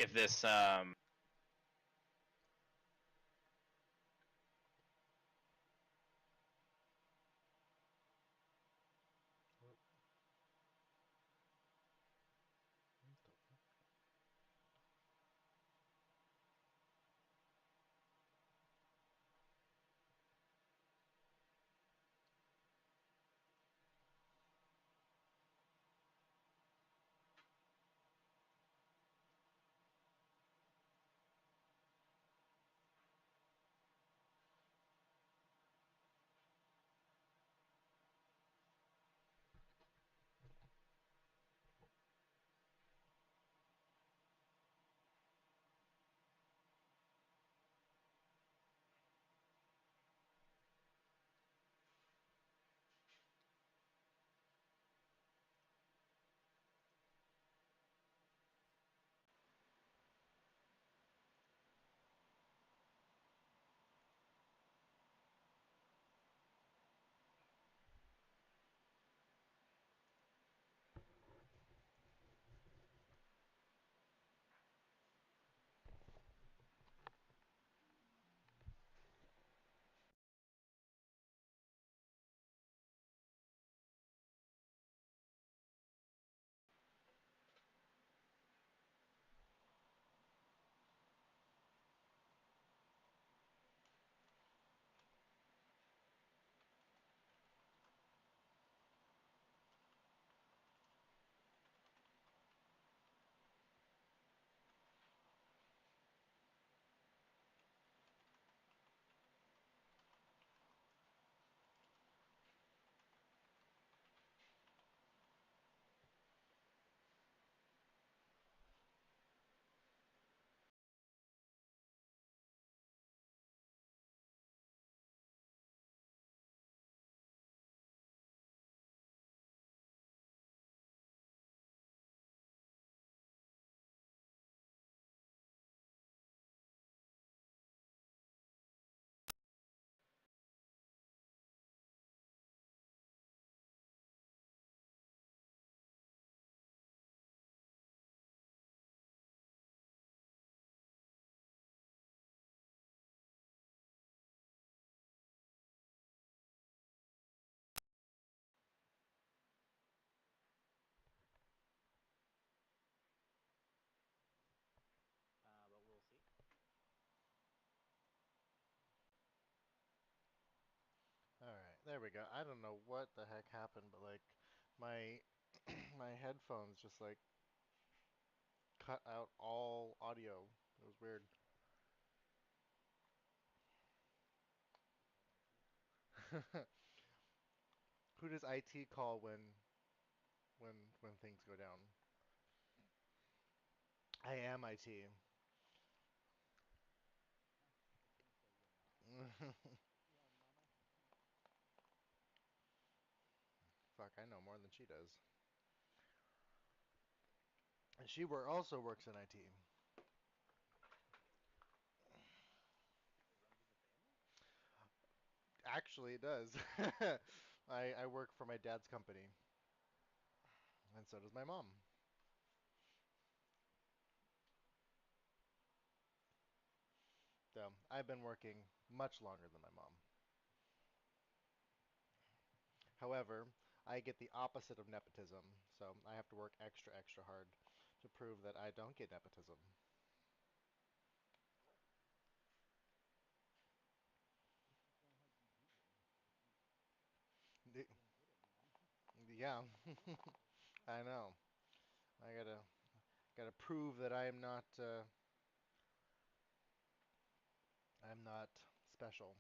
if this What the fuck? But we'll see. Alright, there we go. I don't know what the heck happened, but like my my headphones just like cut out all audio. It was weird. Who does IT call when things go down? I am IT. Fuck, I know more than she does. And she also works in IT. Actually, it does. I work for my dad's company, and so does my mom. So I've been working much longer than my mom. However, I get the opposite of nepotism, so I have to work extra, extra hard to prove that I don't get nepotism. Yeah, I know. I gotta prove that I'm not special.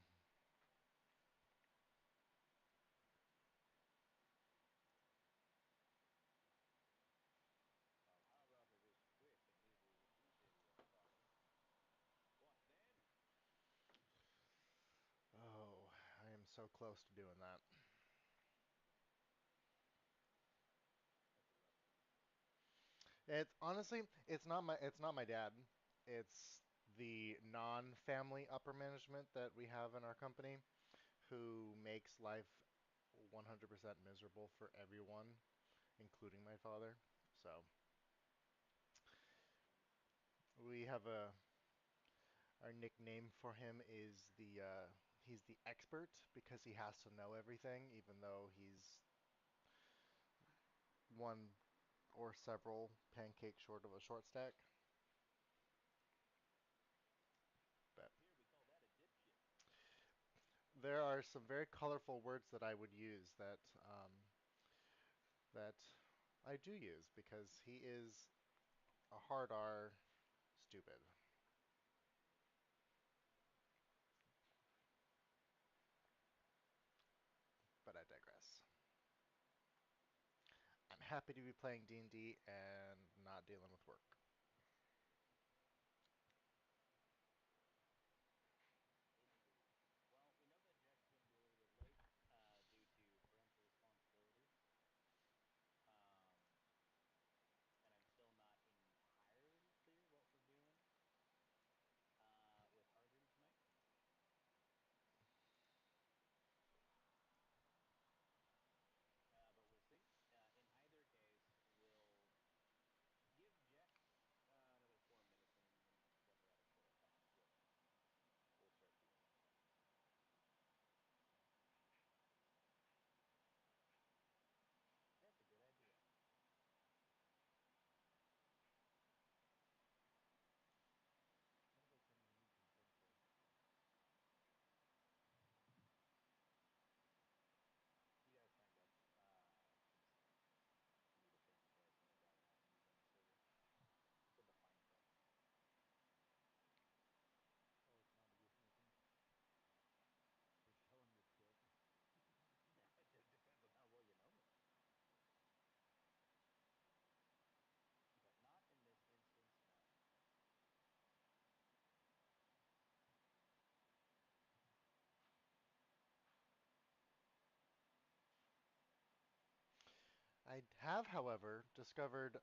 Well, how about if we quit and leave you with these idiots talking? What then? Oh, I am so close to doing that. That's a rough one. It's honestly, it's not my dad. It's the non-family upper management that we have in our company who makes life 100% miserable for everyone, including my father. So, We have a our nickname for him is the he's the expert because he has to know everything, even though he's one or several pancakes short of a short stack. But Here we call that a dipshit. there are some very colorful words that I would use that I do use because he is a hard R stupid. But I digress. I'm happy to be playing D&D and not dealing with work. Indeed. Well, we know that Jack's going to be a little bit late due to parental responsibilities. Um, and I'm still not entirely clear what we're doing with Arden tonight. But we'll see. In either case, we'll give Jack another 4 minutes, and when we're at a total count, we'll start doing that stuff. That's a good idea. What if I send my new consent form? You guys signed up consent for me to change the pricing of why we're not going to use on the server. It's in the fine print. Oh, it's not a gift nothing for showing your dick. It depends on how well you know me. But not in this instance, no. I have, however, discovered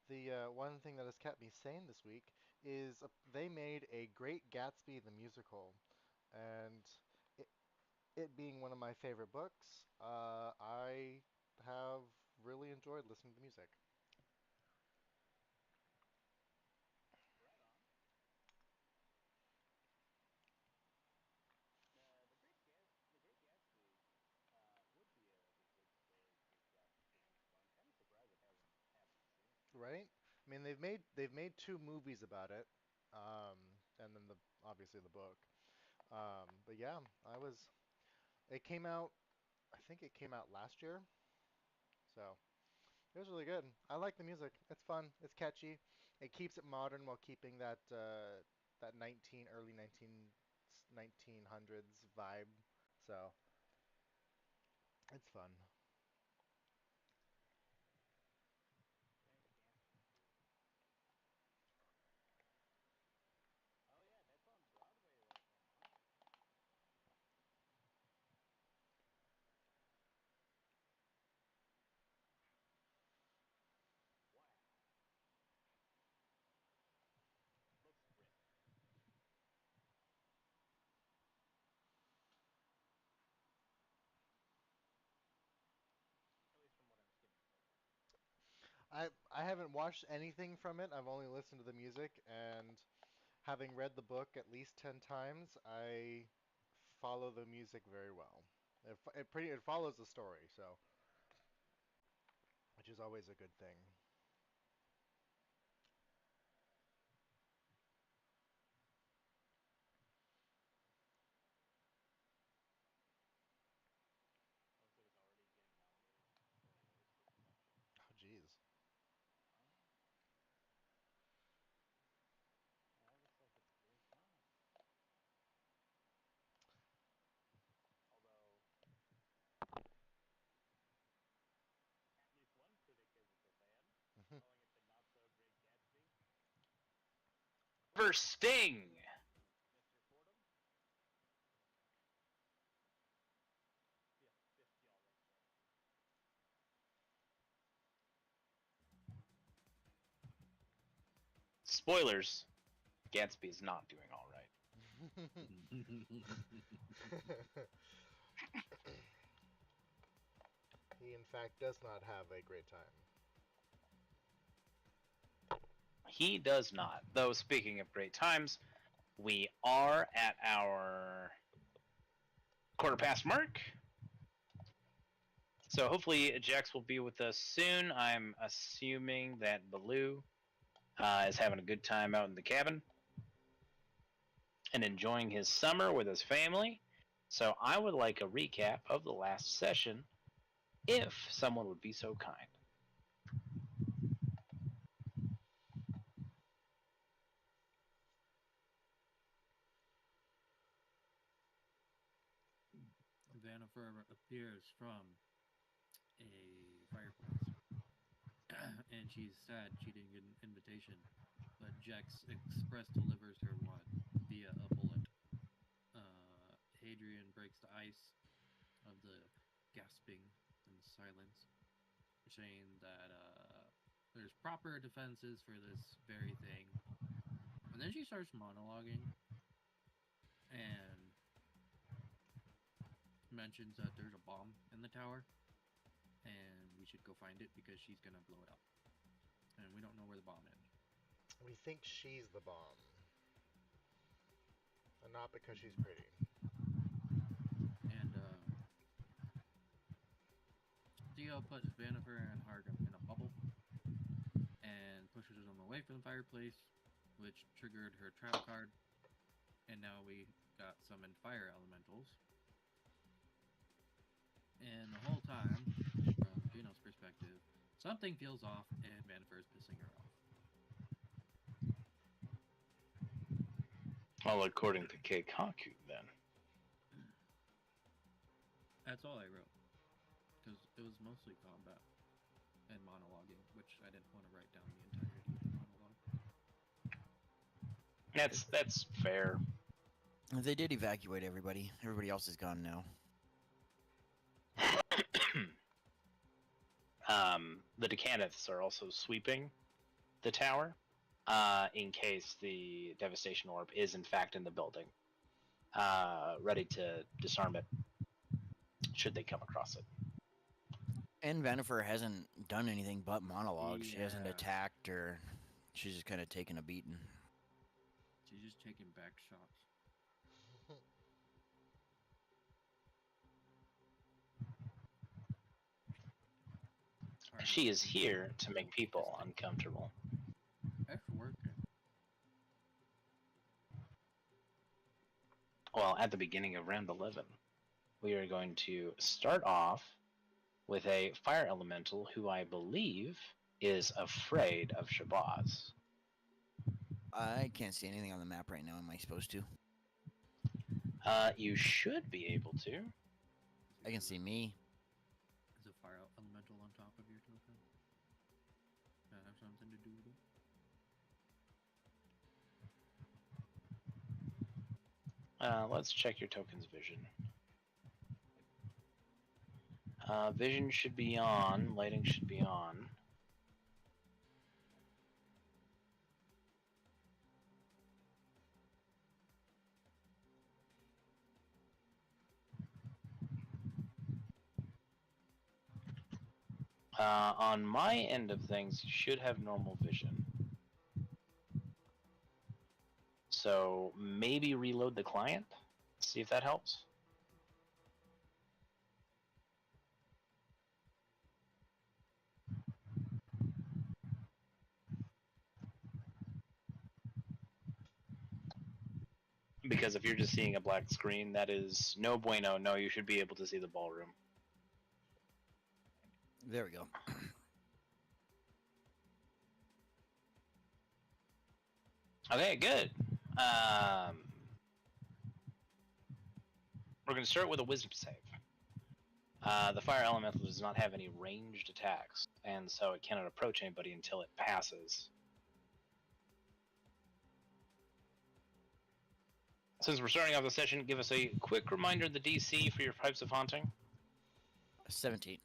the one thing that has kept me sane this week is they made a Great Gatsby the musical, and it, it being one of my favorite books, I have really enjoyed listening to the music. Right on. The Great Gatsby would be like a good story to adapt for the musical. I'm kind of surprised it hasn't happened sooner. Right? I mean, they've made two movies about it, and then the obviously the book. But yeah, I was. It came out. I think it came out last year, so it was really good. I like the music. It's fun. It's catchy. It keeps it modern while keeping that 1900s vibe. So it's fun. Nice Gatsby too. Oh yeah, that's on Broadway right now, huh? Wow, looks ripped. At least from what I'm skimming so far. I haven't watched anything from it. I've only listened to the music, and having read the book at least 10 times, I follow the music very well. It follows the story, so which is always a good thing. Looks like it's already getting nominated for awards for production. Oh, jeez. Oh, well, it looks like it's a great time. Although at least one critic isn't a fan, calling it the not so great Gatsby. For Sting. Mr. Fordham, fist y'all right there. Spoilers. Gatsby is not doing all right. He, in fact, does not have a great time. He does not. Though, speaking of great times, we are at our quarter past mark. So hopefully Jax will be with us soon. I'm assuming that Baloo is having a good time out in the cabin and enjoying his summer with his family. So I would like a recap of the last session, if someone would be so kind. Vanifer appears from a fireplace, and she's sad she didn't get an invitation, but Jax Express delivers her one via a bullet. Hadrian breaks the ice of the gasping and silence, saying that there's proper defenses for this very thing. And then she starts monologuing and mentions that there's a bomb in the tower and we should go find it because she's gonna blow it up. And we don't know where the bomb is. We think she's the bomb. And not because she's pretty. And Theo puts Vanifer and Hargrim in a bubble and pushes them away from the fireplace, which triggered her trap card. And now we got summoned fire elementals. And the whole time, from Gino's perspective, something feels off and Vanifer is pissing her off. Well, according to Keikaku, then. That's all I wrote. Because it was mostly combat and monologuing, which I didn't want to write down the entirety of the monologue. That's fair. They did evacuate everybody. Everybody else is gone now. The Decanaths are also sweeping the tower in case the Devastation Orb is in fact in the building, ready to disarm it should they come across it. And Vanifer hasn't done anything but monologues. She hasn't Yeah. attacked or she's just kind of taken a beating. She's just taking back shots. She is here to make people uncomfortable. That's working. Well, at the beginning of round 11, we are going to start off with a fire elemental who I believe is afraid of Shabazz. I can't see anything on the map right now. Am I supposed to? You should be able to. I can see me. Is a fire elemental on top of your token? Does that have something to do with it? Let's check your token's vision. Vision should be on. Lighting should be on. On my end of things, you should have normal vision. So maybe reload the client, see if that helps. Because if you're just seeing a black screen, that is no bueno. No, you should be able to see the ballroom. There we go. Okay, good. We're going to start with a wisdom save. The fire elemental does not have any ranged attacks, and so it cannot approach anybody until it passes. Since we're starting off the session, give us a quick reminder of the DC for your Pipes of Haunting. 17.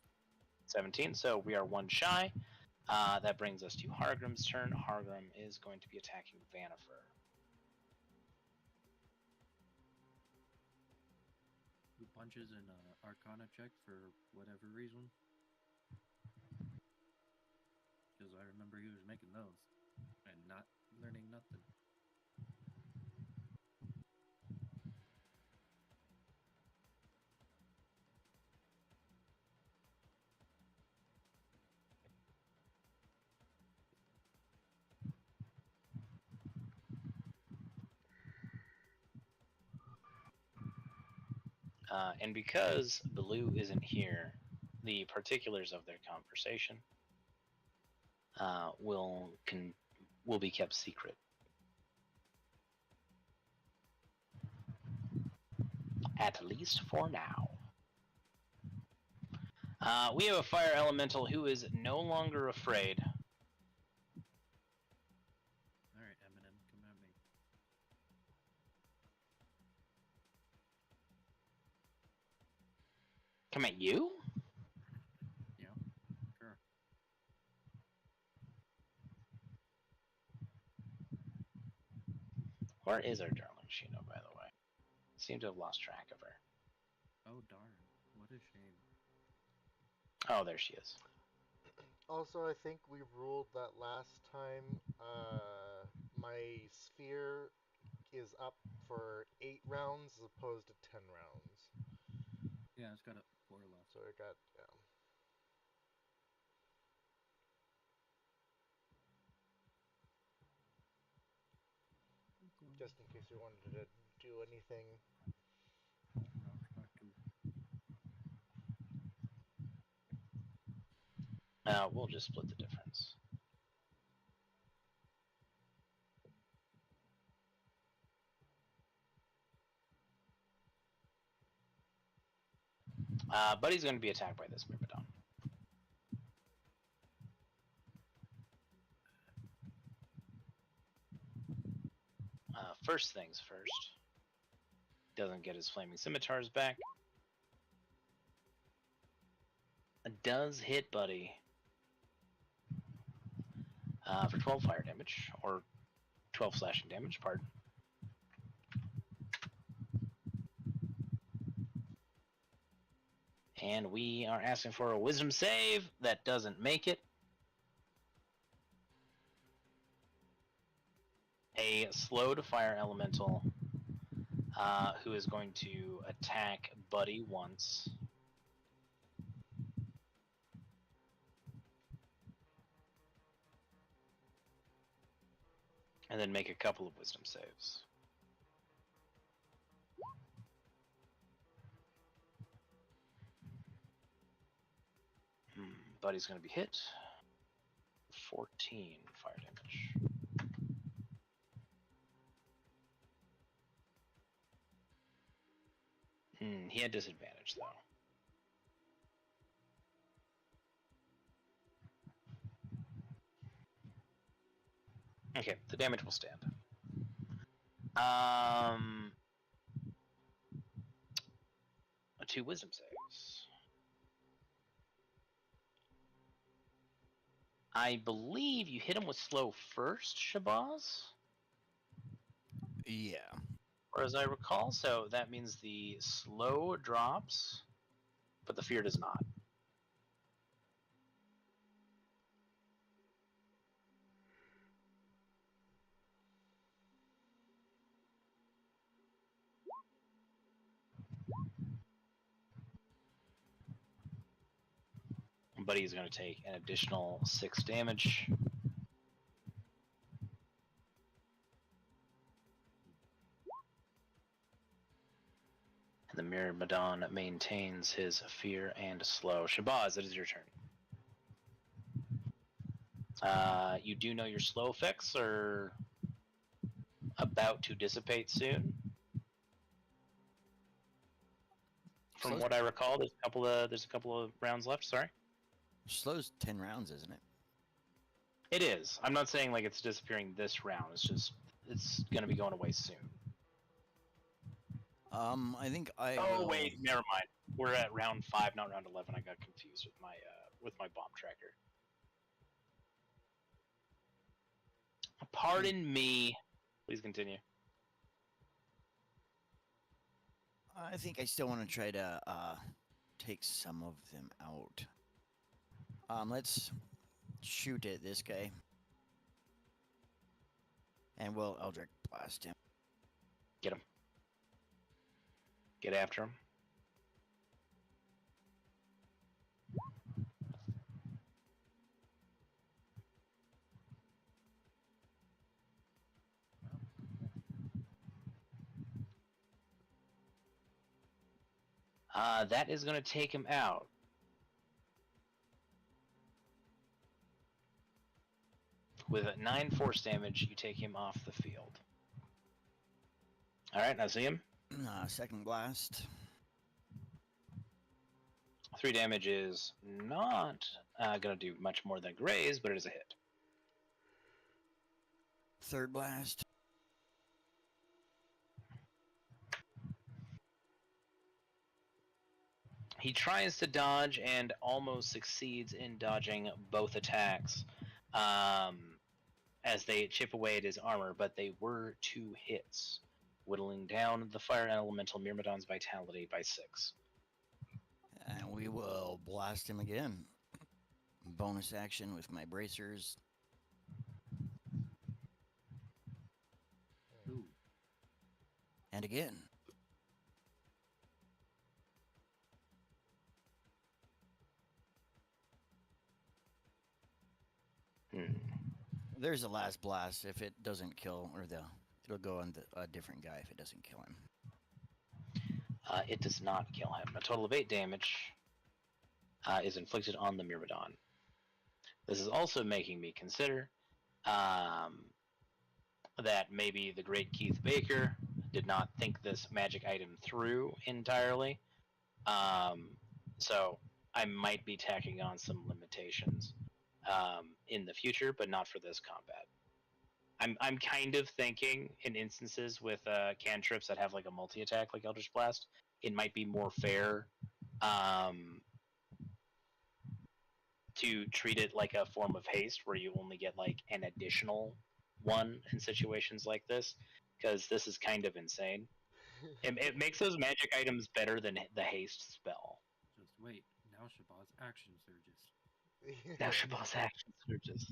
17, so we are one shy. That brings us to Hargrim's turn. Hargrim is going to be attacking Vanifer. Who punches an Arcana check for whatever reason? Because I remember he was making those. and not learning nothing. And because Baloo isn't here, the particulars of their conversation will be kept secret. At least for now. We have a fire elemental who is no longer afraid. All right, Eminem, come at me. Come at you? Yeah, sure. Where is our darling Shino, by the way? Seem to have lost track of her. Oh darn, what a shame. Oh, there she is. Also, I think we ruled that last time my sphere is up for 8 rounds as opposed to 10 rounds. Yeah, it's got a 4 left. So I got, yeah. Just in case we wanted to do anything. We'll just split the difference. Buddy's going to be attacked by this Myrmidon. First things first. Doesn't get his flaming scimitars back. Does hit Buddy for 12 fire damage, or 12 slashing damage, pardon. And we are asking for a wisdom save. That doesn't make it. A slowed fire elemental who is going to attack Buddy once. And then make a couple of wisdom saves. Buddy's going to be hit. 14 fire damage. He had disadvantage, though. Okay, the damage will stand. 2 wisdom saves. I believe you hit him with slow first, Shabazz? Yeah. Or as I recall, so that means the slow drops, but the fear does not. Buddy is going to take an additional 6 damage. And the Myrmidon maintains his fear and slow. Shabazz, it is your turn. You do know your slow effects are about to dissipate soon. From what I recall, there's a couple of rounds left. Sorry. Slow's 10 rounds, isn't it? It is. I'm not saying like it's disappearing this round. It's just it's gonna be going away soon. I think I. Oh will... wait, never mind. We're at round 5, not round 11. I got confused with my bomb tracker. Pardon me. Please continue. I think I still want to try to take some of them out. Let's shoot at this guy. And we'll Eldritch Blast him. Get him. Get after him. That is going to take him out. With a 9 force damage, you take him off the field. Alright, now see him. Second blast. 3 damage is not going to do much more than graze, but it is a hit. Third blast. He tries to dodge and almost succeeds in dodging both attacks as they chip away at his armor, but they were 2 hits, whittling down the fire elemental Myrmidon's vitality by 6. And we will blast him again. Bonus action with my bracers. Ooh. And again. There's the last blast. If it doesn't kill, or it'll go on a different guy if it doesn't kill him. It does not kill him. A total of 8 damage is inflicted on the Myrmidon. This is also making me consider that maybe the great Keith Baker did not think this magic item through entirely. So I might be tacking on some limitations in the future, but not for this combat. I'm kind of thinking in instances with cantrips that have like a multi-attack like Eldritch Blast, it might be more fair to treat it like a form of haste where you only get like an additional one in situations like this, because this is kind of insane. It makes those magic items better than the haste spell. Just wait. Now Shabazz action surges. Now Shabazz action surges.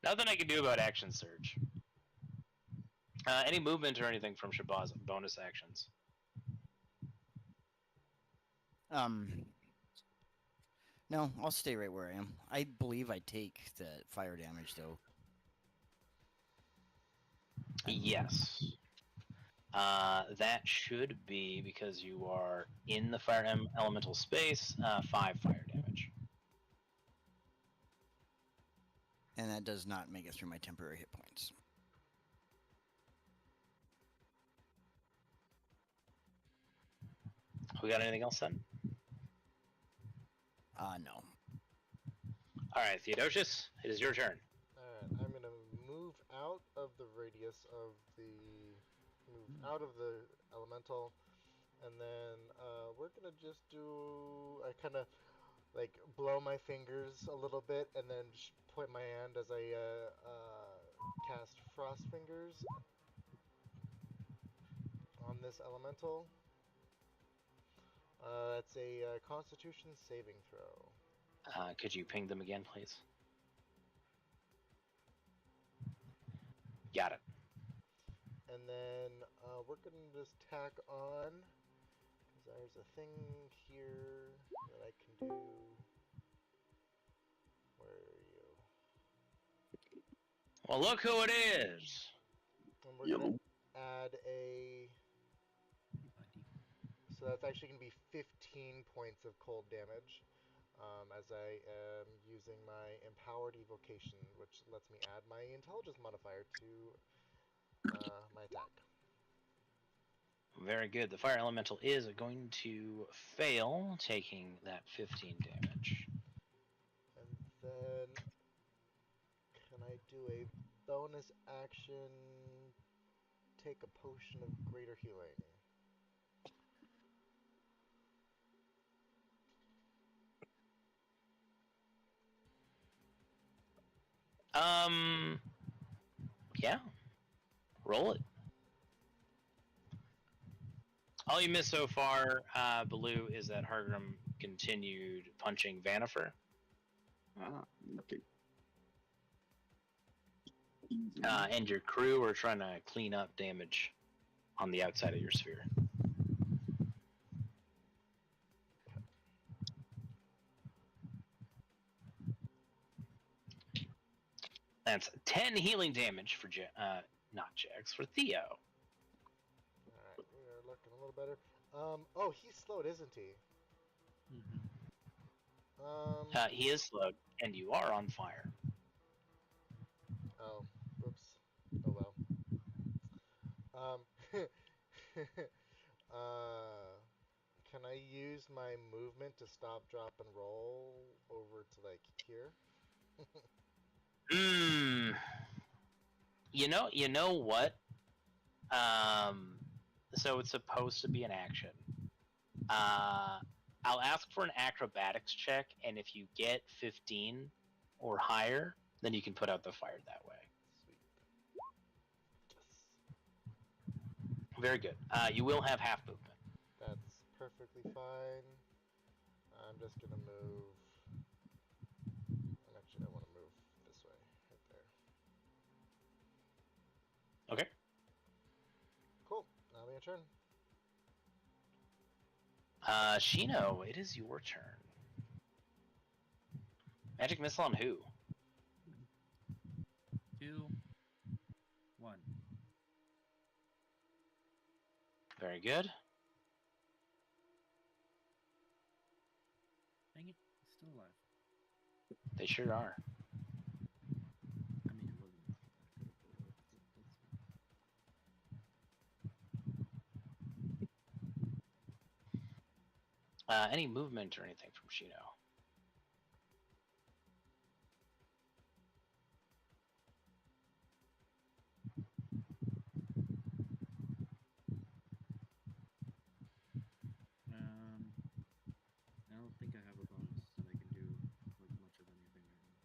Nothing I can do about action surge. Any movement or anything from Shabazz bonus actions? No, I'll stay right where I am. I believe I take the fire damage though. Yes. That should be because you are in the fire elemental space. 5 fire damage. And that does not make it through my temporary hit points. We got anything else then? No. Alright, Theodosius, it is your turn. Alright, I'm gonna move out of the radius of out of the elemental, and then we're gonna just do. I kind of like blow my fingers a little bit, and then point my hand as I cast Frost Fingers on this elemental. That's a Constitution saving throw. Could you ping them again, please? Got it. And then we're gonna just tack on, because there's a thing here that I can do. Where are you? Well, look who it is! And we're gonna add a. So that's actually going to be 15 points of cold damage, as I am using my Empowered Evocation, which lets me add my Intelligence modifier to my attack. Very good. The fire elemental is going to fail, taking that 15 damage. And then, can I do a bonus action, take a potion of greater healing? Yeah. Roll it. All you missed so far, Baloo, is that Hargrim continued punching Vanifer. Okay. and your crew are trying to clean up damage on the outside of your sphere. That's 10 healing damage for not Jax, for Theo. Alright, we are looking a little better. Oh, he's slowed, isn't he? He is slowed, and you are on fire. Oh, whoops. Oh well. Can I use my movement to stop, drop, and roll over to like here? You know what? So it's supposed to be an action. I'll ask for an acrobatics check, and if you get 15 or higher, then you can put out the fire that way. Sweet. Yes. Very good. You will have half movement. That's perfectly fine. I'm just gonna move. And actually, I want to move this way, right there. Okay. Cool. Now your turn. Shino, it is your turn. Magic missile on who? 2, 1. Very good. Dang it, it's still alive. They sure are. I mean, it wasn't. Any movement or anything from Shino? I don't think I have a bonus that I can do like much of anything right now.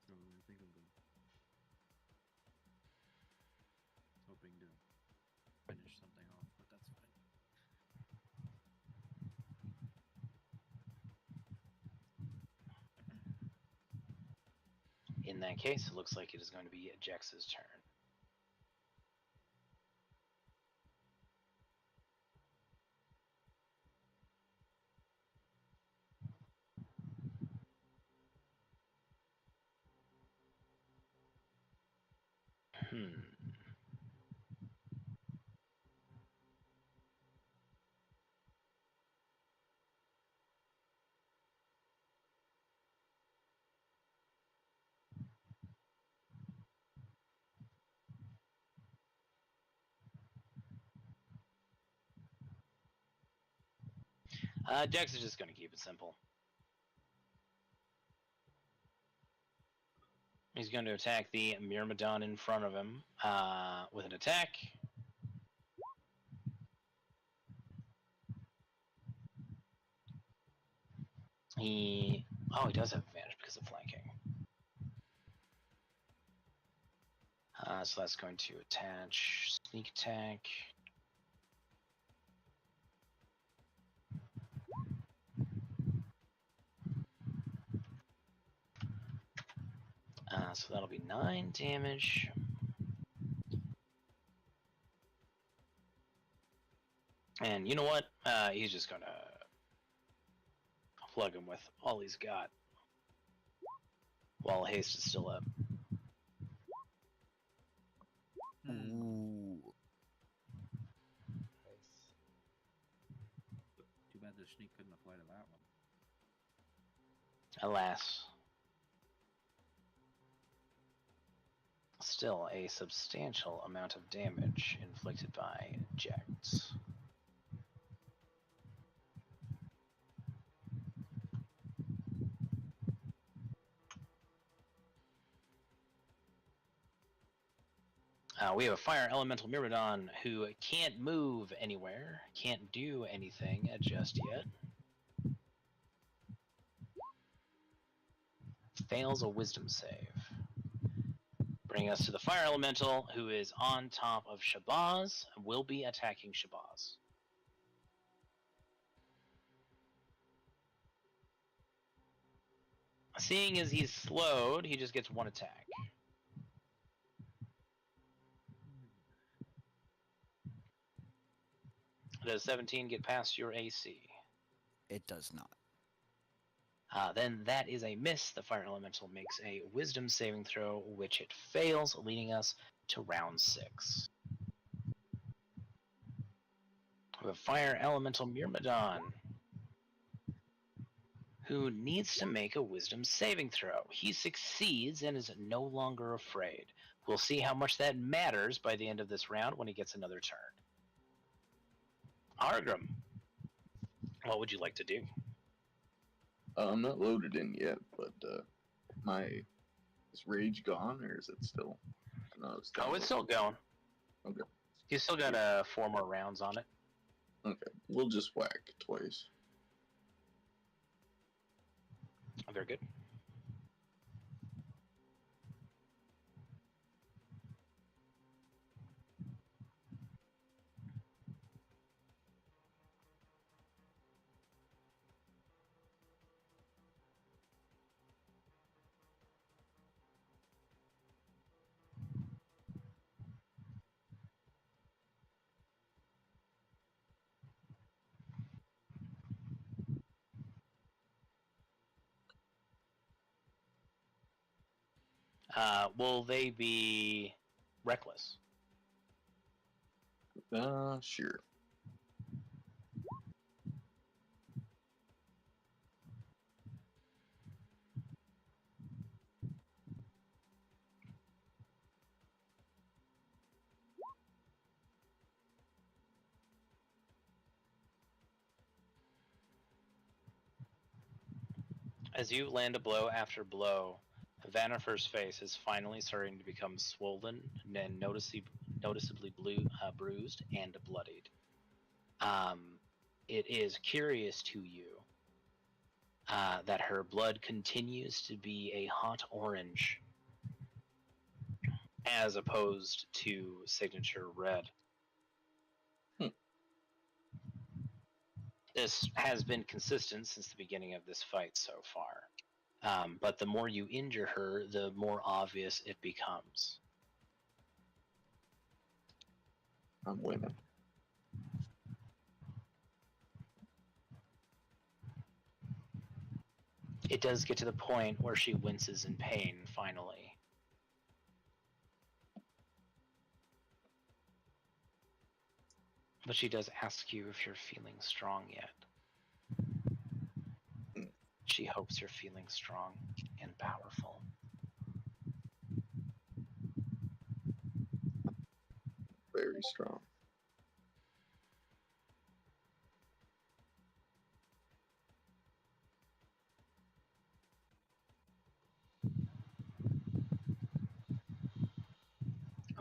So I think I'm good. Hoping to finish something off, but that's fine. In that case, it looks like it is going to be Jax's turn. Jax is just going to keep it simple. He's going to attack the Myrmidon in front of him with an attack. He does have advantage because of flanking. So that's going to attach sneak attack. So that'll be 9 damage. And you know what? He's just gonna plug him with all he's got while haste is still up. Ooh. Nice. Too bad the sneak couldn't apply to that one. Alas. Still a substantial amount of damage inflicted by Jax. We have a fire elemental Myrmidon who can't move anywhere, can't do anything just yet. Fails a wisdom save. Bringing us to the fire elemental who is on top of Shabazz, will be attacking Shabazz. Seeing as he's slowed, he just gets one attack. Does 17 get past your AC? It does not. Then that is a miss. The fire elemental makes a wisdom saving throw, which it fails, leading us to round 6. We have fire elemental Myrmidon, who needs to make a wisdom saving throw. He succeeds and is no longer afraid. We'll see how much that matters by the end of this round when he gets another turn. Argrim, what would you like to do? I'm not loaded in yet, but is rage gone or is it still? No, It's still going. Okay. You still got 4 more rounds on it. Okay, we'll just whack twice. Very good. Will they be reckless? Sure. As you land a blow after blow, Vanifer's face is finally starting to become swollen and noticeably bruised and bloodied. It is curious to you that her blood continues to be a hot orange as opposed to signature red. This has been consistent since the beginning of this fight so far. But the more you injure her, the more obvious it becomes. I'm winning. It does get to the point where she winces in pain, finally. But she does ask you if you're feeling strong yet. She hopes you're feeling strong and powerful. Very strong.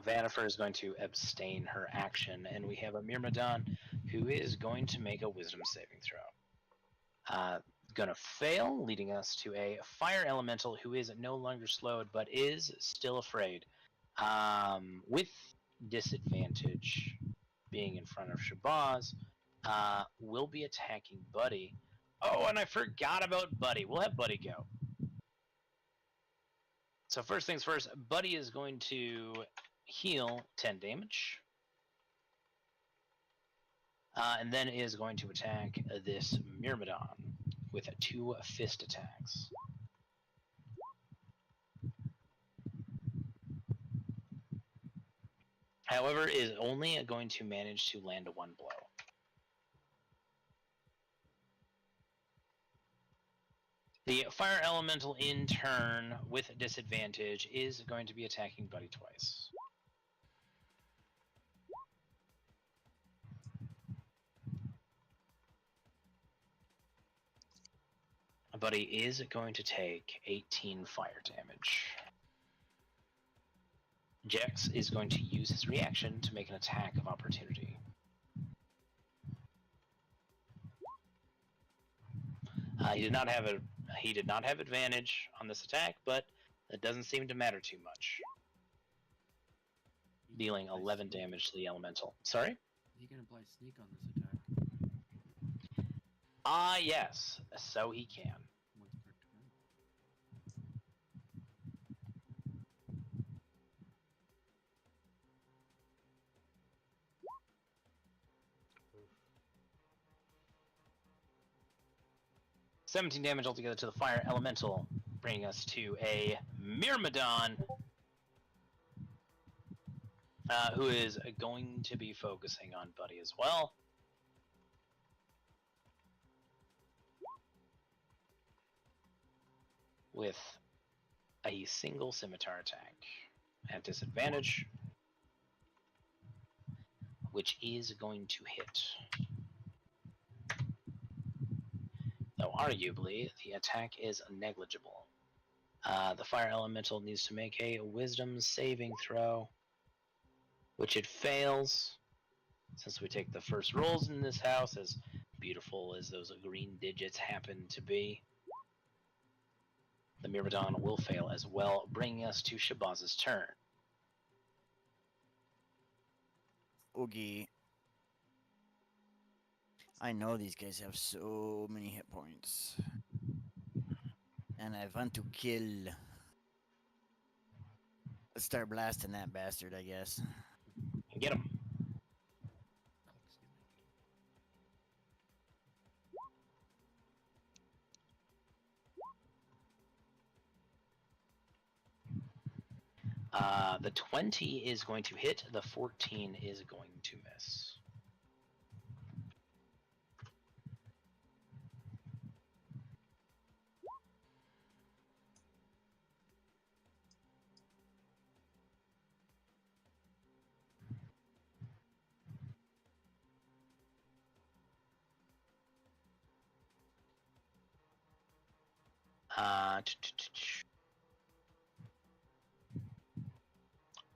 Vanifer is going to abstain her action, and we have a Myrmidon who is going to make a wisdom saving throw. Gonna fail, leading us to a fire elemental who is no longer slowed, but is still afraid. With disadvantage, being in front of Shabazz, will be attacking Buddy. Oh, and I forgot about Buddy. We'll have Buddy go. So first things first, Buddy is going to heal 10 damage. And then is going to attack this Myrmidon with 2 fist attacks. However, is only going to manage to land 1 blow. The fire elemental in turn with disadvantage is going to be attacking Buddy twice. Buddy is going to take 18 fire damage. Jax is going to use his reaction to make an attack of opportunity. He did not have advantage on this attack, but that doesn't seem to matter too much. Dealing 11 damage to the elemental. Sorry? He can apply sneak on this attack. Yes, so he can. Once per turn. 17 damage altogether to the fire elemental, bringing us to a Myrmidon, who is going to be focusing on Buddy as well. With a single scimitar attack at disadvantage, which is going to hit. Though arguably, the attack is negligible. The fire elemental needs to make a wisdom saving throw, which it fails. Since we take the first rolls in this house, as beautiful as those green digits happen to be, the Myrmidon will fail as well, bringing us to Shabaz's turn. Oogie. I know these guys have so many hit points. And I want to kill. Let's start blasting that bastard, I guess. Get him. Excuse me. The 20 is going to hit, the 14 is going to miss.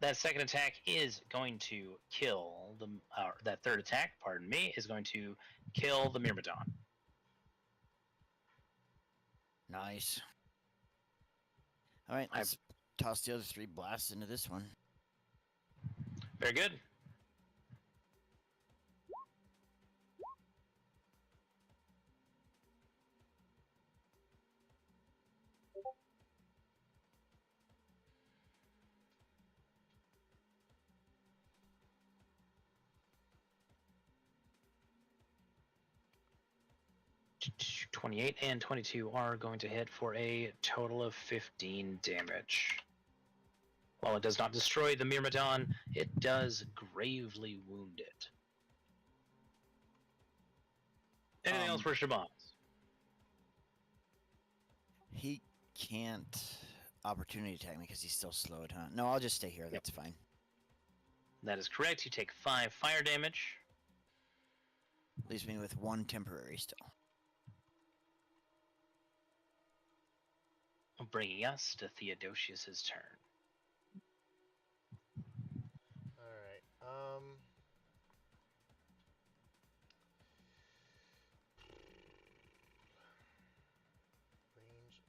That second attack is going to kill the. That third attack, pardon me, is going to kill the Myrmidon. Nice. Alright, let's toss the other 3 blasts into this one. Very good. .28 and 22 are going to hit for a total of 15 damage. While it does not destroy the Myrmidon, it does gravely wound it. Anything else for Shabazz? He can't opportunity attack me because he's still slowed, huh? No, I'll just stay here. That's fine. That is correct. You take 5 fire damage. Leaves me with 1 temporary still. Bringing us to Theodosius's turn. All right. Range.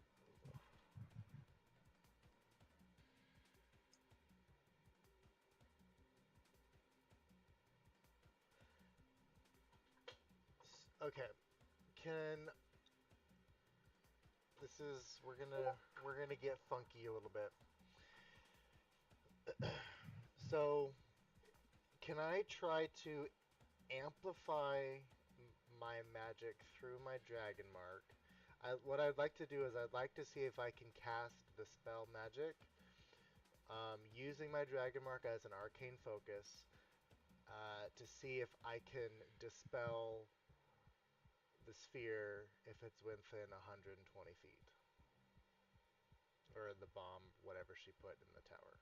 Okay. We're gonna get funky a little bit. So, can I try to amplify my magic through my dragon mark? What I'd like to do is I'd like to see if I can cast the spell magic using my dragon mark as an arcane focus to see if I can dispel the sphere if it's within 120 feet. Or the bomb, whatever she put in the tower.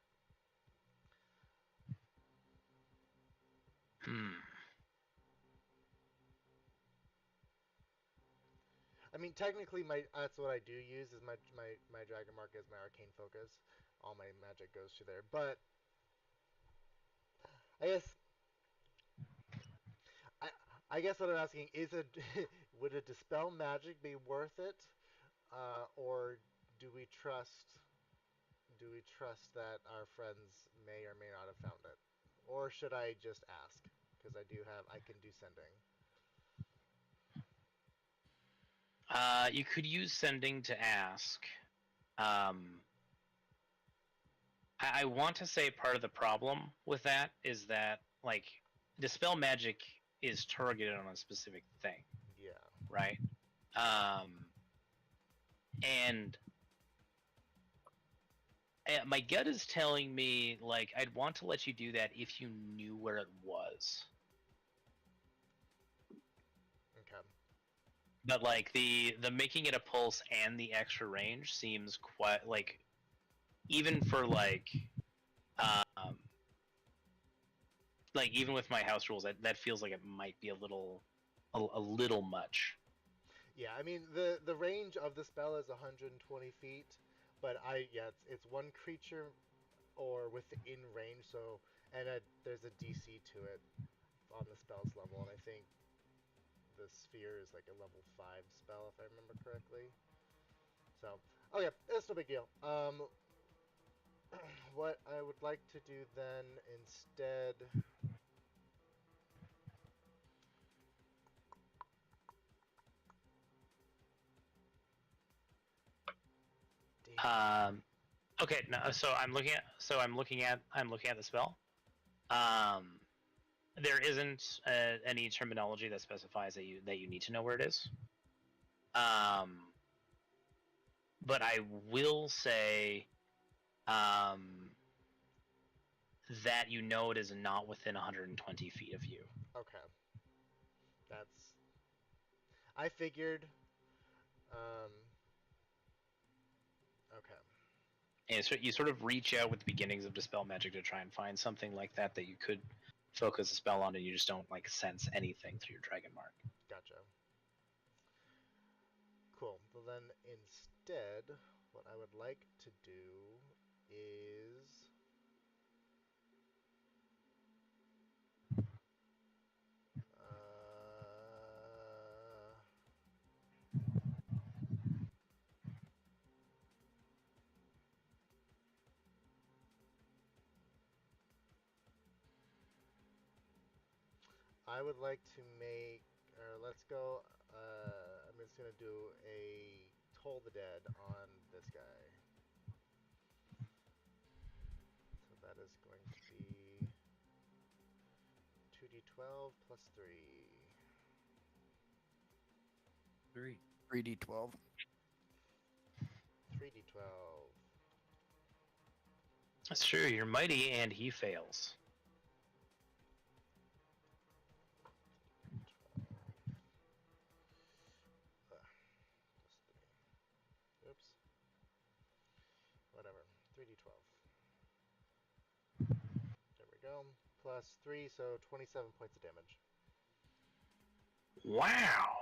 I mean, technically, that's what I do use is my dragon mark as my arcane focus. All my magic goes to there, but I guess what I'm asking is would a dispel magic be worth it, or do we trust that our friends may or may not have found it, or should I just ask? Because I can do sending. You could use sending to ask. I want to say part of the problem with that is that, like, dispel magic is targeted on a specific thing. Yeah. Right? And my gut is telling me, like, I'd want to let you do that if you knew where it was. Okay. But like the making it a pulse and the extra range seems quite like, even for um like even with my house rules, that feels like it might be a little much. Yeah, I mean the range of the spell is 120 feet, but it's one creature or within range. So there's a DC to it on the spell's level, and I think the sphere is like a level 5 spell if I remember correctly. So, oh yeah, it's no big deal. What I would like to do then instead. Okay, no, so I'm looking at the spell. There isn't any terminology that specifies that you need to know where it is. But I will say that you know it is not within 120 feet of you. Okay. That's. I figured. Um. Okay. And so you sort of reach out with the beginnings of Dispel Magic to try and find something like that you could focus a spell on, and you just don't like sense anything through your Dragon Mark. Gotcha. Cool. Well, then instead, what I would like to do is. I would like to make. Let's go. I'm just gonna do a Toll the Dead on this guy. So that is going to be 2d12 plus 3. 3. 3d12. 3d12. That's true. You're mighty, and he fails. 12. Plus 3. Oops. Whatever. 3d12. There we go. Plus 3, so 27 points of damage. Wow.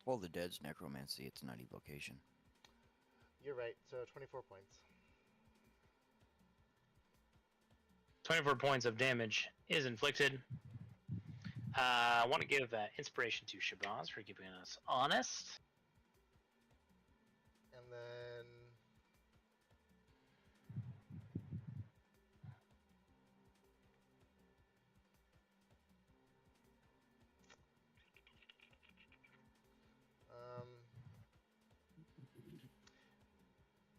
Well, the Dead's necromancy. It's not evocation. You're right. So 24 points. 24 points of damage is inflicted. I want to give inspiration to Shabazz for keeping us honest. And then.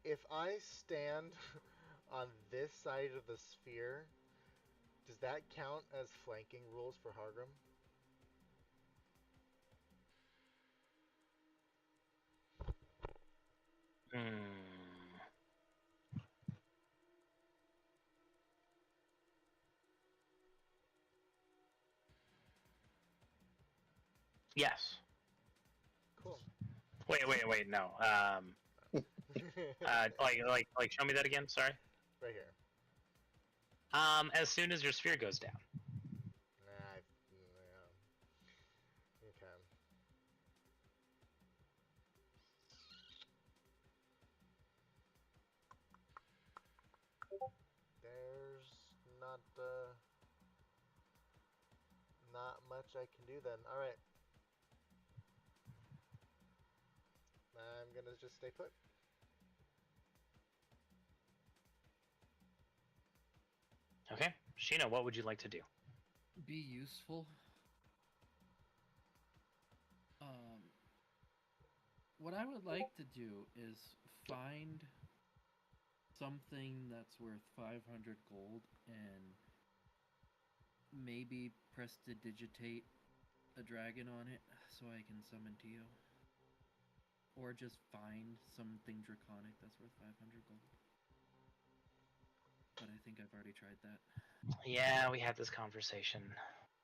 If I stand on this side of the sphere, does that count as flanking rules for Hargrim? Yes. Cool. Wait. No. Like, show me that again. Sorry. Right here. As soon as your sphere goes down. Yeah. Okay. There's not much I can do then. All right. I'm gonna just stay put. Okay, Sheena, what would you like to do? Be useful. What I would like to do is find something that's worth 500 gold and maybe prestidigitate a dragon on it so I can summon Tio. or just find something draconic that's worth 500 gold. But I think I've already tried that. Yeah, we had this conversation.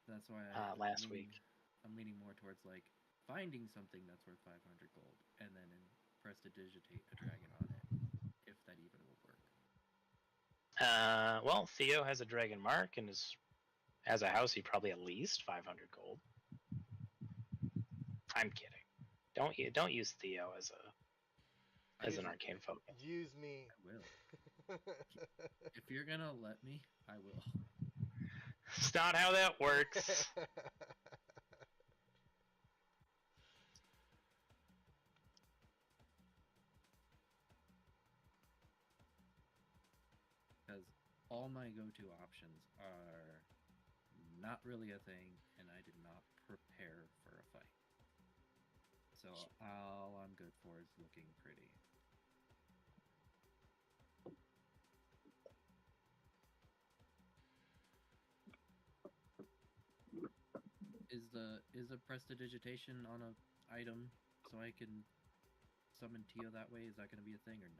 That's why last week. I'm leaning more towards like finding something that's worth 500 gold and then prestidigitate a dragon on it, if that even will work. Well, Theo has a dragon mark and has a house. He probably at least 500 gold. I'm kidding. Don't use Theo as an arcane focus. Use me. I will. If you're gonna let me, I will. It's not how that works. Because all my go-to options are not really a thing, and I did not prepare for a fight. So all I'm good for is looking pretty. Is the prestidigitation on a item so I can summon Tio that way? Is that going to be a thing or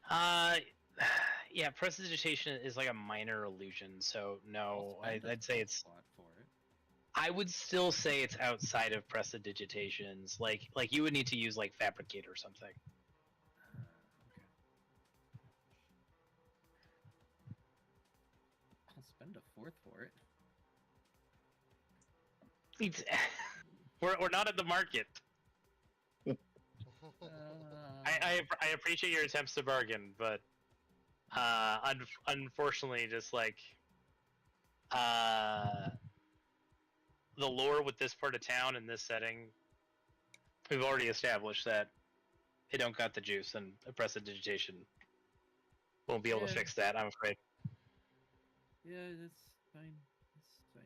not? Yeah, prestidigitation is like a minor illusion, so no, I'd say it's. For it. I would still say it's outside of prestidigitations. Like you would need to use like fabricate or something. Okay. I'll spend a fourth for it. We're not at the market. I appreciate your attempts to bargain, but unfortunately, just like the lore with this part of town and this setting, we've already established that they don't got the juice, and a prestidigitation won't be able to fix that, I'm afraid. Yeah, that's fine. That's fine.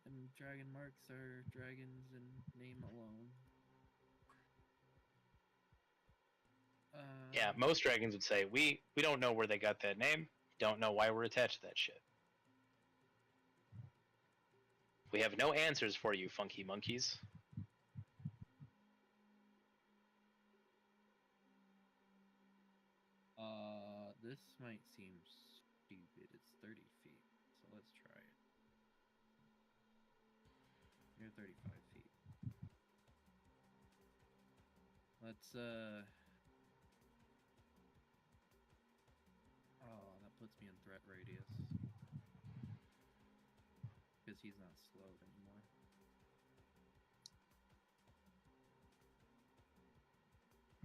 And dragon marks are dragons in name alone. Yeah, most dragons would say, we don't know where they got that name, don't know why we're attached to that shit. We have no answers for you, funky monkeys. This might seem stupid. It's 30 feet, so let's try it. You're 35 feet. Let's, Oh, that puts me in threat radius. Because he's not slowed anymore.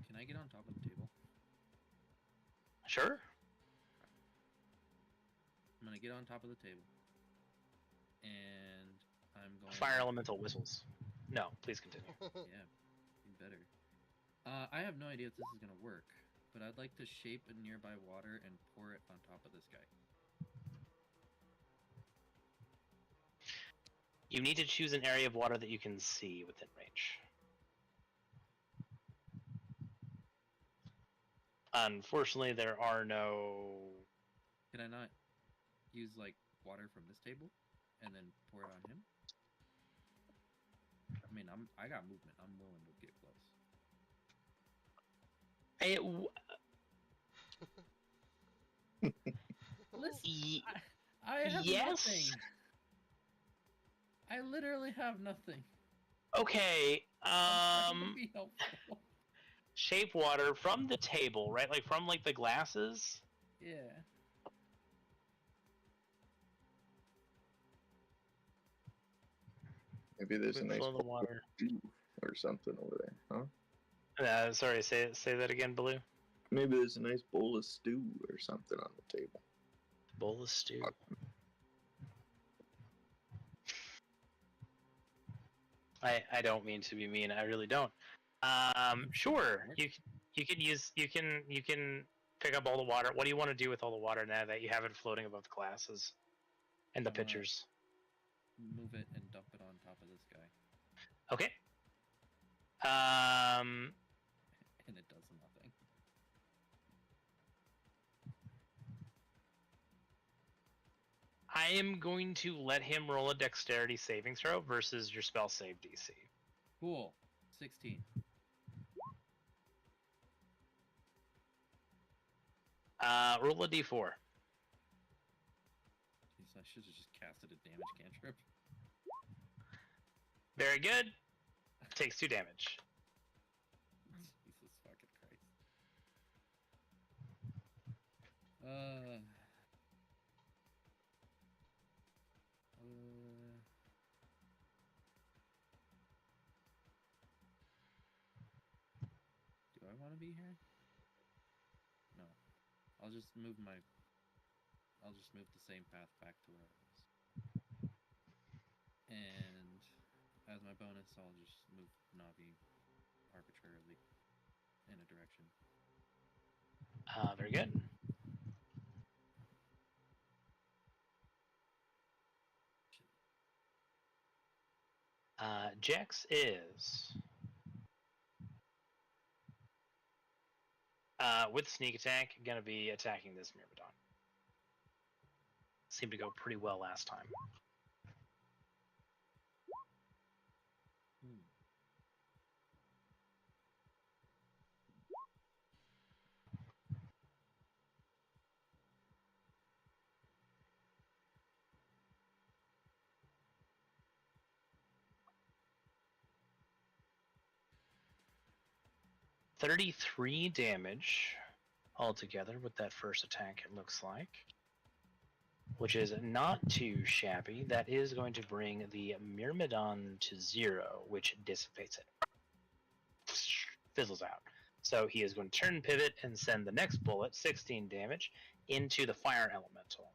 Can I get on top of the table? Sure. I'm gonna get on top of the table. And I'm going Fire elemental whistles. No, please continue. Yeah, you better. I have no idea if this is gonna work, but I'd like to shape a nearby water and pour it on top of this guy. You need to choose an area of water that you can see within range. Unfortunately, there are no... Can I not use, like, water from this table and then pour it on him? I mean, I got movement. I'm willing to get close. Listen, I have nothing. I literally have nothing. Okay, I'm trying to be helpful. Shape water from the table, right? Like from like the glasses? Yeah. Maybe there's a nice Flow the water or something over there, huh? Sorry, say that again, Baloo. Maybe there's a nice bowl of stew or something on the table. Bowl of stew. I don't mean to be mean. I really don't. Sure. You can pick up all the water. What do you want to do with all the water now that you have it floating above the glasses and the pitchers? Move it and dump it on top of this guy. Okay. And it does nothing. I am going to let him roll a dexterity saving throw versus your spell save DC. Cool. 16. Roll a d4. Jeez, I should have just casted a damage cantrip. Very good. Takes 2 damage. Jesus fucking Christ. Uh, do I want to be here? No. I'll just move the same path back to where I was. And as my bonus, I'll just move Navi arbitrarily in a direction. Very good. Jax is with sneak attack going to be attacking this Myrmidon. Seemed to go pretty well last time. Hmm. $33 damage altogether with that first attack, it looks like. Which is not too shabby. That is going to bring the Myrmidon to 0, which dissipates it. Fizzles out. So he is going to turn pivot and send the next bullet, 16 damage, into the fire elemental.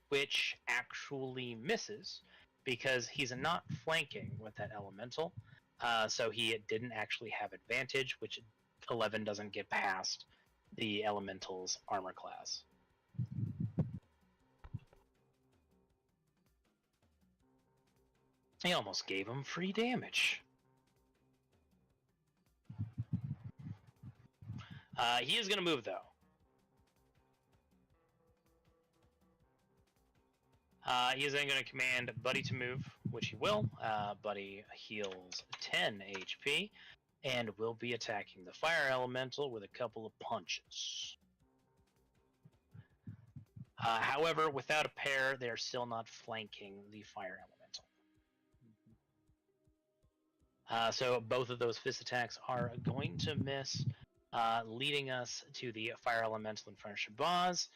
Which actually misses because he's not flanking with that elemental. So he didn't actually have advantage, which 11 doesn't get past the elemental's armor class. He almost gave him free damage. He is going to move, though. He is then going to command Buddy to move, which he will. Buddy heals 10 HP and will be attacking the fire elemental with a couple of punches. However, without a pair, they are still not flanking the fire elemental. So both of those fist attacks are going to miss, leading us to the fire elemental in front of Shabazz.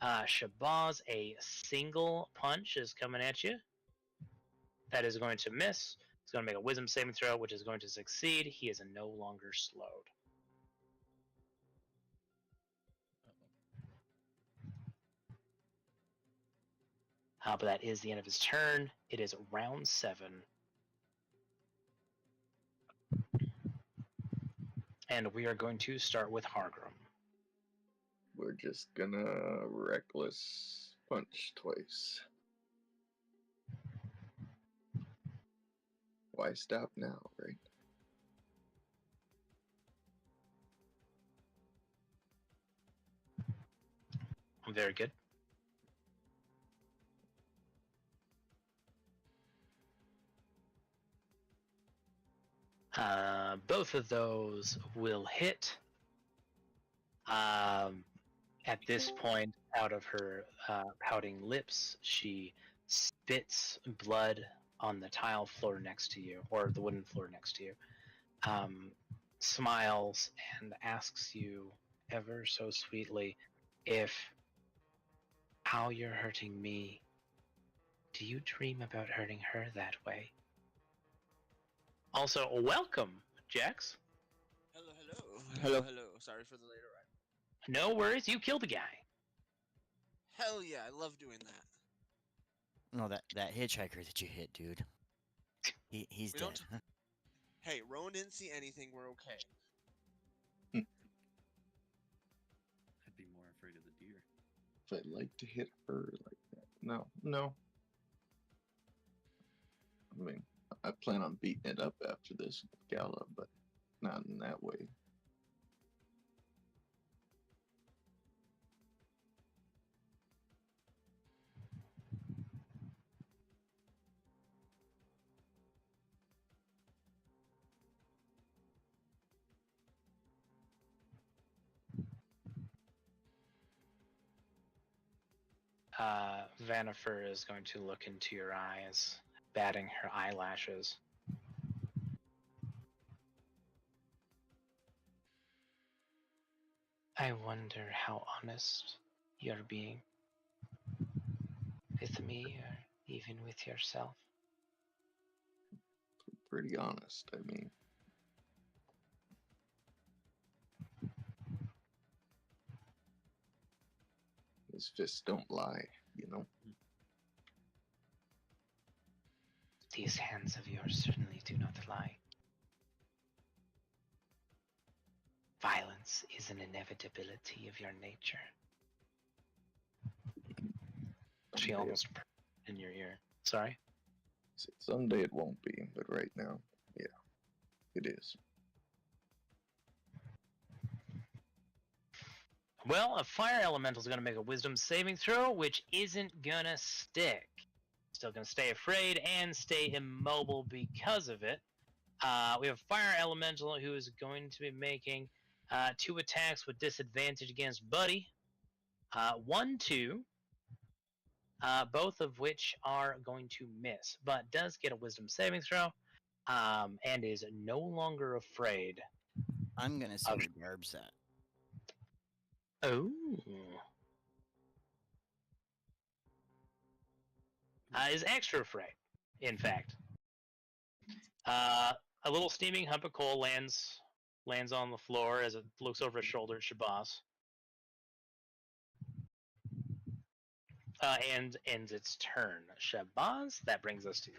Shabazz, a single punch is coming at you. That is going to miss. It's going to make a wisdom saving throw, which is going to succeed. He is no longer slowed. But that is the end of his turn. It is round 7. And we are going to start with Hargrim. We're just gonna reckless punch twice. Why stop now, right? Very good. Both of those will hit. At this point, out of her pouting lips, she spits blood on the tile floor next to you, or the wooden floor next to you, smiles and asks you ever so sweetly if how you're hurting me, do you dream about hurting her that way? Also, welcome, Jax. Hello, hello. Hello, hello. Sorry for the late arrival. No worries, you killed the guy. Hell yeah, I love doing that. No, that hitchhiker that you hit, dude. He's We dead. don't- Hey, Rowan didn't see anything, we're okay. I'd be more afraid of the deer. If I'd like to hit her like that. No. I mean, I plan on beating it up after this gala, but not in that way. Vanifer is going to look into your eyes, batting her eyelashes. I wonder how honest you're being with me or even with yourself. Pretty honest, I mean. His fists don't lie, you know? These hands of yours certainly do not lie. Violence is an inevitability of your nature. She almost purred in your ear. Sorry? Someday it won't be, but right now, yeah, it is. Well, a fire elemental is going to make a wisdom saving throw, which isn't going to stick. Still going to stay afraid and stay immobile because of it. We have a fire elemental who is going to be making 2 attacks with disadvantage against Buddy. 1, 2. Both of which are going to miss, but does get a wisdom saving throw, and is no longer afraid. I'm gonna see where Garb's at. Oh. Is extra afraid, in fact. A little steaming hump of coal lands on the floor as it looks over his shoulder at Shabazz. And ends its turn. Shabazz, that brings us to you.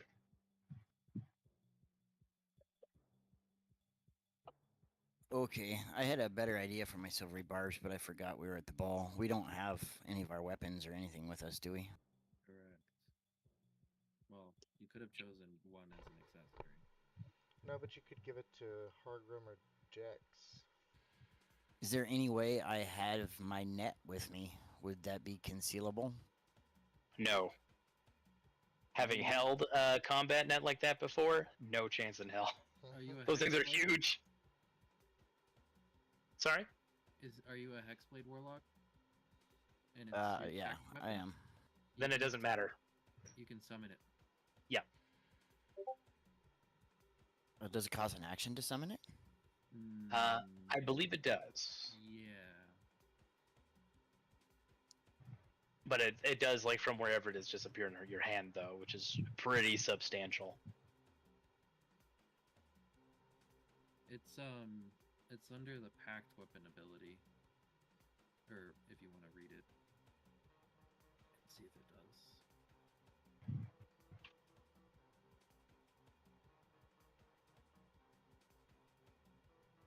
Okay, I had a better idea for my silvery barbs, but I forgot we were at the ball. We don't have any of our weapons or anything with us, do we? Correct. Well, you could have chosen one as an accessory. No, but you could give it to Hargrim or Jex. Is there any way I have my net with me? Would that be concealable? No. Having held a combat net like that before, no chance in hell. Are you a Those things are Hexblade? huge. Sorry? Are you a Hexblade Warlock? And it's your Yeah, attack I weapon? am. You Then it can doesn't matter. You can summon it. Does it cost an action to summon it? I believe it does. Yeah. But it does, like, from wherever it is, just appear in your hand, though, which is pretty substantial. It's under the Pact Weapon ability. Or if you want to read it. Let's see if it does.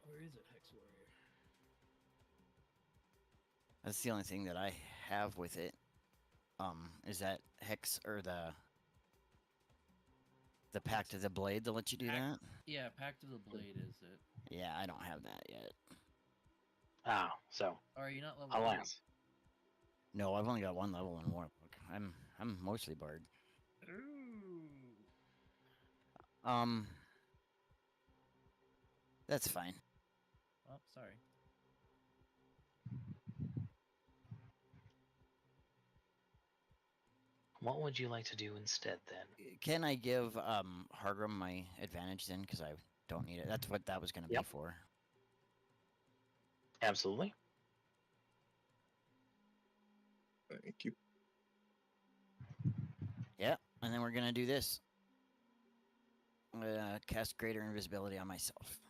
Where is it, Hex Warrior? That's the only thing that I have with it. Is that hex or the Pact of the Blade to let you do that? Yeah, Pact of the Blade is it. Yeah, I don't have that yet. Oh, so. Or are you not level 3? Alas. No, I've only got 1 level in Warlock. I'm mostly Bard. Ooh. That's fine. Oh, sorry. What would you like to do instead, then? Can I give Hargrim my advantage then? Because I don't need it. That's what that was going to be for. Absolutely. Thank you. Yeah, and then we're going to do this. I'm going to cast Greater Invisibility on myself.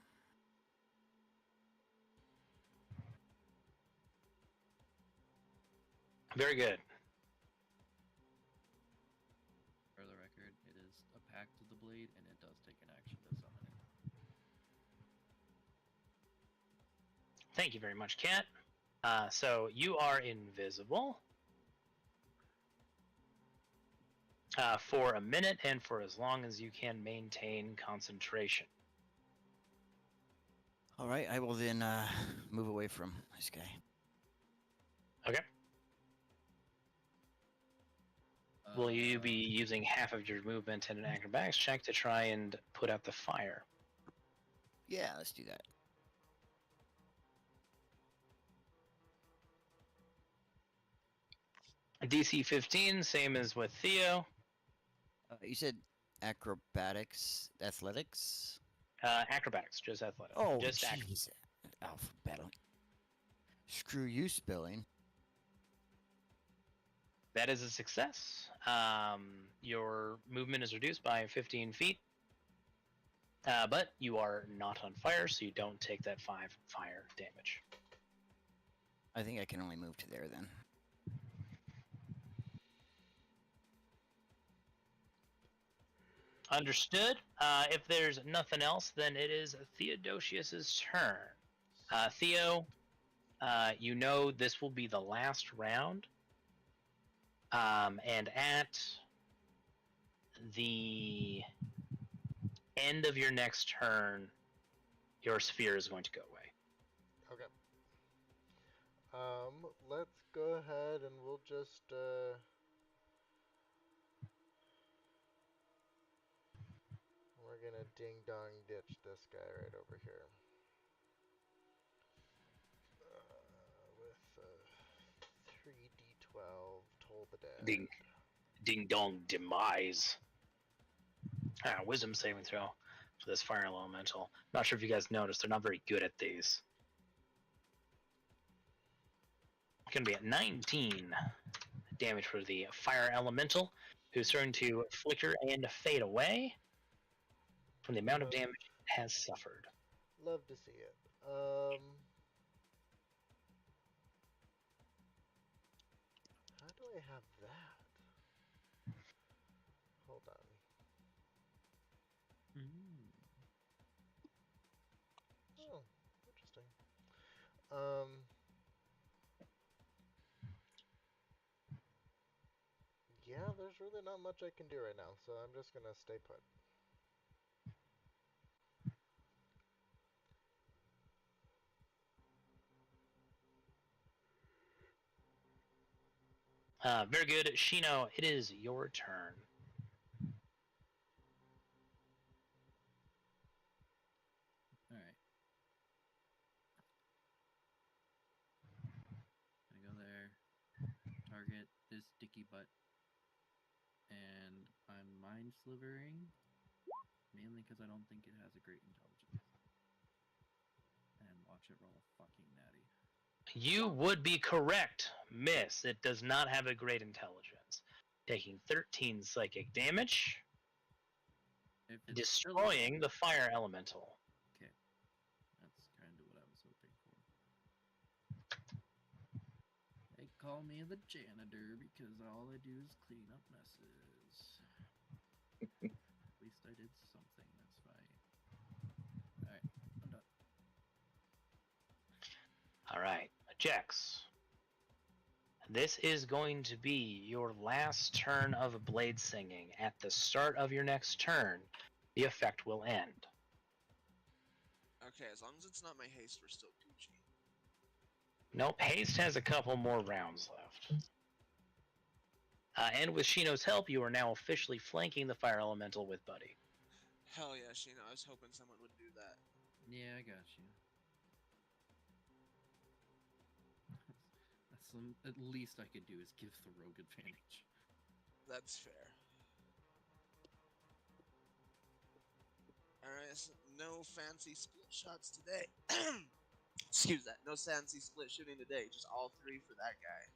Very good. For the record, it is a Pact of the Blade, and it does take an action to summon it. Thank you very much, Kat. So you are invisible for a minute and for as long as you can maintain concentration. All right, I will then move away from this guy. Okay. Will you be using half of your movement in an acrobatics check to try and put out the fire? Yeah, let's do that. DC 15, same as with Theo. You said acrobatics, athletics. Acrobatics, just athletic. Oh, just jeez. Alphabetical. Screw you, spelling. That is a success. Your movement is reduced by 15 feet, but you are not on fire, so you don't take that 5 fire damage. I think I can only move to there then. Understood. If there's nothing else, then it is Theodosius's turn. Theo, you know this will be the last round. And at the end of your next turn, your sphere is going to go away. Okay. Let's go ahead and we'll just we're gonna ding dong ditch this guy right over here. With 3d12, toll the dead. Ding dong demise. Wisdom saving throw for this fire elemental. Not sure if you guys noticed, they're not very good at these. Gonna be at 19 damage for the fire elemental, who's starting to flicker and fade away from the amount of damage it has suffered. Love to see it. How do I have that? Hold on. Oh, interesting. Yeah, there's really not much I can do right now, so I'm just gonna stay put. Very good. Shino, it is your turn. Alright. Gonna go there. Target this dicky butt. And I'm mind slivering. Mainly because I don't think it has a great intelligence. And watch it roll a fucking natty. You would be correct, miss. It does not have a great intelligence. Taking 13 psychic damage, destroying the fire elemental. Okay. That's kind of what I was hoping for. They call me the janitor because all I do is clean up messes. At least I did something, that's fine. Alright, I'm done. Alright, Jax. This is going to be your last turn of blade singing. At the start of your next turn, the effect will end. Okay, as long as it's not my haste, we're still Gucci. Nope, haste has a couple more rounds left. And with Shino's help, you are now officially flanking the fire elemental with Buddy. Hell yeah, Sheena, I was hoping someone would do that. Yeah, I got you. That's at least I could do is give the rogue advantage. That's fair. Alright, so no fancy split shots today. Excuse that. No fancy split shooting today. Just all three for that guy.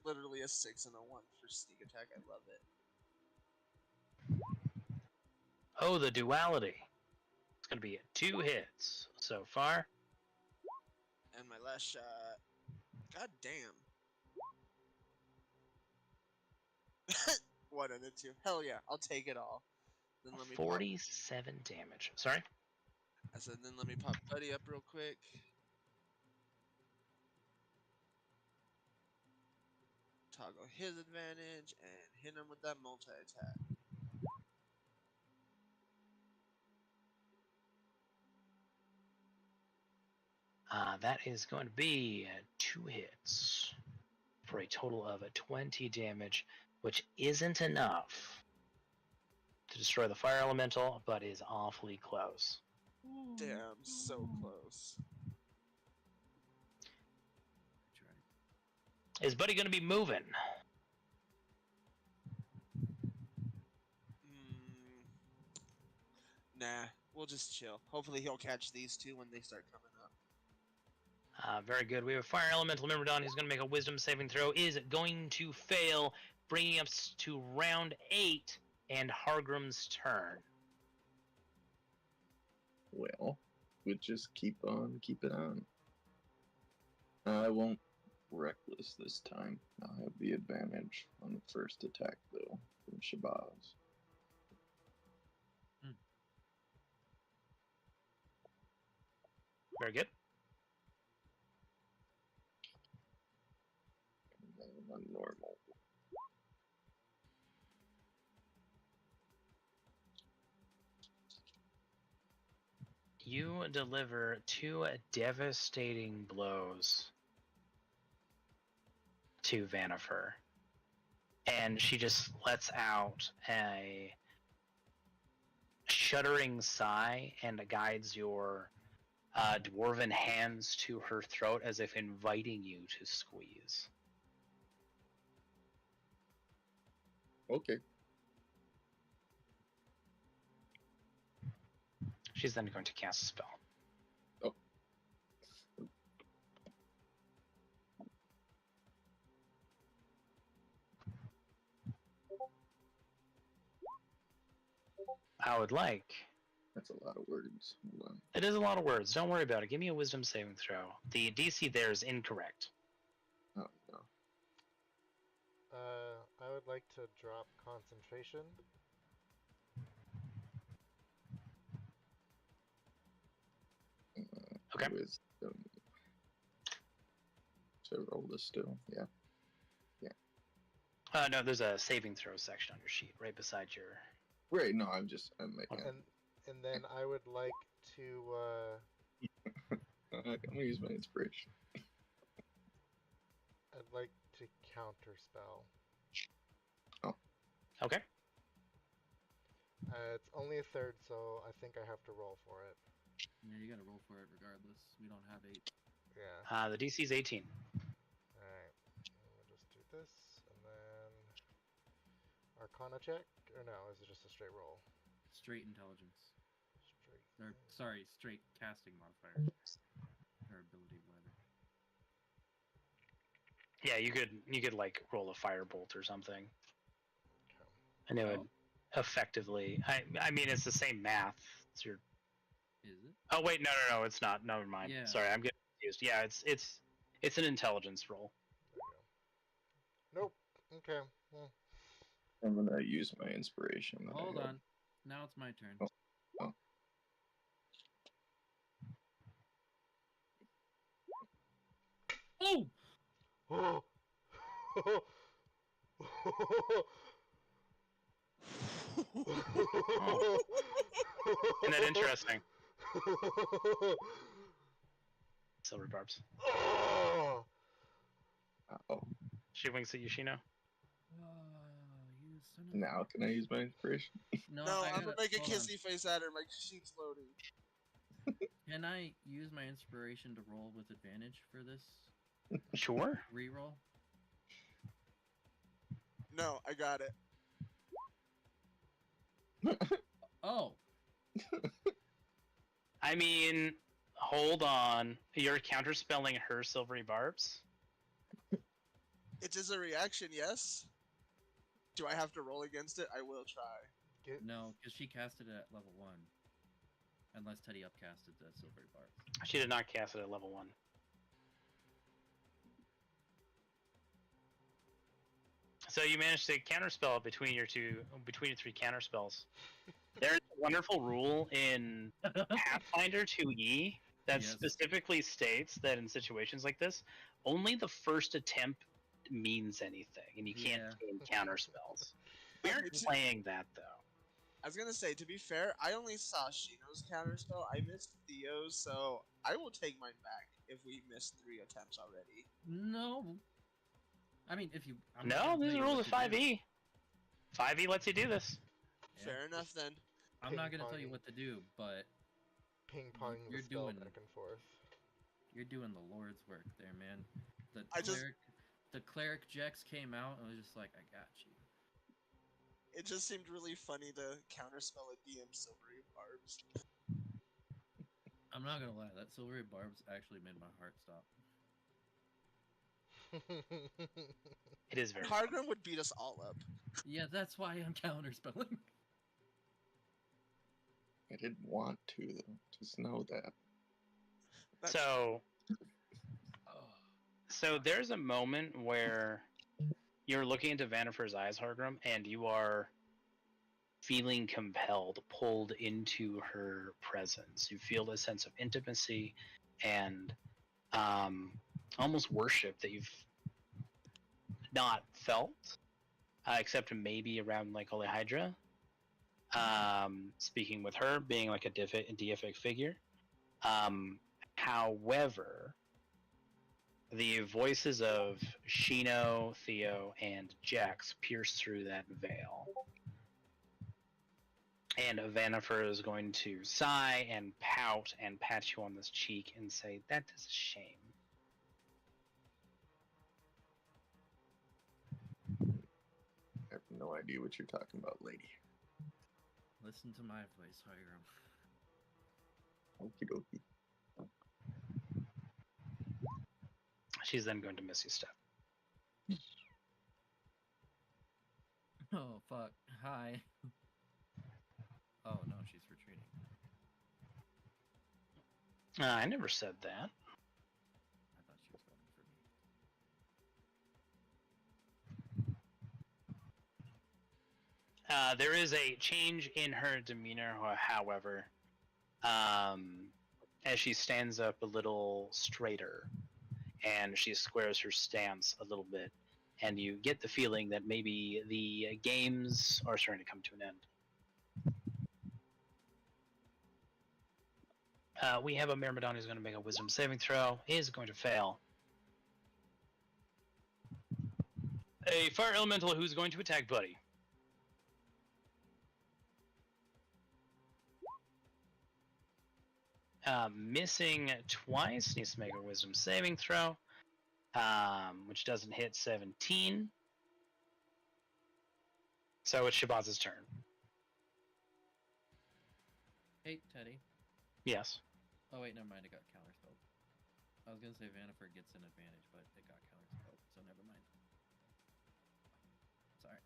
Literally a 6 and a 1 for sneak attack. I love it. Oh, the duality. It's going to be 2 hits so far. And my last shot. God damn. 1 and a 2. Hell yeah, I'll take it all. Then let me 47 damage. Sorry? I said, then let me pop Buddy up real quick. Toggle his advantage and hit him with that multi-attack. That is going to be 2 hits for a total of 20 damage, which isn't enough to destroy the fire elemental, but is awfully close. Damn, so close. Is Buddy going to be moving? Nah, we'll just chill. Hopefully he'll catch these two when they start coming up. Very good. We have a fire elemental Myrmidon who's going to make a wisdom saving throw. Is going to fail, bringing us to round 8 and Hargrim's turn. Well, we'll just keep on keeping on. I won't reckless this time. I'll have the advantage on the first attack, though, from Shabazz. Very good. Normal. You deliver 2 devastating blows to Vanifer. And she just lets out a shuddering sigh and guides your dwarven hands to her throat as if inviting you to squeeze. Okay. She's then going to cast a spell. Oh. I would like. That's a lot of words. Hold on. It is a lot of words. Don't worry about it. Give me a wisdom saving throw. The DC there is incorrect. Oh, no. I would like to drop concentration. Okay. Wisdom. So roll this still. Yeah. No, there's a saving throw section on your sheet right beside your. Right. No, I'm making. And then I would like to. I'm gonna use my inspiration. I'd like to counterspell. Okay. It's only a third, so I think I have to roll for it. Yeah, you gotta roll for it regardless. We don't have 8. Yeah. The DC is 18. Alright. We'll just do this, and then Arcana check? Or no, is it just a straight roll? Straight intelligence. Straight. Or, sorry, straight casting modifier. Or ability, whatever. Yeah, you could like roll a firebolt or something. Okay. And it would effectively. I mean, it's the same math. It's your. Is it? Oh wait, no, it's not. Never mind. Yeah. Sorry, I'm getting confused. Yeah, it's an intelligence roll. There you go. Nope. Okay. Well, I'm gonna use my inspiration. that I Hold had. on. Now it's my turn. Oh. Oh! Oh! Isn't that interesting? Silver barbs. Oh! Oh. She winks at Yoshino. You son of Now can I use my inspiration? No, I I'm gonna gotta- make a hold on. kissy face at her. My sheet's loading. Can I use my inspiration to roll with advantage for this Sure. reroll? No, I got it. Oh! I mean, hold on. You're counterspelling her silvery barbs? It is a reaction, yes? Do I have to roll against it? I will try. Get, No, because she casted it at level 1. Unless Teddy upcasted the silvery barbs. She did not cast it at level 1. So you managed to counterspell between your 3 counterspells. There's a wonderful rule in Pathfinder 2E that Yes. specifically states that in situations like this, only the first attempt means anything, and you can't gain counterspells. We aren't It's- playing that though. I was gonna say, to be fair, I only saw Shino's counterspell. I missed Theo's, so I will take mine back if we missed 3 attempts already. No! I mean, if you... I'm not No, gonna these tell are you rules what of to do. 5e. 5e lets you do this. Fair enough then. I'm not gonna tell you Ping-ponging. what to do, but Ping-ponging the you're spell doing back and forth. you're doing the Lord's work there, man. The I just- cleric Jex came out and was just like, I got you. It just seemed really funny to counterspell a DM Silvery Barbs. I'm not gonna lie, that silvery barbs actually made my heart stop. It is very. Hargrim would beat us all up. Yeah, that's why I'm counterspelling. I didn't want to, though. Just know that. That's- So there's a moment where you're looking into Vanifer's eyes, Hargrim, and you are feeling compelled, pulled into her presence. You feel a sense of intimacy and almost worship that you've not felt, except maybe around like Holy Hydra. Speaking with her, being like a deific figure. However, the voices of Shino, Theo, and Jax pierce through that veil. And Vanifer is going to sigh and pout and pat you on this cheek and say, "That is a shame." I have no idea what you're talking about, lady. Listen to my voice, Hiram. Okie dokie. She's then going to miss you, Steph. Oh, fuck. Hi. Oh, no, she's retreating. I never said that. I thought she was going for me. There is a change in her demeanor, however, as she stands up a little straighter and she squares her stance a little bit, and you get the feeling that maybe the games are starting to come to an end. We have a Myrmidon who's going to make a wisdom saving throw. He is going to fail. A fire elemental who's going to attack Buddy. Missing twice, needs to make a wisdom saving throw, which doesn't hit 17. So it's Shabaz's turn. Hey, Teddy. Yes. Oh, wait, never mind. It got counterspelled. I was going to say Vanifer gets an advantage, but it got counterspelled, so never mind. Sorry.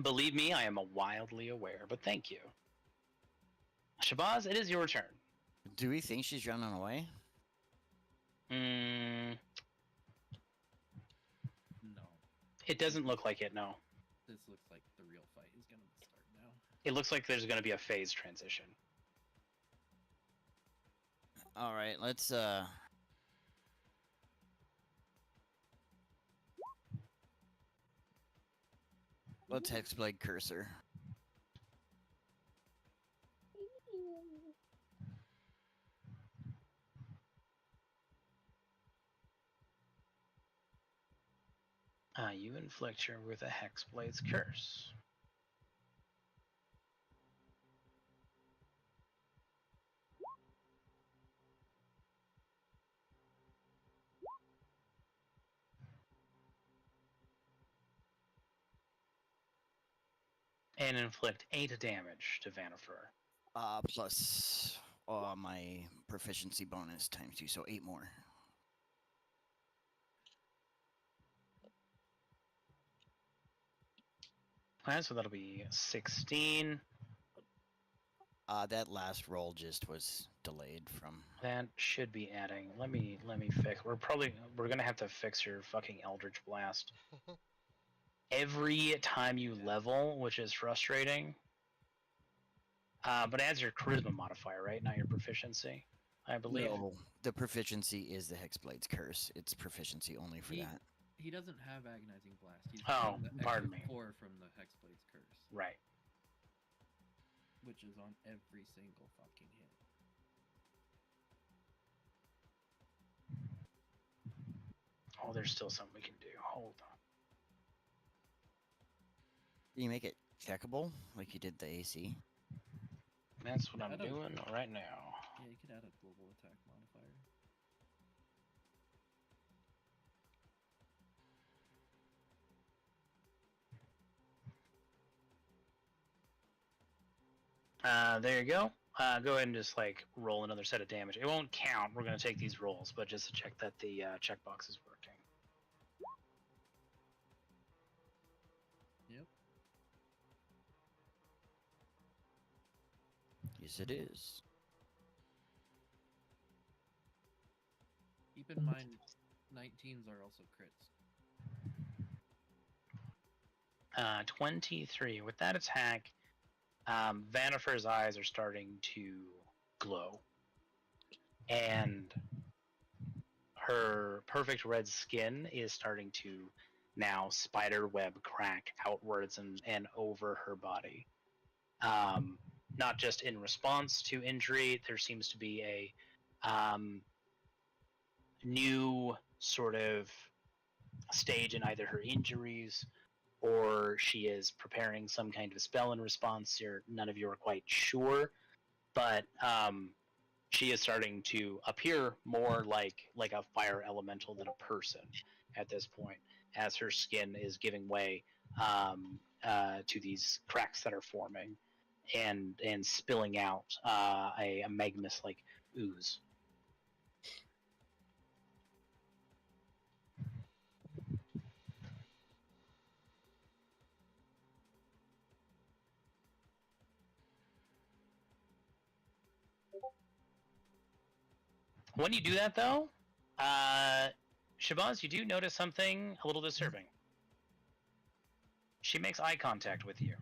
Believe me, I am wildly aware, but thank you. Shabazz, it is your turn. Do we think she's running away? No. It doesn't look like it, no. This looks like the real fight is going to start now. It looks like there's going to be a phase transition. All right, let's Hexblade Cursor. You inflict her with a Hexblade's Curse. And inflict 8 damage to Vanifer. Plus my proficiency bonus times 2, so 8 more. Alright, so that'll be 16. That last roll just was delayed from. That should be adding. Let me fix. We're gonna have to fix your fucking Eldritch Blast. Every time you level, which is frustrating. But it adds your charisma modifier, right? Not your proficiency, I believe. No, the proficiency is the Hexblade's Curse. It's proficiency only for that. He doesn't have Agonizing Blast. He's Oh, getting the pardon extra me. 4 from the Hexblade's Curse. Right. Which is on every single fucking hit. Oh, there's still something we can do. Hold on. Can you make it checkable like you did the AC? That's what I'm I don't- doing right now. Yeah, you could add a global attack modifier. There you go. Go ahead and just like roll another set of damage. It won't count. We're going to take these rolls, but just to check that the checkbox is working. Yep. Yes, it is. Keep in mind, 19s are also crits. 23. With that attack, Vanifer's eyes are starting to glow. And her perfect red skin is starting to now spider web crack outwards and over her body. Not just in response to injury, there seems to be a new sort of stage in either her injuries or she is preparing some kind of spell in response. None of you are quite sure, but she is starting to appear more like a fire elemental than a person at this point, as her skin is giving way to these cracks that are forming and spilling out a magmus like ooze. When you do that, though, Shabazz, you do notice something a little disturbing. She makes eye contact with you.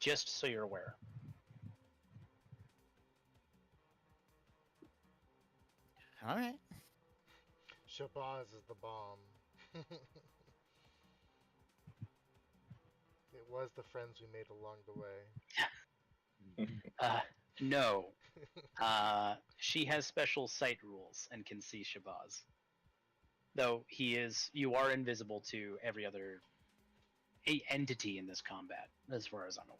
Just so you're aware. All right. Shabazz is the bomb. It was the friends we made along the way. No. She has special sight rules and can see Shabazz. Though you are invisible to every other entity in this combat, as far as I'm aware.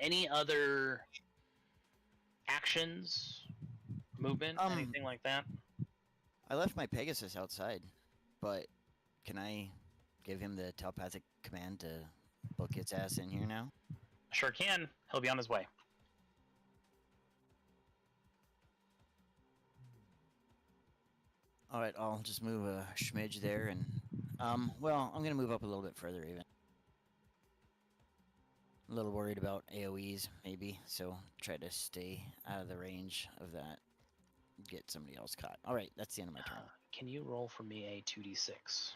Any other actions, movement, anything like that? I left my Pegasus outside, but can I give him the telepathic command to book its ass in here now? Sure can. He'll be on his way. All right, I'll just move a schmidge there, and well, I'm gonna move up a little bit further even. A little worried about AOE's maybe, so try to stay out of the range of that. Get somebody else caught. All right, that's the end of my turn. Can you roll for me a 2d6?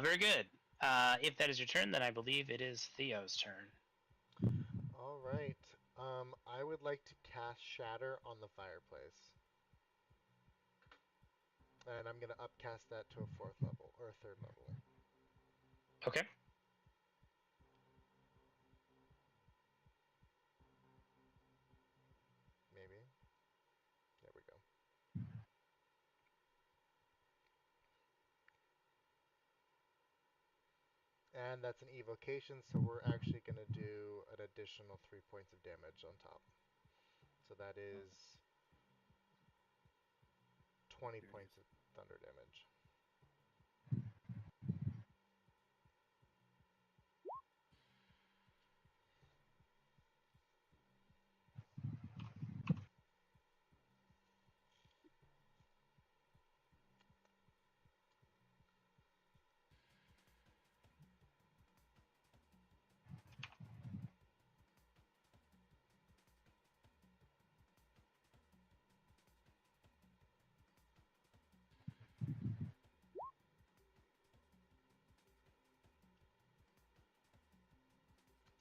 Very good. If that is your turn, then I believe it is Theo's turn. All right. I would like to cast Shatter on the fireplace. And I'm going to upcast that to a 4th level, or a 3rd level. Okay. Maybe. There we go. And that's an evocation, so we're actually going to do an additional 3 points of damage on top. So that is 20 Very points of thunder damage.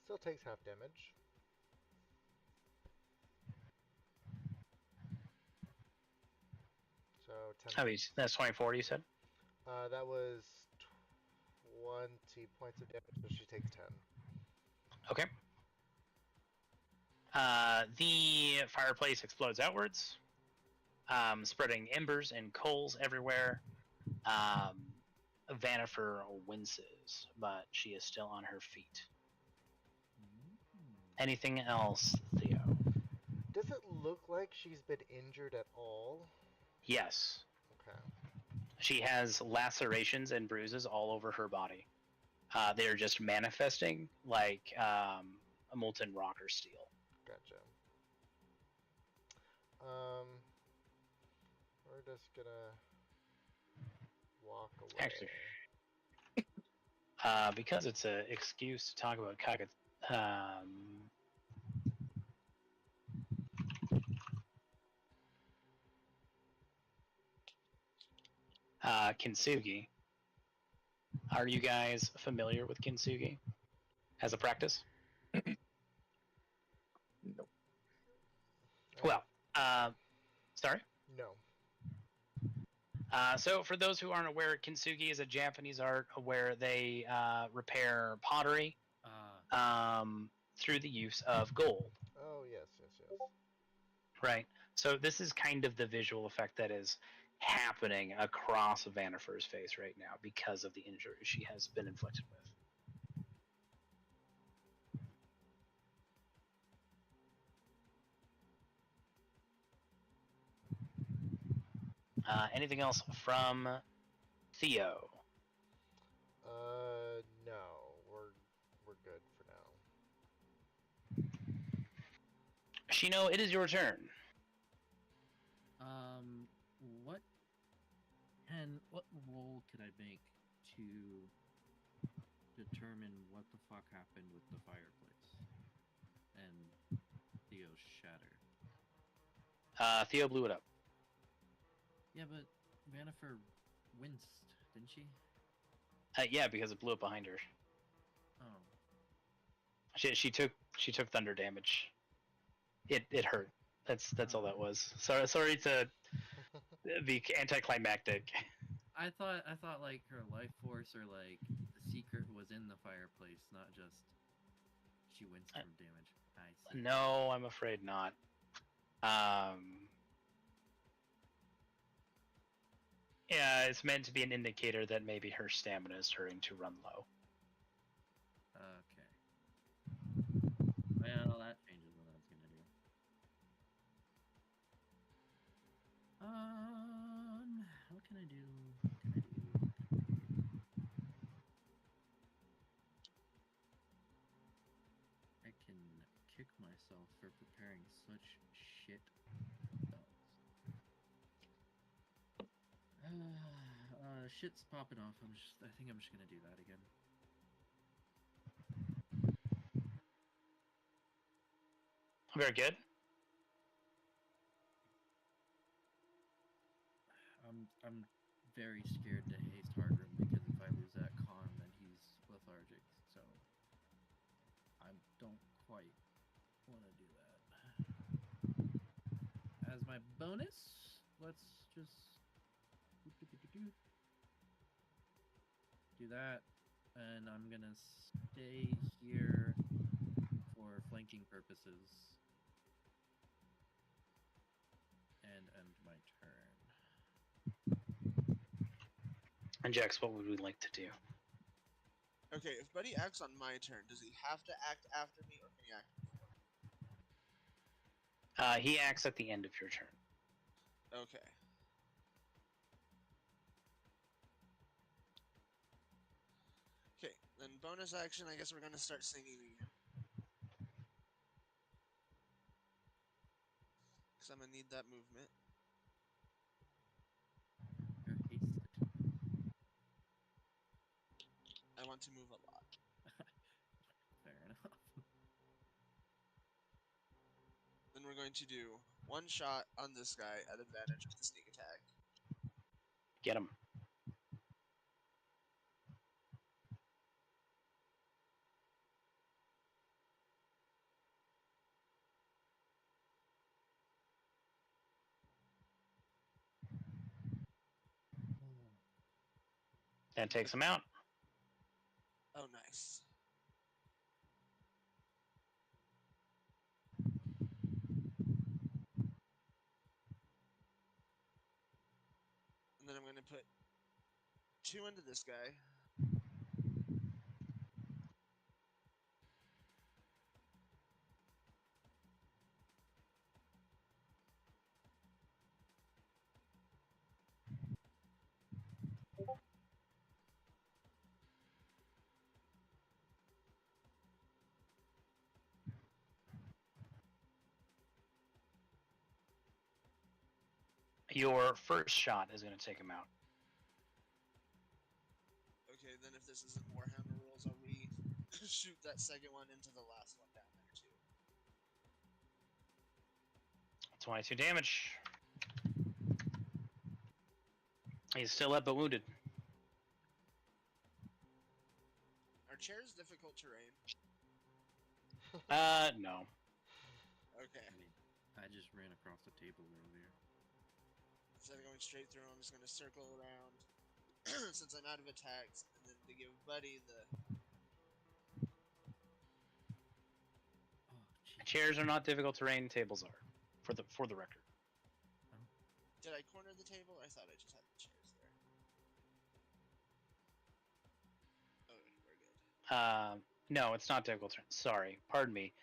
Still takes half damage. So 10. I mean, that's 24, you said? That was 20 points of damage, so she takes 10. Okay. The fireplace explodes outwards, spreading embers and coals everywhere. Vanifer winces, but she is still on her feet. Anything else, Theo? Does it look like she's been injured at all? Yes. Okay. She has lacerations and bruises all over her body. They are just manifesting like a molten rock or steel. Gotcha. We're just gonna walk away. Actually, because it's an excuse to talk about Kaga, Kintsugi. Are you guys familiar with Kintsugi as a practice? Nope. Well, sorry? No. So for those who aren't aware, Kintsugi is a Japanese art where they repair pottery through the use of gold. Oh, yes. Right. So this is kind of the visual effect that is happening across Vanifer's face right now because of the injury she has been inflicted with. Anything else from Theo? No. We're good for now. Shino, it is your turn. What roll could I make to determine what the fuck happened with the fireplace and Theo's shatter? Theo blew it up. Yeah, but Vanifer winced, didn't she? Yeah, because it blew up behind her. Oh. She took thunder damage. It hurt. That's all that was. Sorry to be anticlimactic. I thought like her life force or like the secret was in the fireplace, not just she winced from damage. I see. No, I'm afraid not. Yeah, it's meant to be an indicator that maybe her stamina is starting to run low. Okay. Well, that changes what I was gonna do. What can I do? I can kick myself for preparing such shit spells. Shit's popping off. I think I'm just gonna do that again. Very good. I'm very scared to haste Hardroom because if I lose that con, then he's lethargic. So I don't quite want to do that. As my bonus, let's just do that, and I'm gonna stay here for flanking purposes and end my turn. And Jax, what would we like to do? Okay, if Buddy acts on my turn, does he have to act after me, or can he act before? He acts at the end of your turn. Okay. Okay, then bonus action, I guess we're gonna start singing again. Because I'm gonna need that movement. You're hasted. I want to move a lot. Fair enough. Then we're going to do one shot on this guy at advantage with the sneak attack. Get him. That takes him out. Oh, nice. And then I'm going to put 2 into this guy. Your first shot is going to take him out. Okay, then if this isn't Warhammer rules, I'll shoot that second one into the last one down there, too. 22 damage. He's still up but wounded. Are chairs difficult terrain? No. Okay. I mean, I just ran across the table earlier. Instead of going straight through, I'm just going to circle around since I'm out of attacks, and then to give Buddy the... Oh, jeez. Chairs are not difficult terrain. Tables are, for the record. Did I corner the table? I thought I just had the chairs there. Okay, we're good. No, it's not difficult terrain. Sorry, pardon me.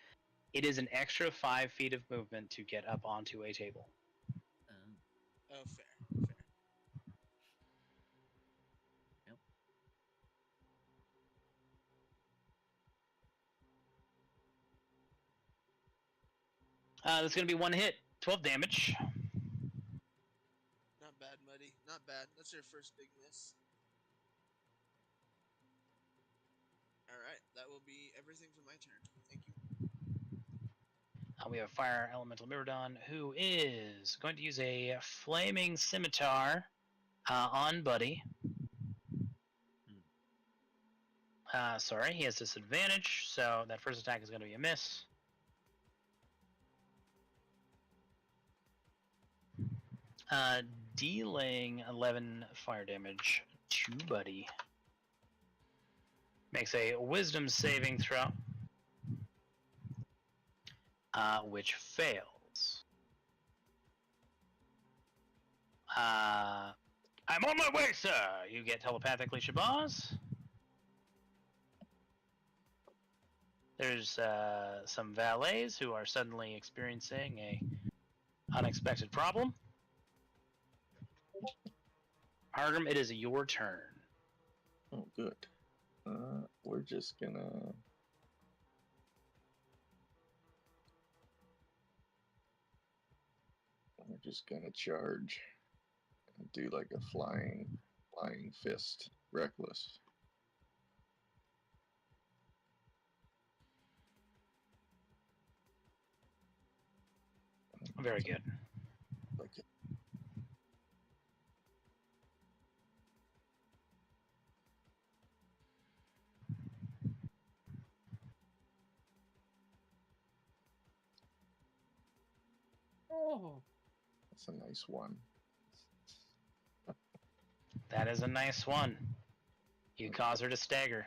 It is an extra 5 feet of movement to get up onto a table. Oh, fair. Fair. Yep. That's going to be 1 hit. 12 damage. Not bad, Muddy. Not bad. That's your first big miss. Alright, that will be everything for my turn. Thank you. We have Fire Elemental Mirrodon, who is going to use a Flaming Scimitar on Buddy. Sorry, he has disadvantage, so that first attack is going to be a miss. Dealing 11 fire damage to Buddy. Makes a Wisdom saving throw, which fails. I'm on my way, sir! You get telepathically, Shabazz. There's some valets who are suddenly experiencing a unexpected problem. Argrim, it is your turn. Oh, good. We're just gonna... charge and do like a flying fist, reckless. Very good. Like it. Oh. That's a nice one. That is a nice one. You cause her to stagger.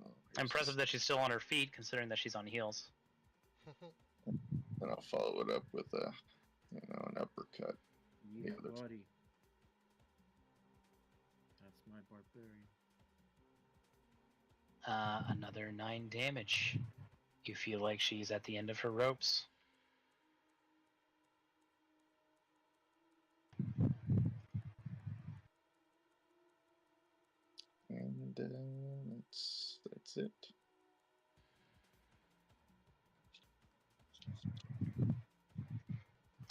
Oh, Impressive that she's still on her feet, considering that she's on heels. Then I'll follow it up with an uppercut. Yeah, Yeah, that's- buddy. That's my barbarian. Another 9 damage. You feel like she's at the end of her ropes. And that's it.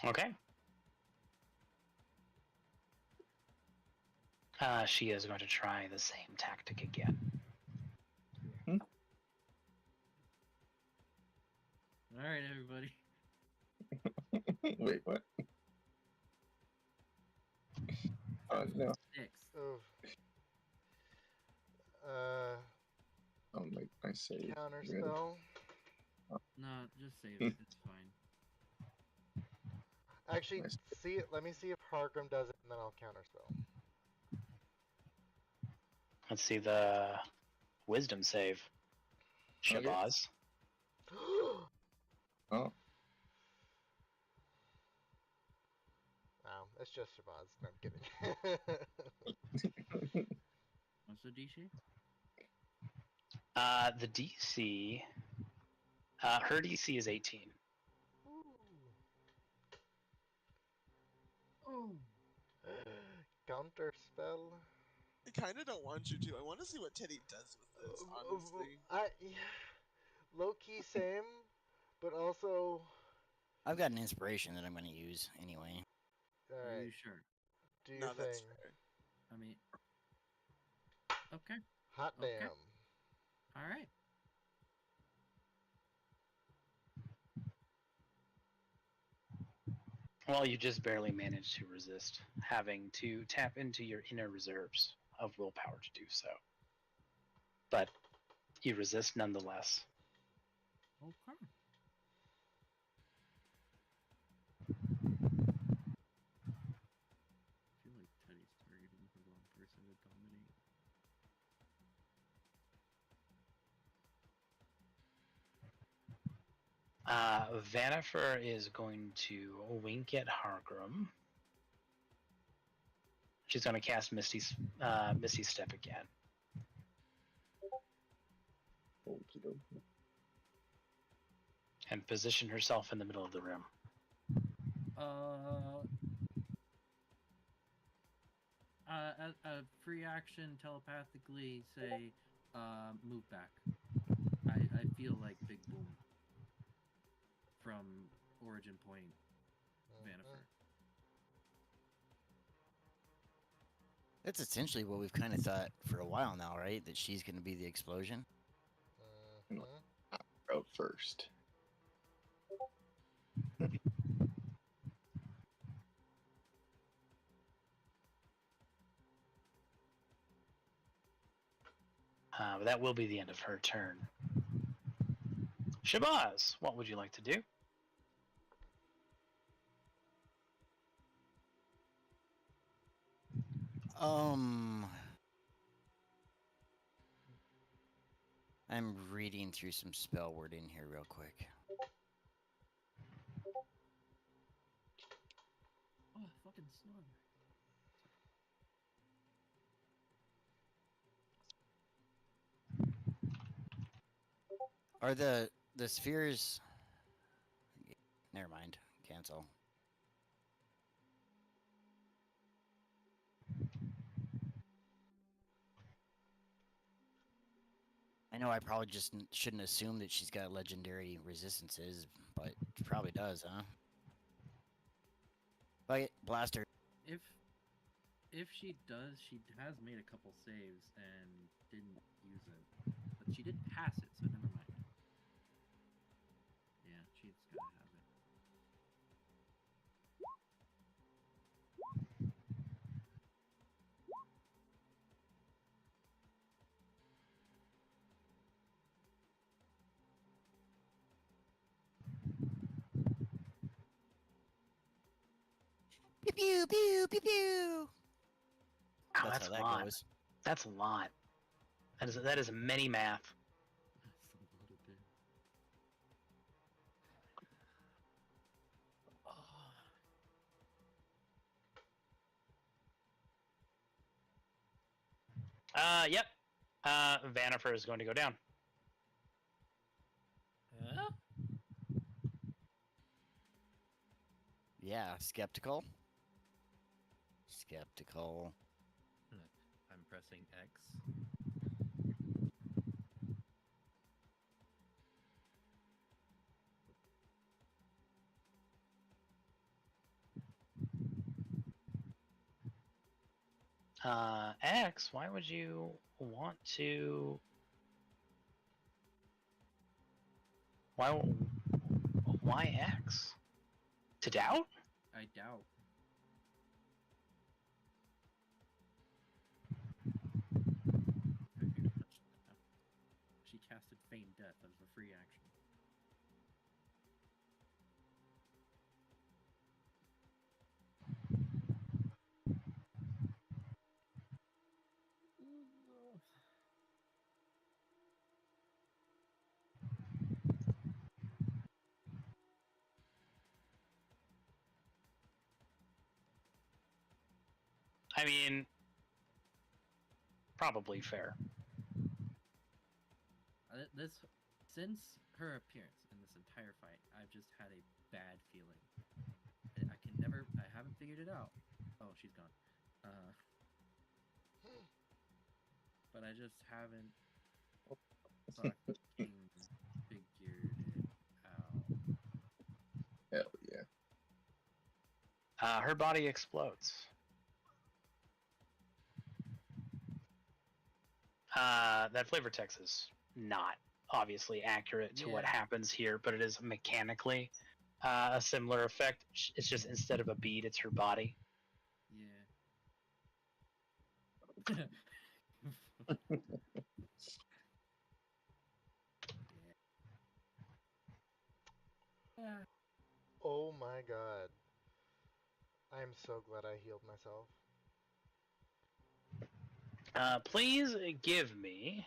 Okay. She is going to try the same tactic again. All right, everybody. Wait, what? No. 6. Oof. I'll make my save. Counter Ready? spell. No, just save it. It's fine. Actually, Nice. let me see if Hargrim does it, and then I'll counter spell. Let's see the wisdom save. Okay. Shabazz. Oh, Wow, it's just Shabazz. No, I'm kidding. What's the DC? The DC. Her DC is 18. Oh. Counter spell. I kind of don't want you to. I want to see what Teddy does with this, honestly. Low key same, but also. I've got an inspiration that I'm going to use anyway. All Are you right, sure? do your No, that's thing. fair. I mean, okay. Hot Okay. damn. All right. Well, you just barely managed to resist having to tap into your inner reserves of willpower to do so. But you resist nonetheless. Okay. I feel like Teddy's targeting the wrong person to dominate. Vanifer is going to wink at Hargrim. She's going to cast Misty Step again. okie dokie. And position herself in the middle of the room. A free action telepathically say, move back. I feel like Big Boom from Origin Point, Vanifer. That's essentially what we've kind of thought for a while now, right? That she's going to be the explosion. Out first. But that will be the end of her turn. Shabazz, what would you like to do? I'm reading through some spell word in here real quick. Oh, fucking snug. Are the spheres? Never mind. Cancel. I know I probably just shouldn't assume that she's got legendary resistances, but she probably does, huh? But blaster. If she does, she has made a couple saves and didn't use it. But she did pass it, so never mind. Yeah, she's gotta have it. Pew pew pew pew pew. Wow, That's that's how a that lot. goes. That's a lot. That is many math. That's a lot of damage. Yep. Vanifer is going to go down. Yeah, skeptical. Skeptical. I'm pressing X. X, why would you want to? Why X? To doubt? I doubt. She casted Feign Death as a free action. I mean, probably fair. This, since her appearance in this entire fight, I've just had a bad feeling. I haven't figured it out. Oh, she's gone. But I just haven't fucking figured it out. Hell yeah. Her body explodes. That flavor text is not obviously accurate to what Yeah. happens here, but it is mechanically a similar effect. It's just instead of a bead, it's her body. Yeah. Yeah. Oh my god. I'm so glad I healed myself. Please give me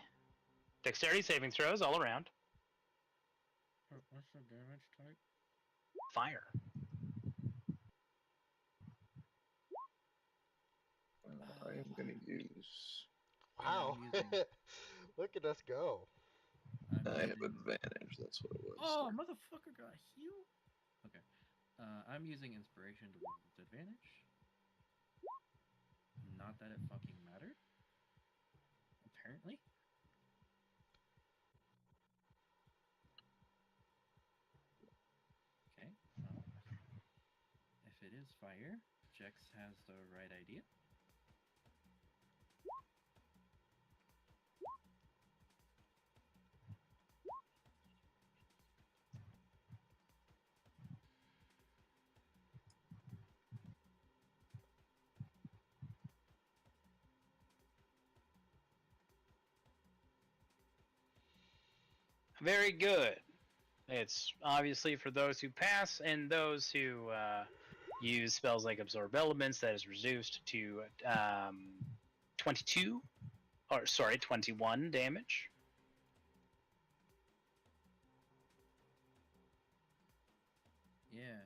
dexterity saving throws all around. What's the damage type? Fire. I am going to use. Wow. Yeah, I'm using- Look at us go. I have using- advantage. That's what it was. Oh, motherfucker got healed. Okay. I'm using inspiration to roll with advantage. Not that it fucking mattered. Apparently. Okay. Well, if it is fire, Jex has the right idea. Very good. It's obviously for those who pass and those who use spells like Absorb Elements, that is reduced to 21 damage. Yeah.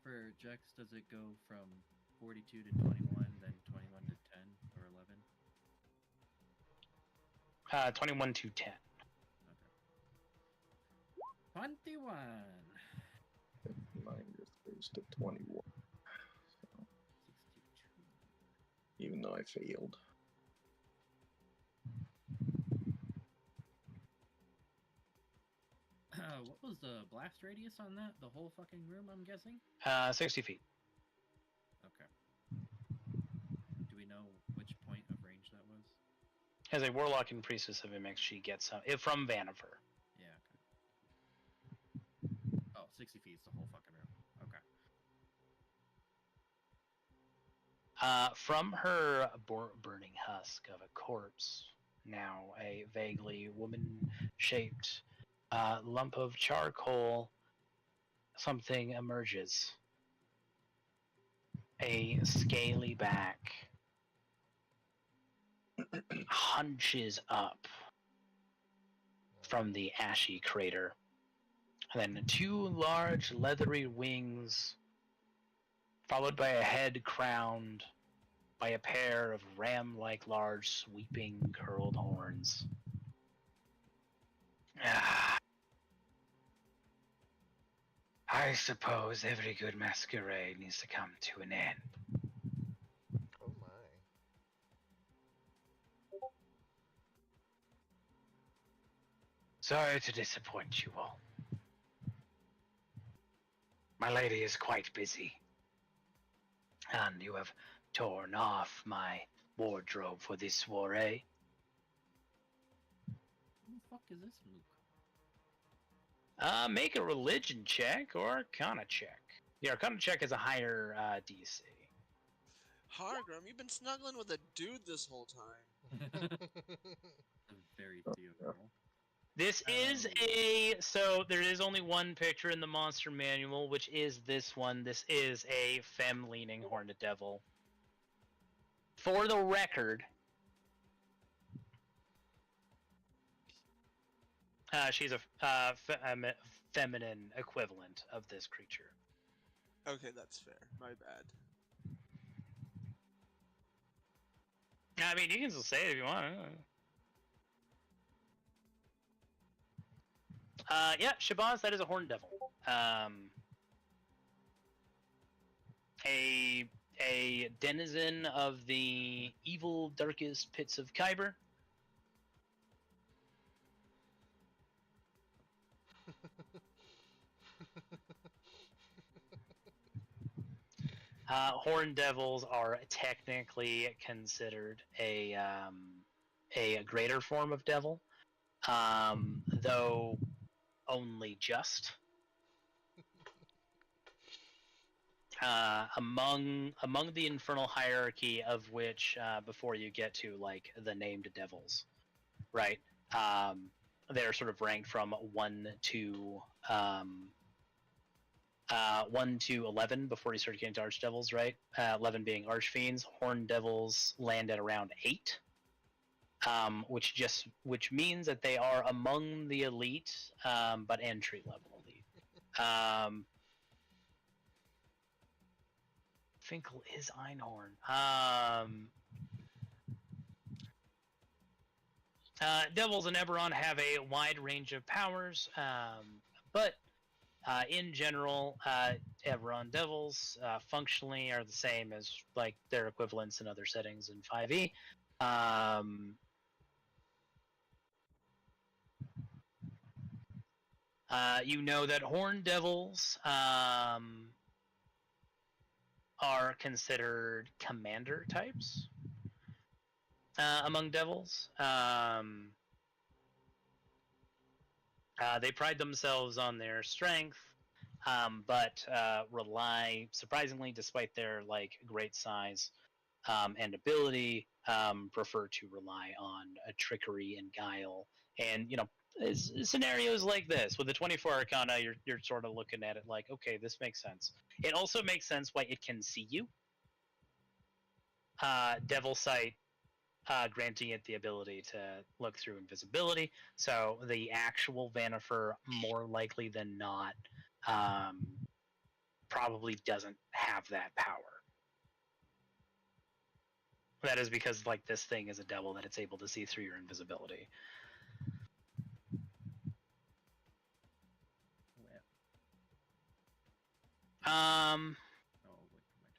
For Jex, does it go from 42 to 21, then 21 to 10 or 11? 21 to 10. Okay. 21. Mine just goes to 21. 62. Even though I failed. What was the blast radius on that? The whole fucking room, I'm guessing? 60 feet. Okay. Do we know which point of range that was? As a warlock and priestess of Imix, she gets some from Vanifer. Yeah, okay. Oh, 60 feet is the whole fucking room. Okay. From her burning husk of a corpse, now a vaguely woman-shaped lump of charcoal, something emerges. A scaly back hunches up from the ashy crater. And then two large leathery wings, followed by a head crowned by a pair of ram-like large sweeping curled horns. I suppose every good masquerade needs to come to an end. Oh my. Sorry to disappoint you all. My lady is quite busy, and you have torn off my wardrobe for this soiree. Who the fuck is this mook? Make a religion check or Arcana check. The Arcana check is a higher DC. Hargrim, you've been snuggling with a dude this whole time. Very Oh, theoretical. This is so there is only one picture in the monster manual, which is this one. This is a femme-leaning horned devil. For the record, she's a feminine equivalent of this creature. Okay, that's fair. My bad. I mean, you can still say it if you want. Yeah, Shabazz, that is a horned devil. A denizen of the evil, darkest pits of Kyber. Horned devils are technically considered a greater form of devil, though only just. Among the infernal hierarchy, of which before you get to like the named devils, right? They're sort of ranked from 1 to 11 before you start getting to archdevils, right? 11 being archfiends. Horned devils land at around 8, which means that they are among the elite, but entry level elite. Finkel is Einhorn. Devils in Eberron have a wide range of powers, but in general, Eberron devils functionally are the same as like their equivalents in other settings in 5e. You know that horned devils are considered commander types among devils. They pride themselves on their strength, but rely, surprisingly, despite their like great size and ability, prefer to rely on trickery and guile. And scenarios like this with the 24 Arcana, you're sort of looking at it like, okay, this makes sense. It also makes sense why it can see you. Devil Sight granting it the ability to look through invisibility. So the actual Vanifer, more likely than not, probably doesn't have that power. That is because like this thing is a devil that it's able to see through your invisibility. Oh, wait for my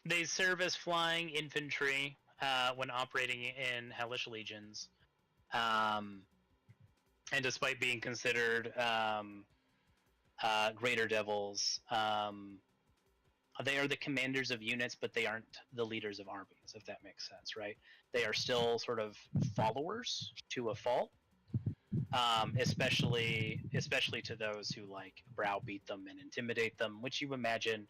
turn. They serve as flying infantry when operating in Hellish legions, and despite being considered greater devils, they are the commanders of units, but they aren't the leaders of armies, if that makes sense, right? They are still sort of followers to a fault, especially to those who like browbeat them and intimidate them, which you imagine,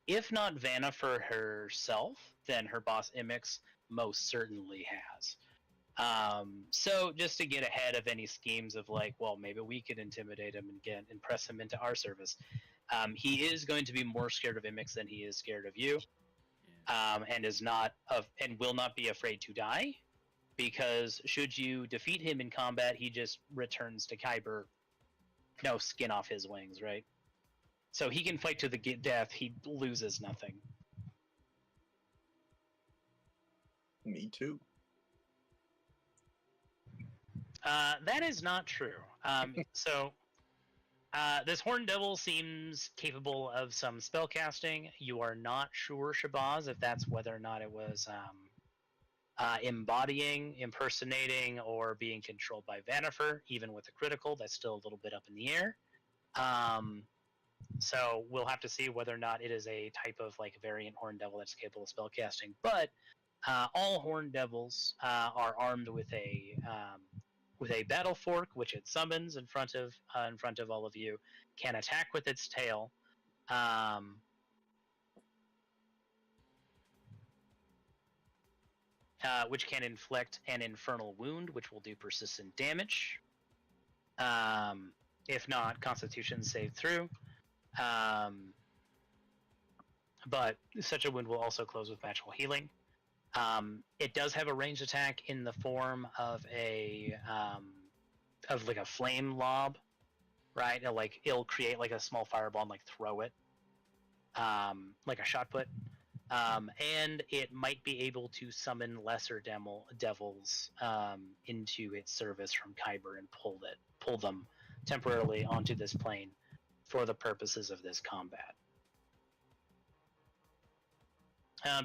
if not Vanifer herself, then her boss Imix most certainly has. So just to get ahead of any schemes of like, well, maybe we could intimidate him and press him into our service. He is going to be more scared of Imix than he is scared of you, and will not be afraid to die, because should you defeat him in combat, he just returns to Kyber, no skin off his wings, right? So he can fight to the death. He loses nothing. Me too. That is not true. This Horned Devil seems capable of some spellcasting. You are not sure, Shabazz, if that's whether or not it was embodying, impersonating, or being controlled by Vanifer. Even with a critical, that's still a little bit up in the air. So we'll have to see whether or not it is a type of like variant Horn Devil that's capable of spellcasting. But all Horn Devils are armed with a battle fork, which it summons in front of all of you, can attack with its tail. Which can inflict an infernal wound, which will do persistent damage. If not, Constitution save through. But such a wound will also close with magical healing. It does have a ranged attack in the form of like a flame lob, right? It'll create like a small fireball and like throw it, like a shot put. And it might be able to summon lesser devils into its service from Kyber and pull them temporarily onto this plane for the purposes of this combat.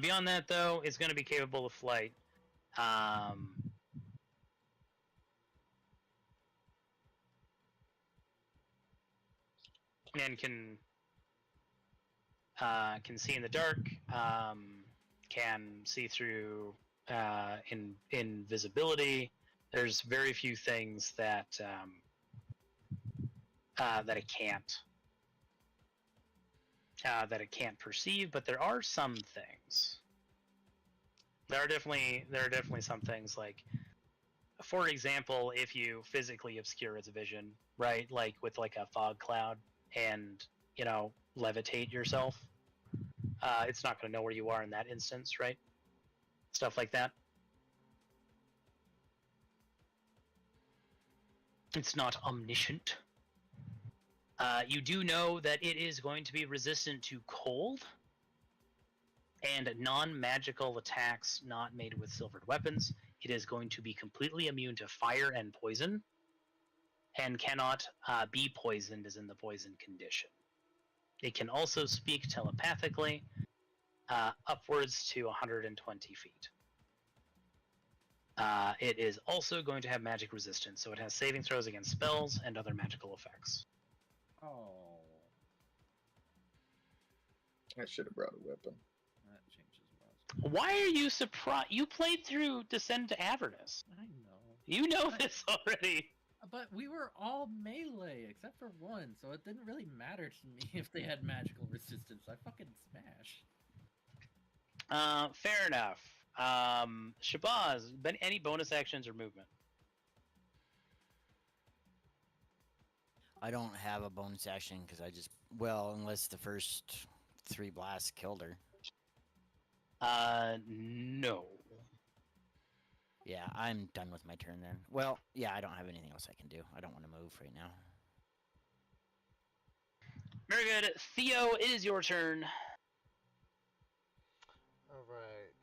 Beyond that, though, it's going to be capable of flight. And can see in the dark, can see through invisibility. There's very few things that it can't perceive, but there are some things. There are definitely some things, like, for example, if you physically obscure its vision, right? Like with like a fog cloud, and levitate yourself, it's not going to know where you are in that instance, right? Stuff like that. It's not omniscient. You do know that it is going to be resistant to cold and non-magical attacks not made with silvered weapons. It is going to be completely immune to fire and poison, and cannot be poisoned as in the poison condition. It can also speak telepathically upwards to 120 feet. It is also going to have magic resistance, so it has saving throws against spells and other magical effects. Oh, I should have brought a weapon. that changes what. Why are you surprised? You played through Descend to Avernus. I know. You know this already. But we were all melee except for one, so it didn't really matter to me if they had magical resistance. I fucking smash. Fair enough. Shabazz, any bonus actions or movement? I don't have a bonus action because unless the first 3 blasts killed her. No. Yeah, I'm done with my turn then. Well, yeah, I don't have anything else I can do. I don't want to move right now. Very good. Theo, it is your turn. All right.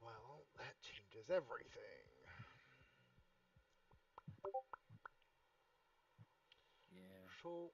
Well, that changes everything. Yeah. So,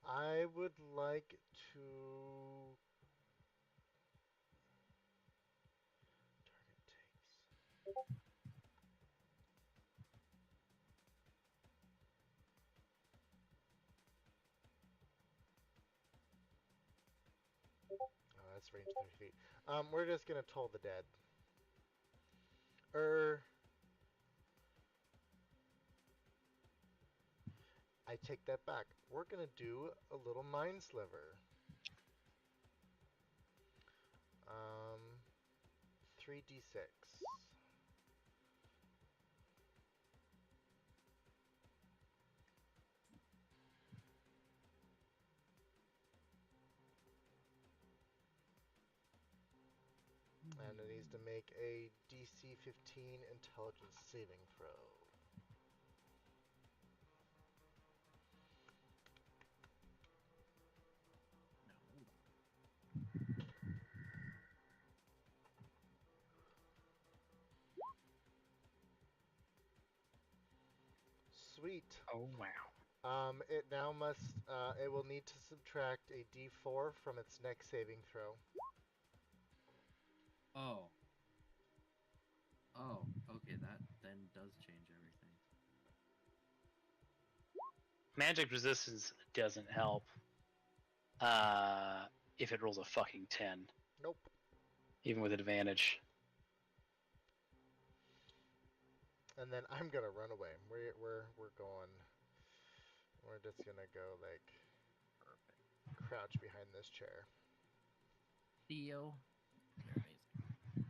I would like to target takes. Oh, that's range 30 feet. We're just gonna toll the dead. I take that back. We're gonna do a little mind sliver. 3d6. And it needs to make a DC 15 intelligence saving throw. Sweet. Oh wow. It now must. It will need to subtract a D4 from its next saving throw. Oh. Oh, okay, that then does change everything. Magic resistance doesn't help. If it rolls a fucking 10, Nope. even with advantage. And then I'm gonna run away. We're going. We're just gonna go like crouch behind this chair. Theo, you're amazing.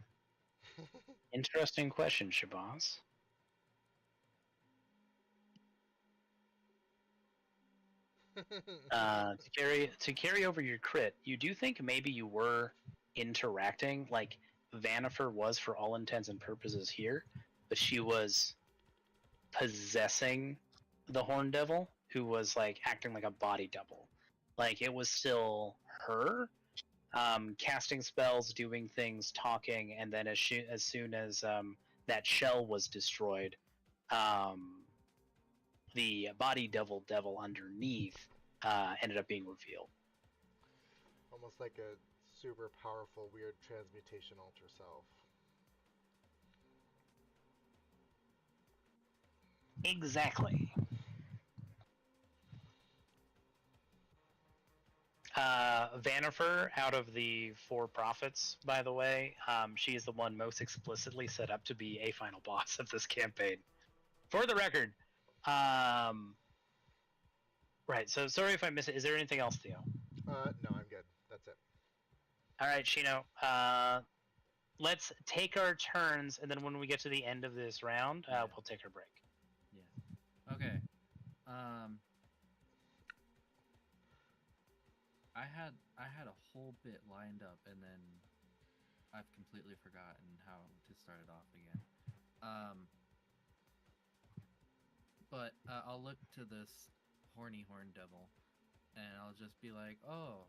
Interesting question, Shabazz. To carry over your crit, you do think maybe you were interacting, like Vanifer was for all intents and purposes here, but she was possessing the Horn Devil, who was like acting like a body double. Like it was still her, casting spells, doing things, talking, and then as soon as that shell was destroyed, the body devil underneath ended up being revealed. Almost like a super powerful, weird transmutation alter self. Exactly. Vanifer, out of the 4 prophets, by the way, she is the one most explicitly set up to be a final boss of this campaign. For the record. Right, so sorry if I missed it. Is there anything else, Theo? No, I'm good. That's it. All right, Shino. Let's take our turns, and then when we get to the end of this round, we'll take our break. Yeah. Okay. I had a whole bit lined up, and then I've completely forgotten how to start it off again. But I'll look to this horny horn devil, and I'll just be like, "Oh,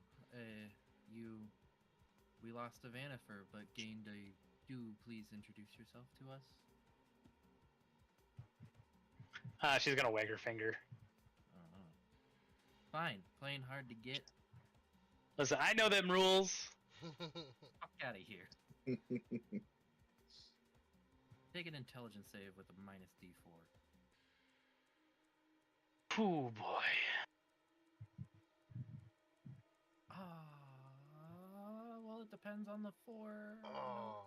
we lost a Vanifer, but gained a. Do please introduce yourself to us?" She's gonna wag her finger. Fine, playing hard to get. Listen, I know them rules. Fuck out of here. Take an intelligence save with a minus D4. Oh boy. Well, it depends on the 4. Oh.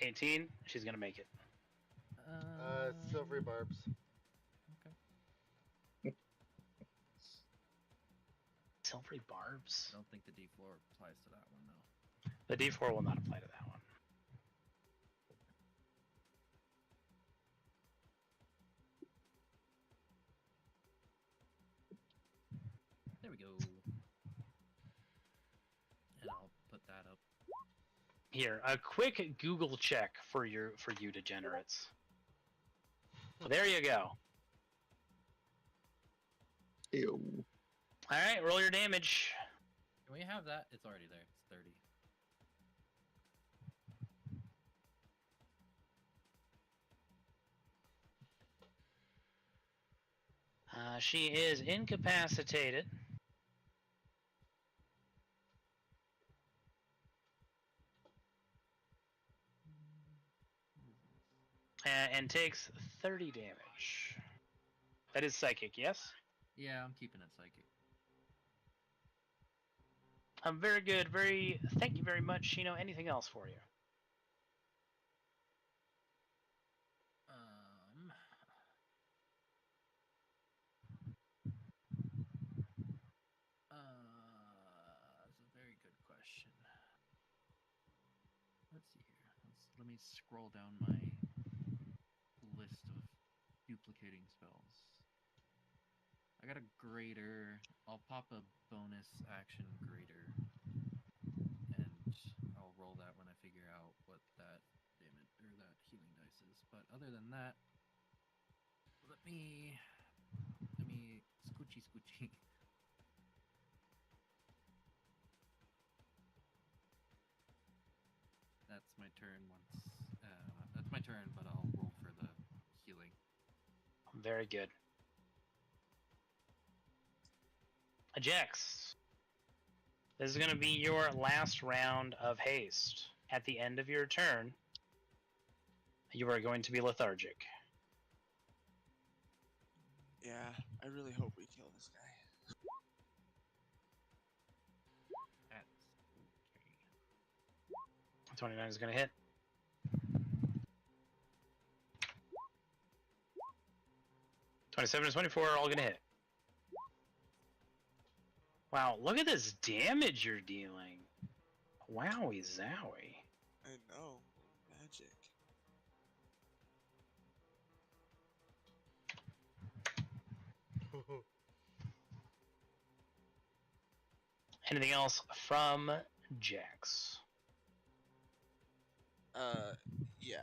18. She's gonna make it. Silvery barbs. Okay. Silvery barbs? I don't think the D4 applies to that one, though. The D4 will not apply to that one. There we go. And I'll put that up. Here, a quick Google check for you degenerates. Well, there you go. Ew. All right, roll your damage. Can we have that? It's already there. It's 30. She is incapacitated. And takes 30 damage. That is psychic, yes? Yeah, I'm keeping it psychic. Very good. Thank you very much, Shino. Anything else for you? That's a very good question. Let's see here. Let me scroll down my list of duplicating spells. I got a greater. I'll pop a bonus action greater, and I'll roll that when I figure out what that damage or that healing dice is. But other than that, let me scoochy. That's my turn. That's my turn, but I'll roll for the healing. very good. Ajax, this is going to be your last round of haste. At the end of your turn, you are going to be lethargic. Yeah, I really hope we kill this guy. That's okay. 29 is going to hit. $27 and 24 are all going to hit. Wow, look at this damage you're dealing. Wowie zowie. I know. Magic. Anything else from Jax? Yeah.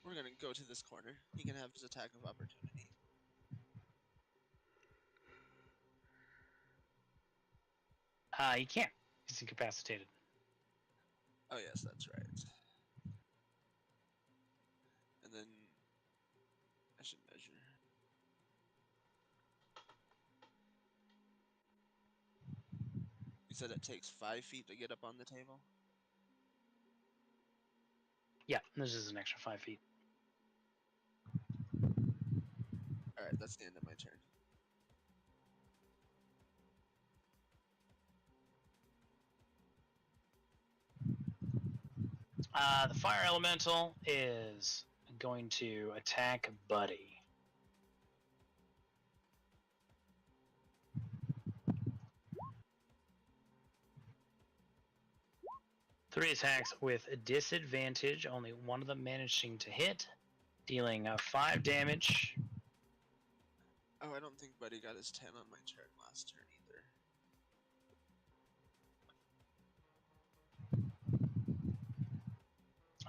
We're gonna go to this corner. He can have his attack of opportunity. He can't. He's incapacitated. Oh yes, that's right. And then I should measure. You said it takes 5 feet to get up on the table? Yeah, this is an extra 5 feet. Alright, that's the end of my turn. The fire elemental is going to attack Buddy. Three attacks with disadvantage, only one of them managing to hit, dealing 5 damage. Oh, I don't think Buddy got his 10 on my turn last turn either.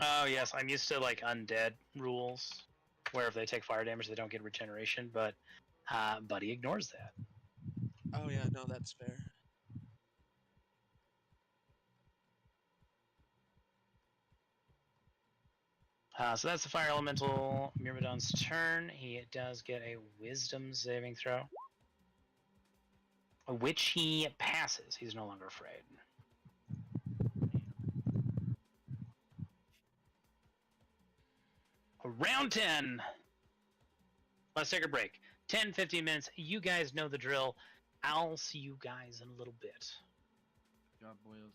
Oh yes, I'm used to like undead rules, where if they take fire damage they don't get regeneration, but Buddy ignores that. Oh yeah, no, that's fair. So that's the fire elemental Myrmidon's turn. He does get a wisdom saving throw, which he passes. He's no longer afraid. Round 10. Let's take a break. 10, 15 minutes. You guys know the drill. I'll see you guys in a little bit. Good job, boys.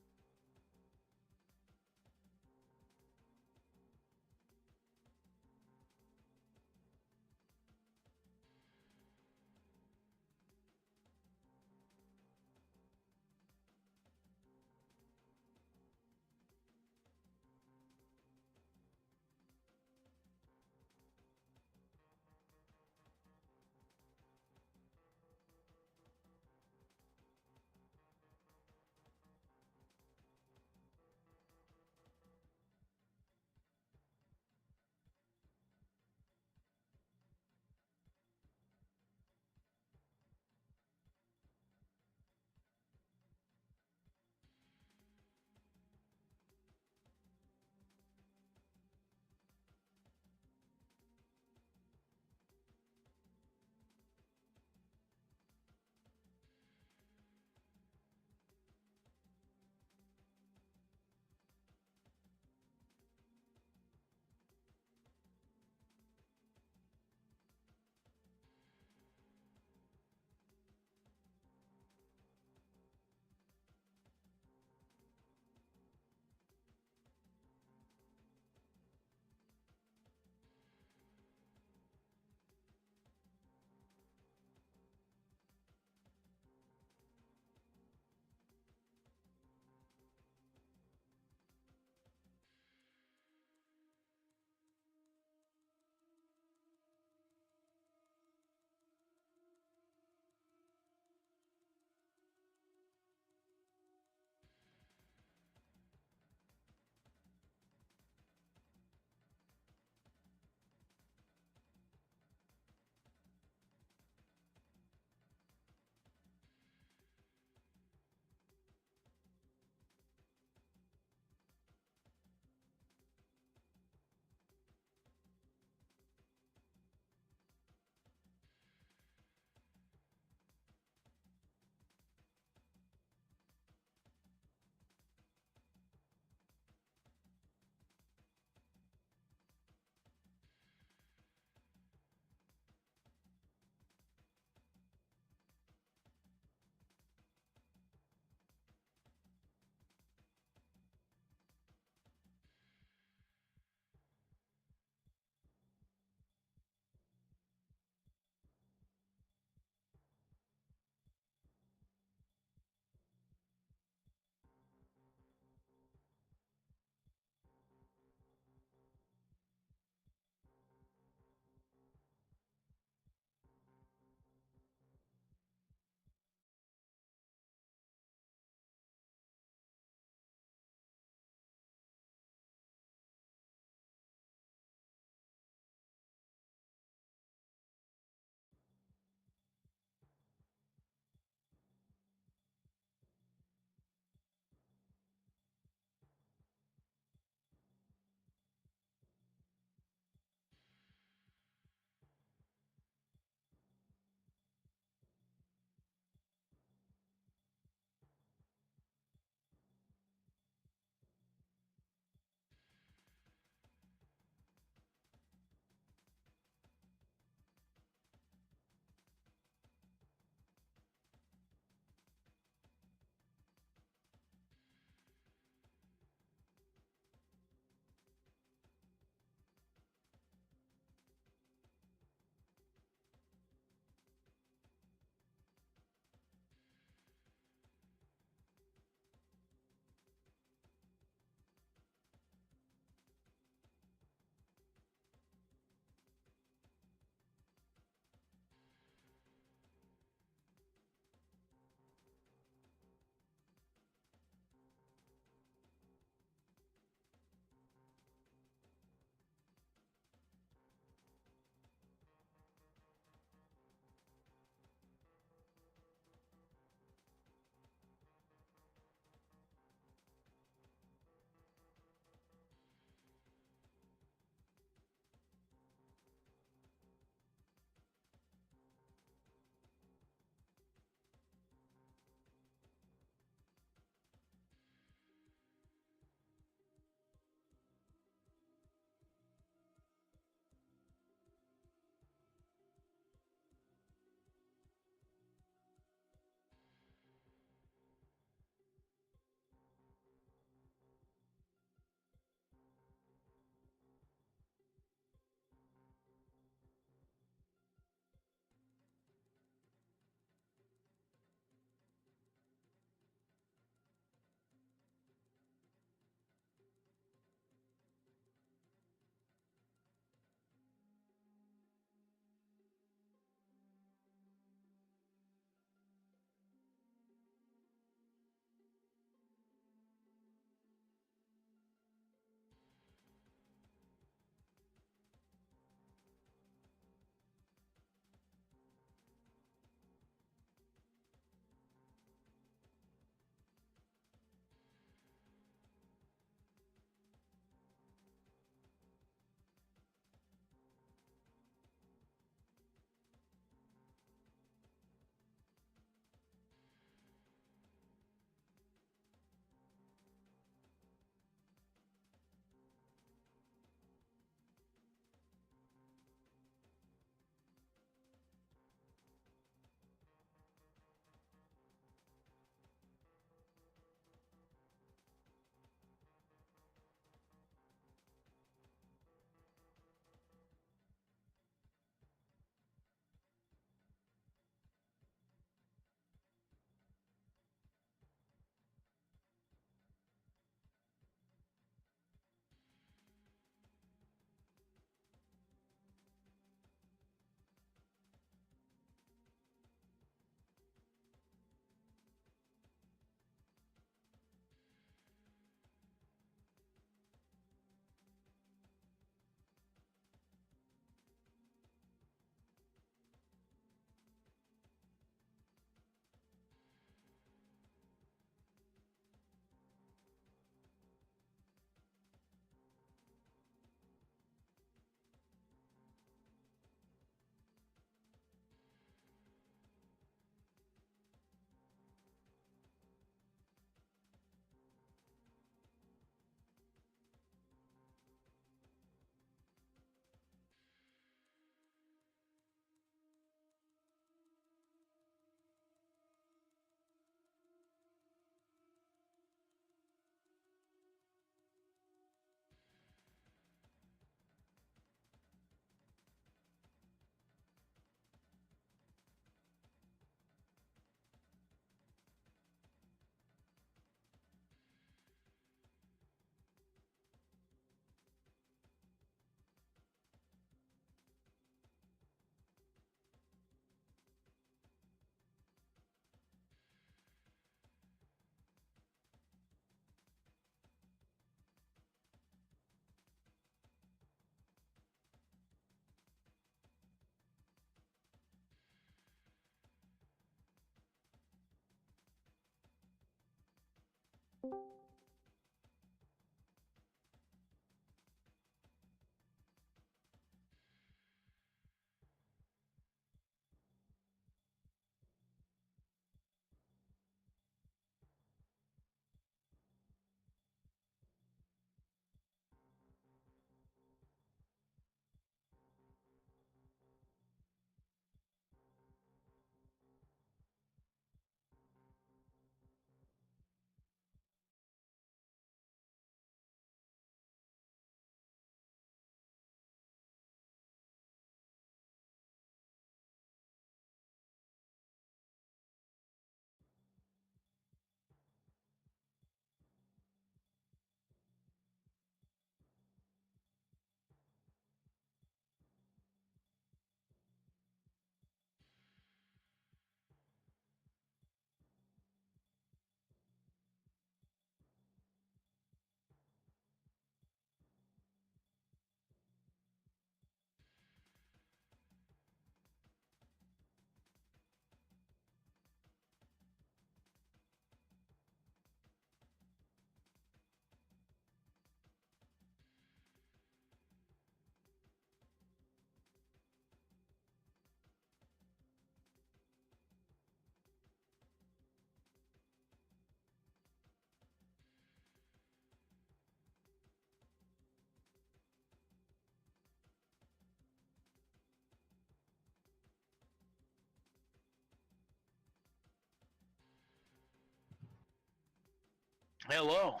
Hello.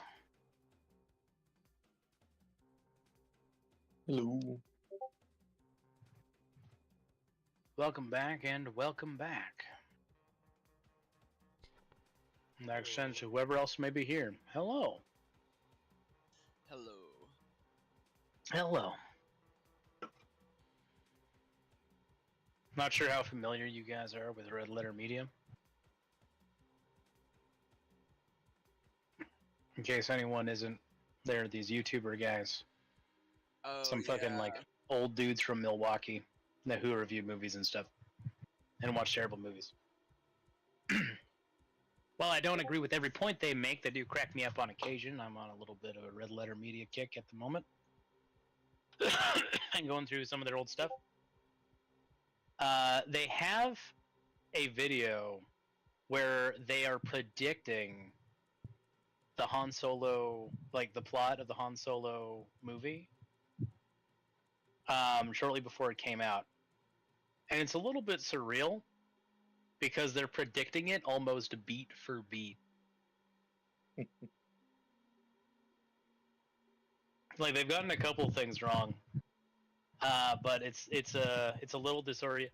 Hello. Welcome back and welcome back. Next sense, whoever else may be here. Hello. Hello. Hello. Not sure how familiar you guys are with Red Letter Media. In case anyone isn't, they're these YouTuber guys. Oh, Some fucking yeah. like old dudes from Milwaukee that who review movies and stuff and watch terrible movies. While I don't agree with every point they make, they do crack me up on occasion. I'm on a little bit of a Red Letter Media kick at the moment. And going through some of their old stuff. They have a video where they are predicting the Han Solo, like the plot of the Han Solo movie, shortly before it came out. And it's a little bit surreal because they're predicting it almost beat for beat. Like they've gotten a couple things wrong, but it's a little disorienting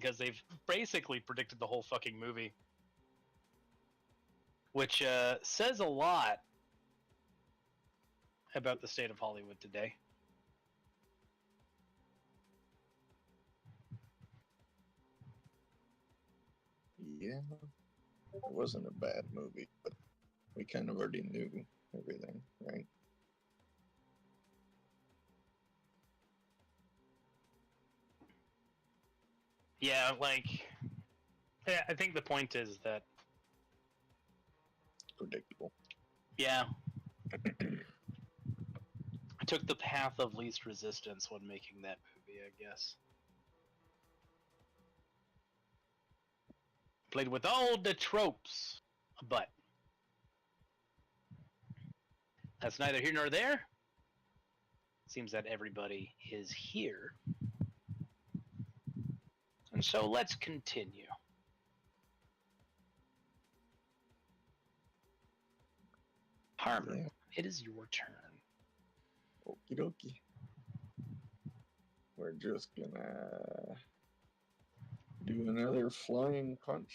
because they've basically predicted the whole fucking movie, which says a lot about the state of Hollywood today. Yeah, it wasn't a bad movie, but we kind of already knew everything, right? Yeah, like, yeah, I think the point is that, Predictable. yeah, I took the path of least resistance when making that movie, I guess. Played with all the tropes, but that's neither here nor there. Seems that everybody is here. And so let's continue. Harmon, Yeah. it is your turn. Okie dokie. We're just gonna do another flying punch.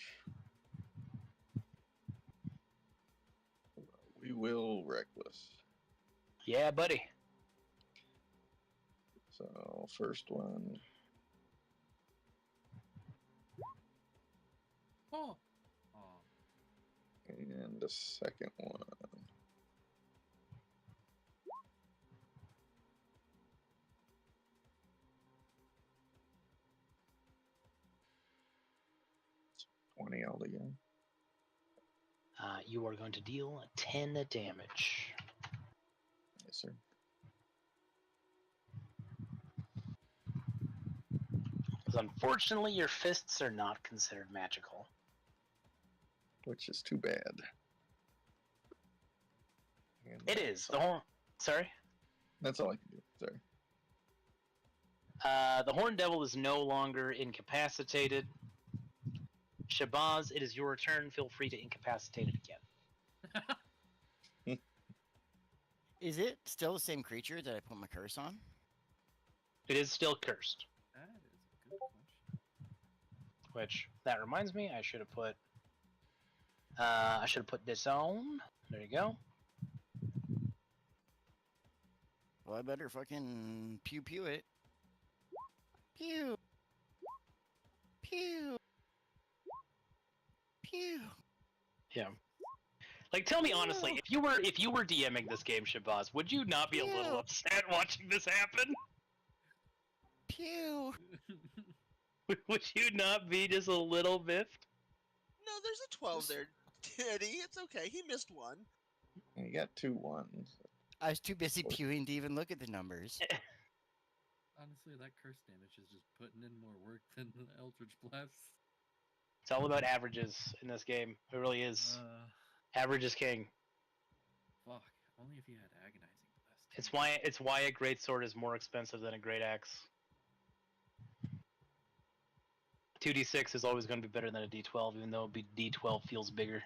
We will reckless. Yeah, buddy. So first one, Oh. Oh. and the second one. $20 all again. You are going to deal 10 damage. Yes, sir. Because unfortunately, your fists are not considered magical. Which is too bad. And It is. The horn. Sorry. That's all I can do. Sorry. The Horned Devil is no longer incapacitated. Shabazz, it is your turn. Feel free to incapacitate it again. Is it still the same creature that I put my curse on? It is still cursed. That is a good question. Which, that reminds me, I should have put disown. There you go. Well, I better fucking pew pew it. Pew. Pew. Pew. Yeah. Like, tell me honestly, if you were DMing this game, Shabazz, would you not be a little Yeah. upset watching this happen? Pew. Would you not be just a little miffed? No, there's a 12 there, Teddy. It's okay. He missed one. And you got 2 1s. I was too busy pewing to even look at the numbers. Honestly, that curse damage is just putting in more work than the Eldritch Blast. It's all about averages in this game. It really is. Average is king. Fuck. Only if you had Agonizing Blast. It's why a great sword is more expensive than a great axe. 2d6 is always going to be better than a d12, even though d12 feels bigger.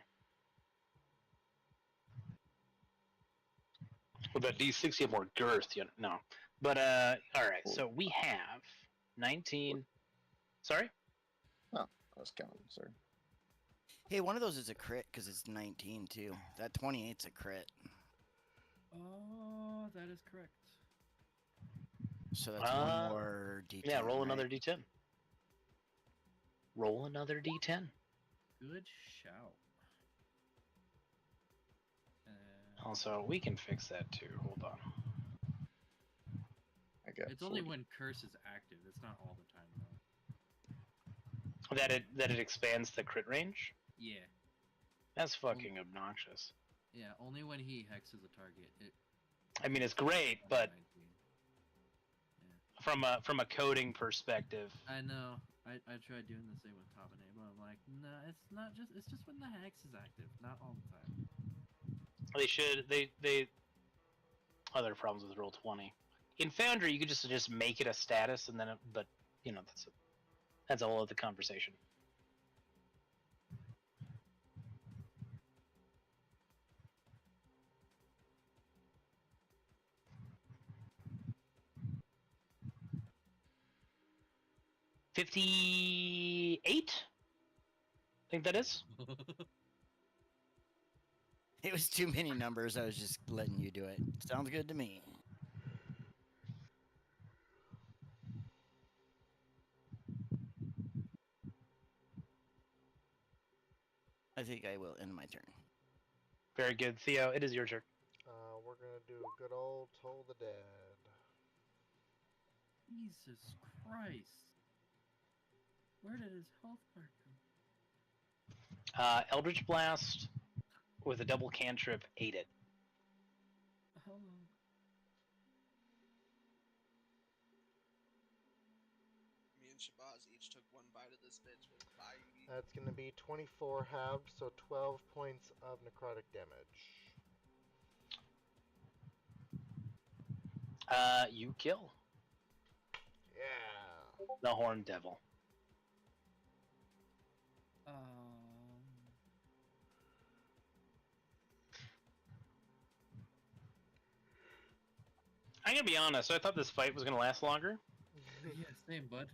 With that d6, you have more girth. No. But, alright, so we have 19... Sorry? Oh, I was counting, sir. Hey, one of those is a crit because it's 19 too. That 28's a crit. Oh, that is correct. So that's one more d10. Yeah, roll right? another d10. Roll another d10. Good shout. Also, we can fix that too. Hold on. I got It's only 40. when curse is active. It's not all the time though. That it expands the crit range? Yeah. That's fucking obnoxious. Yeah, only when he hexes a target. I mean, it's great, but 19. from a coding perspective, I know. I tried doing the same with Tabane, but I'm like, no, it's not just. It's just when the hex is active, not all the time. they other problems with Roll20. In Foundry, you could just make it a status, and then but that's a whole other conversation. $58? I think that is. It was too many numbers. I was just letting you do it. Sounds good to me. I think I will end my turn. Very good, Theo. It is your turn. We're gonna do a good old Toll the Dead. Jesus Christ! Where did his health bar come? Eldritch Blast with a double cantrip ate it. Oh. Me and Shabazz each took one bite of this bitch. With bye. That's gonna be 24 halved, so 12 points of necrotic damage. You kill Yeah. the Horned Devil. I'm gonna be honest. I thought this fight was gonna last longer. Yeah, same, bud.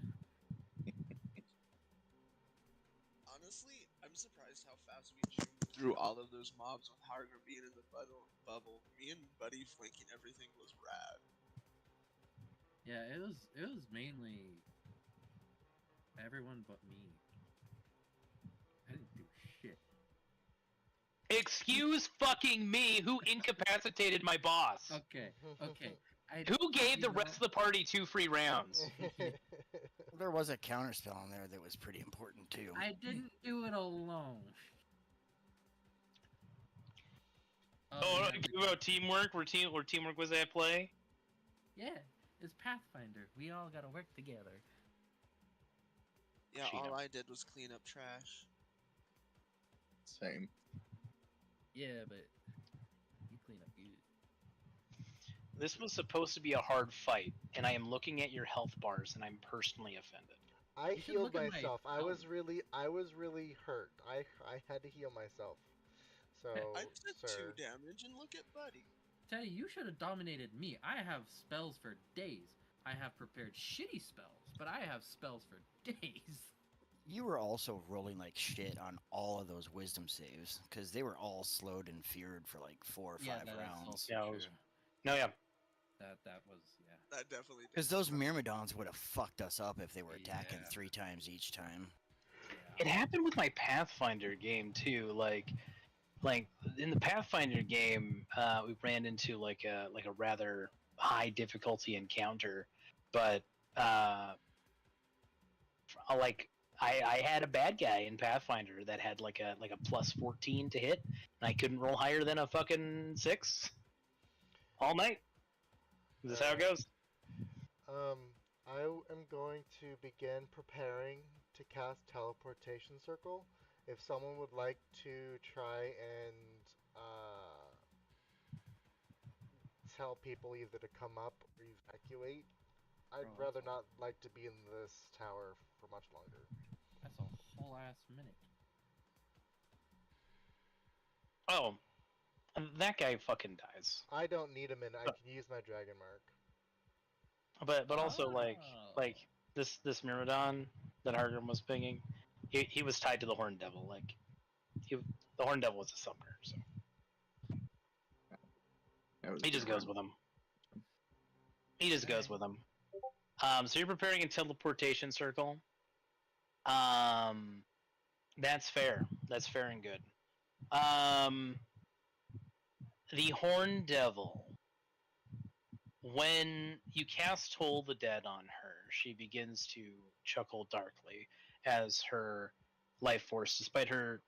Honestly, I'm surprised how fast we zoomed through all of those mobs with Harger being in the bubble. Me and Buddy flanking everything was rad. Yeah, it was mainly everyone but me. I didn't do shit. Excuse fucking me, who incapacitated my boss? Okay. Who gave the rest of the party 2 free rounds? There was a counterspell in there that was pretty important too. I didn't do it alone. Oh, yeah, no, about teamwork. Where teamwork was at play. yeah, it's Pathfinder. We all gotta work together. Yeah, Cheetah. all I did was clean up trash. Same. Yeah, but you clean up good. This was supposed to be a hard fight, and I am looking at your health bars, and I'm personally offended. I You should healed look at my myself. I health. was really hurt. I had to heal myself. So, I did sir, 2 damage, and look at Buddy. Teddy, you should have dominated me. I have spells for days. I have prepared shitty spells, but I have spells for days. You were also rolling like shit on all of those wisdom saves because they were all slowed and feared for like 4 or 5 Yeah, that is rounds. also Yeah, it true. was- No, yeah. That was yeah. That definitely did. Because those Myrmidons would have fucked us up if they were attacking Yeah. 3 times each time. It happened with my Pathfinder game too. Like in the Pathfinder game, we ran into like a rather high difficulty encounter, but like I had a bad guy in Pathfinder that had like a plus 14 to hit, and I couldn't roll higher than a fucking 6 all night. Is this how it goes? I am going to begin preparing to cast teleportation circle. If someone would like to try and tell people either to come up or evacuate, I'd Oh, rather that's all. not like to be in this tower for much longer. That's a whole ass minute. Oh, that guy fucking dies. I don't need a minute. I can use my dragon mark. But also like Oh. this Myrmidon that Hargrim was pinging, he was tied to the Horn Devil. Like the Horn Devil was a summoner, so That was he just good goes one. with him. He just goes with him. So you're preparing a teleportation circle. That's fair. That's fair and good. The Horn Devil. When you cast Toll the Dead on her, she begins to chuckle darkly as her life force, despite her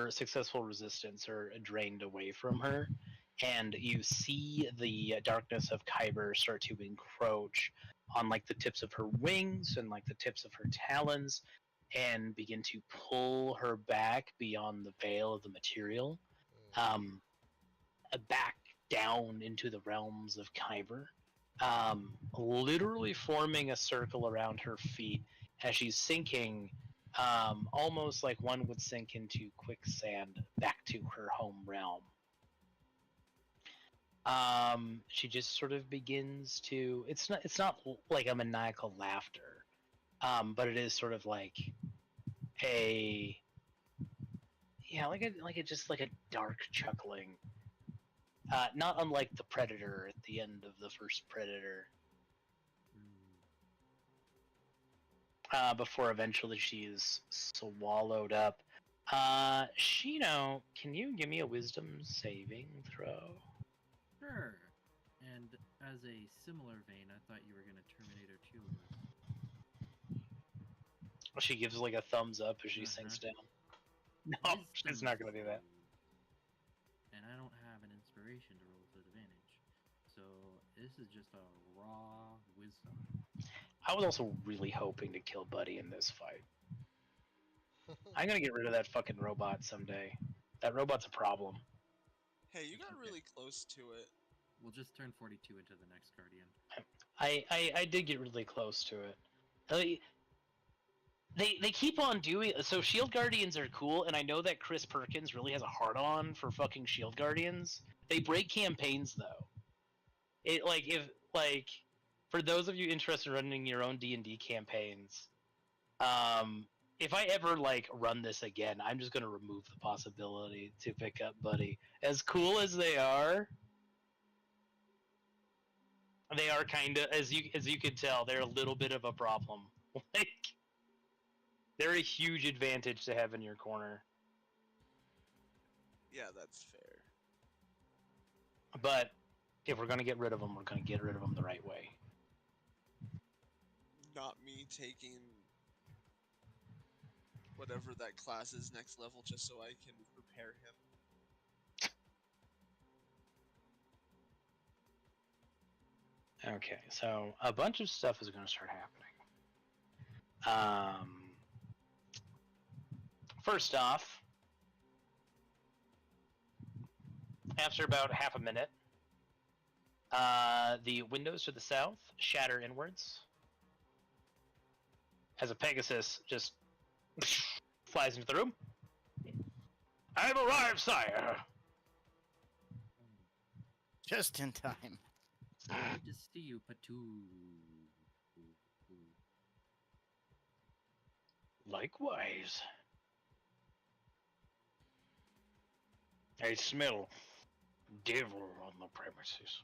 successful resistance, are drained away from her, and you see the darkness of Kyber start to encroach on like the tips of her wings and like the tips of her talons, and begin to pull her back beyond the veil of the material, back down into the realms of Kyber, literally forming a circle around her feet as she's sinking, almost like one would sink into quicksand back to her home realm. She just sort of begins to. It's not like a maniacal laughter, but it is sort of like a just like a dark chuckling. Not unlike the Predator at the end of the first Predator. Before eventually she's swallowed up. Shino, can you give me a wisdom saving throw? Sure. And as a similar vein, I thought you were gonna Terminator 2 this. She gives like a thumbs up as she sinks down. No, she's not gonna do that. And I don't have an inspiration to roll with advantage. So this is just a raw wisdom. I was also really hoping to kill Buddy in this fight. I'm gonna get rid of that fucking robot someday. That robot's a problem. Hey, you got Okay. really close to it. We'll just turn 42 into the next Guardian. I did get really close to it. They keep on doing so. Shield Guardians are cool, and I know that Chris Perkins really has a hard on for fucking Shield Guardians. They break campaigns though. It like for those of you interested in running your own D&D campaigns, if I ever like run this again, I'm just gonna remove the possibility to pick up Buddy. As cool as they are kind of as you can tell, they're a little bit of a problem. Like they're a huge advantage to have in your corner. Yeah, that's fair. But if we're gonna get rid of them, we're gonna get rid of them the right way. Not me taking whatever that class is next level just so I can repair him. Okay, so a bunch of stuff is going to start happening. First off, after about half a minute, the windows to the south shatter inwards as a Pegasus just flies into the room. I've arrived, sire! Just in time. Good to see you, Patu. Likewise. I smell devil on the premises.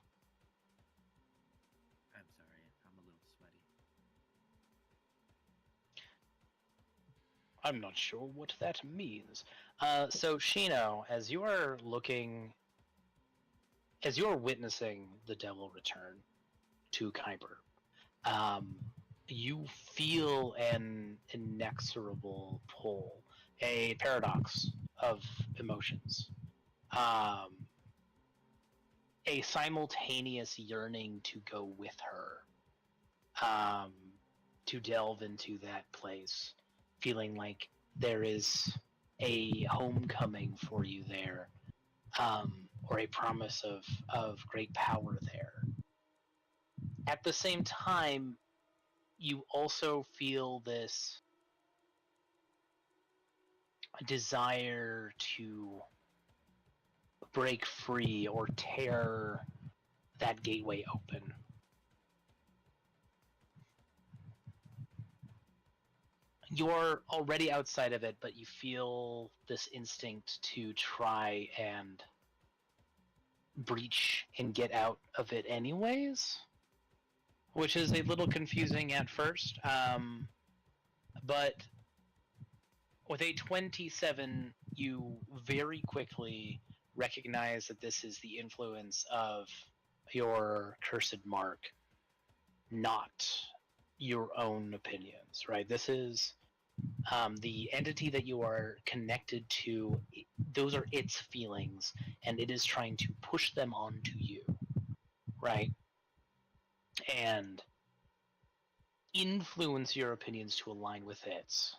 I'm sorry, I'm a little sweaty. I'm not sure what that means. So Shino, as you are witnessing the devil return to Kuiper, you feel an inexorable pull, a paradox of emotions, a simultaneous yearning to go with her, to delve into that place, feeling like there is a homecoming for you there, or a promise of great power there. At the same time, you also feel this desire to break free or tear that gateway open. You're already outside of it, but you feel this instinct to try and breach and get out of it anyways, which is a little confusing at first. But with a 27, you very quickly recognize that this is the influence of your cursed mark, not your own opinions, right? This is the entity that you are connected to. Those are its feelings, and it is trying to push them onto you, right? And influence your opinions to align with its.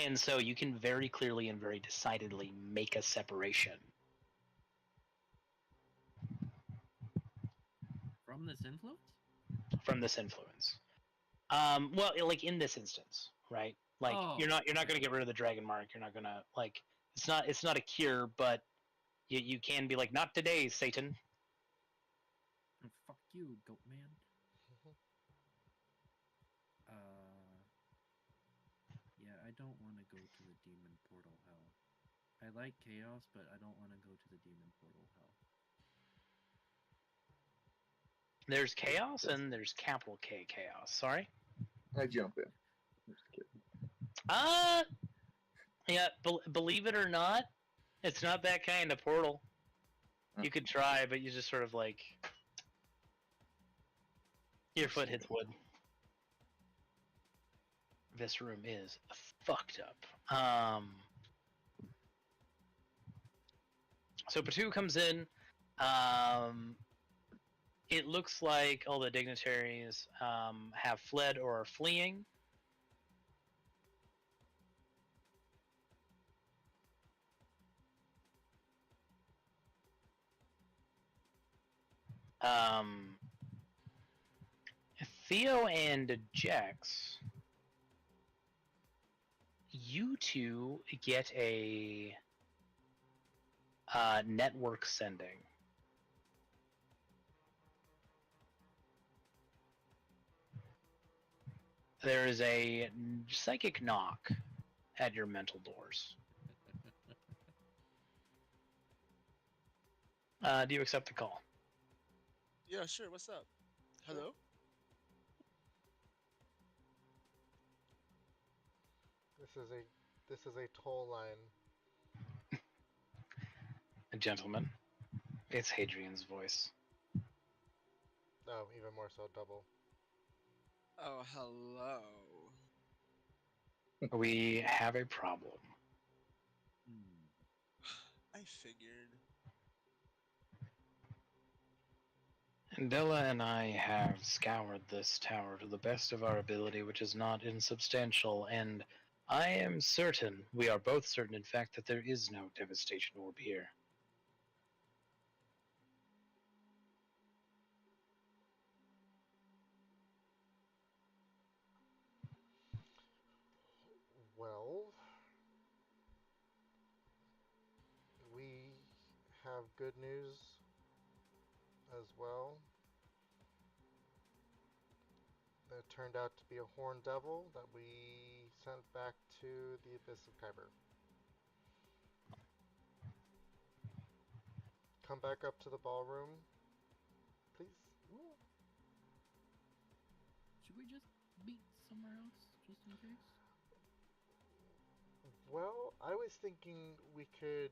And so you can very clearly and very decidedly make a separation. From this influence? From this influence. Well, like in this instance, right? Like you're not going to get rid of the dragon mark. You're not going to like it's not a cure, but you can be like, not today, Satan. Oh, fuck you, goat man. Yeah, I don't want to go to the demon portal hell. I like chaos, but I don't want to go to the demon portal hell. There's chaos and there's capital K chaos. Sorry? I jump in. Just kidding. Yeah, believe it or not, it's not that kind of portal. You could try, but you just sort of like your foot hits wood. This room is fucked up. So Patu comes in. It looks like all the dignitaries have fled or are fleeing. Theo and Jax, you two get a network sending. There is a psychic knock at your mental doors. Do you accept the call? Yeah, sure. What's up? Hello? This is a toll line. Gentlemen, it's Hadrian's voice. No, even more so, double. Oh, hello. We have a problem. I figured. Della and I have scoured this tower to the best of our ability, which is not insubstantial, and I am certain, we are both certain, in fact, that there is no devastation orb here. Well, we have good news as well. It turned out to be a horned devil that we sent back to the Abyss of Kyber. Come back up to the ballroom, please. Should we just meet somewhere else, just in case? Well, I was thinking we could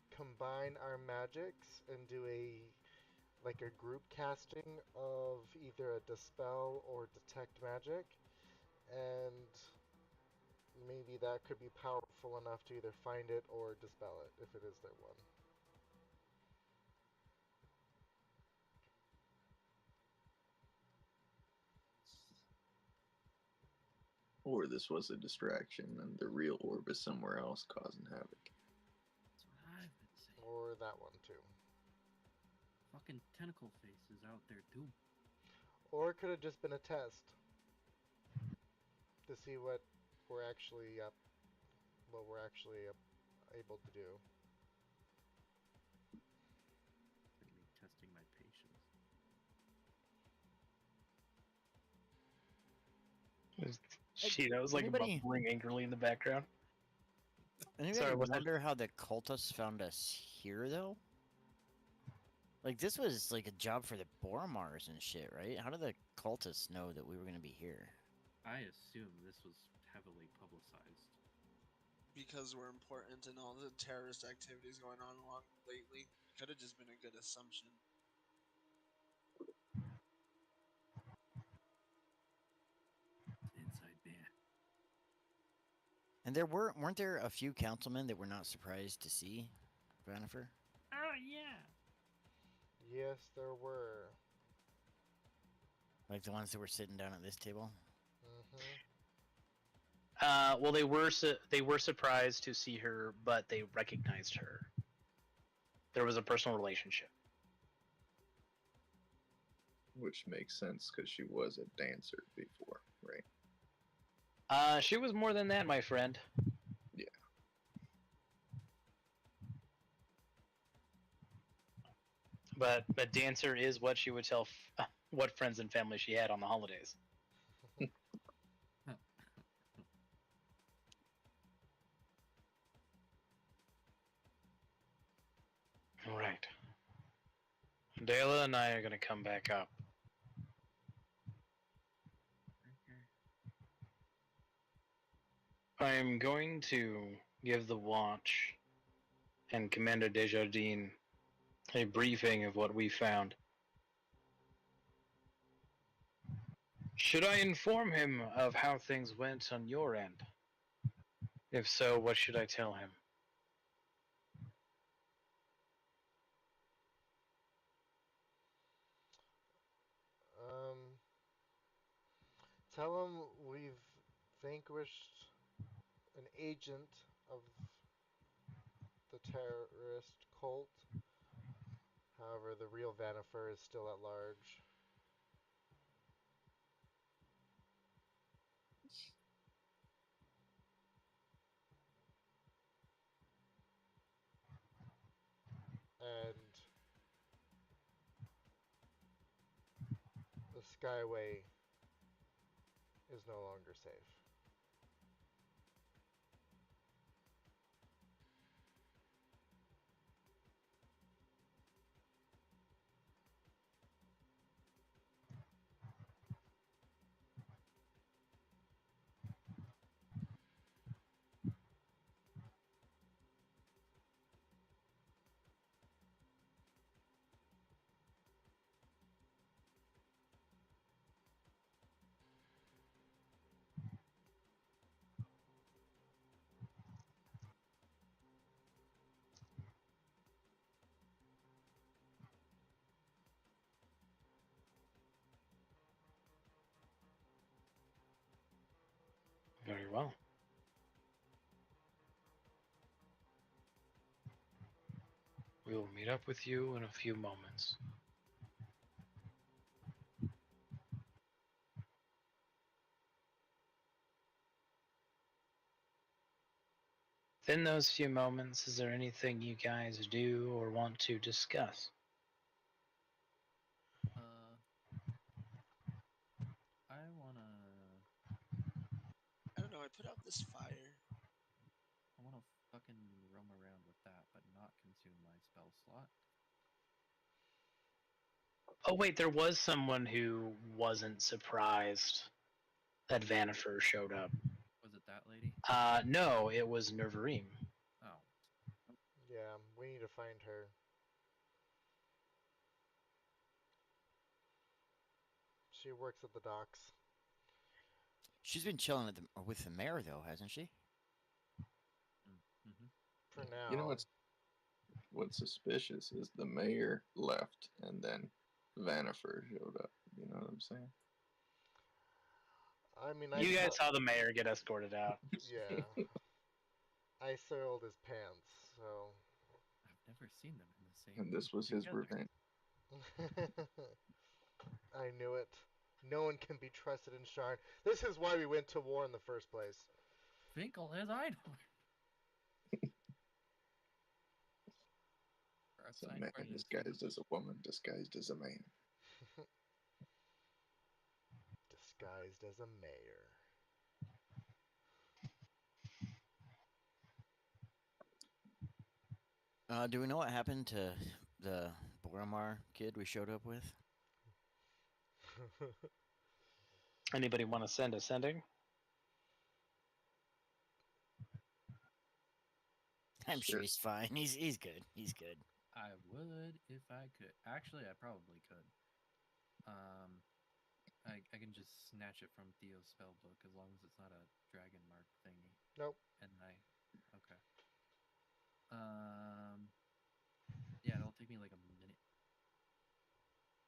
combine our magics and do a group casting of either a dispel or detect magic, and maybe that could be powerful enough to either find it or dispel it if it is their one. Or this was a distraction and the real orb is somewhere else causing havoc. That's what I've been saying. Or that one too. Fucking tentacle face is out there too. Or it could have just been a test to see what we're actually able to do. Really testing my patience. Gee, that was like Anybody- bubbling angrily in the background. Anybody Sorry, what's that? wonder how the cultists found us here, though? Like, this was like a job for the Boromars and shit, right? How did the cultists know that we were gonna be here? I assume this was heavily publicized. Because we're important in all the terrorist activities going on along lately. Could have just been a good assumption. Inside man. And weren't there a few councilmen that were not surprised to see Vanifer? Oh yeah. Yes, there were. Like the ones that were sitting down at this table? Well, they were surprised to see her, but they recognized her. There was a personal relationship. Which makes sense because she was a dancer before, right? She was more than that, my friend. Yeah. But a dancer is what she would tell what friends and family she had on the holidays. All right. Dela and I are going to come back up. I'm going to give the watch and Commander Desjardins a briefing of what we found. Should I inform him of how things went on your end? If so, what should I tell him? Tell him we've vanquished an agent of the terrorist cult. However, the real Vanifer is still at large. And the Skyway is no longer safe. well. We will meet up with you in a few moments. Within those few moments, is there anything you guys do or want to discuss? I wanna I don't know. I put out this fire. fucking roam around with that, but not consume my spell slot. Oh wait, there was someone who wasn't surprised that Vanifer showed up. Was it that lady? No, it was Nervarim. Oh, Yeah, we need to find her. She works at the docks. She's been chilling with the mayor, though, hasn't she? mm-hmm. For now. You know what's suspicious is the mayor left and then Vanifer showed up. You know what I'm saying? I mean, You guys saw the mayor get escorted out. Yeah. I soiled his pants, so. I've never seen them in the same. And this was his together. revenge. I knew it. No one can be trusted in Sharn. This is why we went to war in the first place. Finkel has Idol. It's a man disguised as a woman, disguised as a man. Disguised as a mayor. Do we know what happened to the Boromar kid we showed up with? Anybody want to send a sending? I'm sure he's fine. He's good. He's good. I would if I could. Actually, I probably could. I can just snatch it from Theo's spell book as long as it's not a dragon mark thingy. Nope. And okay. Yeah, it'll take me like a minute.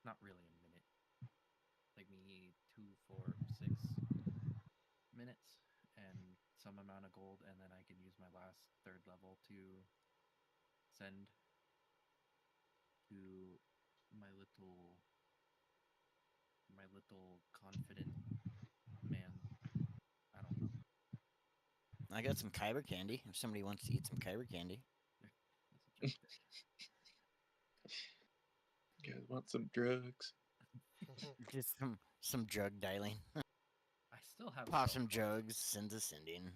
Not really a minute. Like me 2, 4, 6 minutes and some amount of gold, and then I can use my last 3rd level to send to my little confident man. I don't know. I got some Kyber candy. If somebody wants to eat some Kyber candy. That's a joke. You guys want some drugs? Just some drug dialing. I still have Pop spell some slots. drugs, send to sending.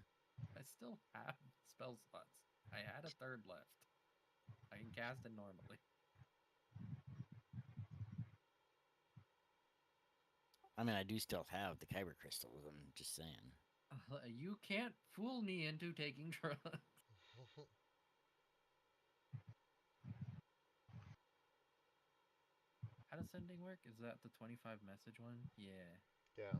I still have spell slots. I had a 3rd left. I can cast it normally. I mean, I do still have the Kyber crystals. I'm just saying. You can't fool me into taking drugs. How does sending work? Is that the 25 message one? Yeah. Yeah.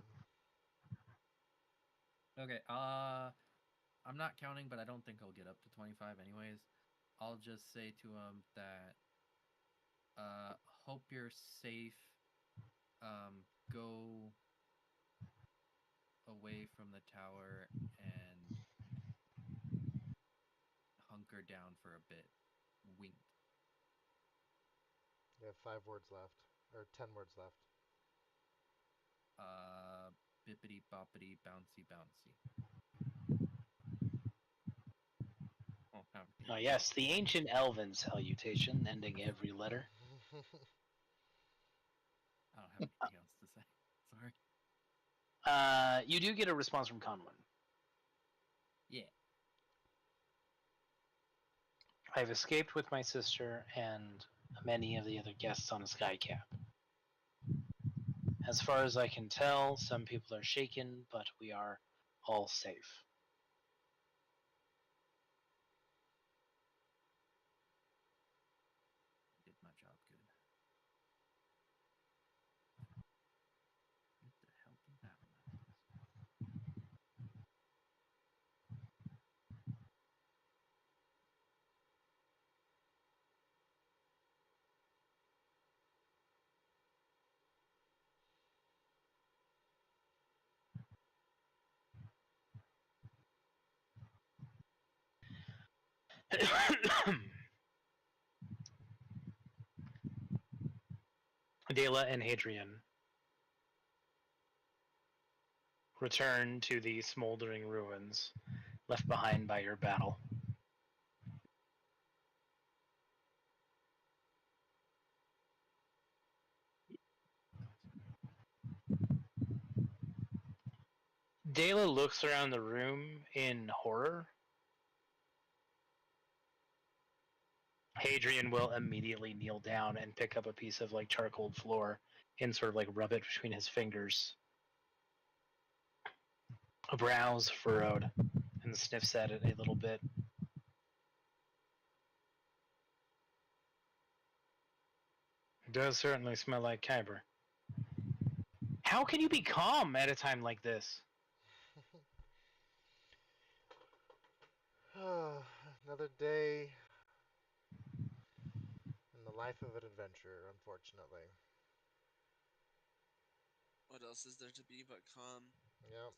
Okay, I'm not counting, but I don't think I'll get up to 25 anyways. I'll just say to him that, hope you're safe. Go away from the tower and hunker down for a bit. Wink. You have 5 words left. Or 10 words left. Bippity boppity bouncy bouncy. Oh yes, the ancient elven salutation, ending every letter. I don't have anything else to say. Sorry. You do get a response from Conwyn. Yeah. I've escaped with my sister and many of the other guests on a skycap. As far as I can tell, some people are shaken, but we are all safe. Did my job good. What the hell did that remind me of? Dela and Hadrian return to the smoldering ruins left behind by your battle. Dela looks around the room in horror. Hadrian will immediately kneel down and pick up a piece of like charcoal floor and sort of like rub it between his fingers. Brows furrowed and sniffs at it a little bit. It does certainly smell like Kyber. How can you be calm at a time like this? Another day in the life of an adventurer, unfortunately. What else is there to be but calm? Yep.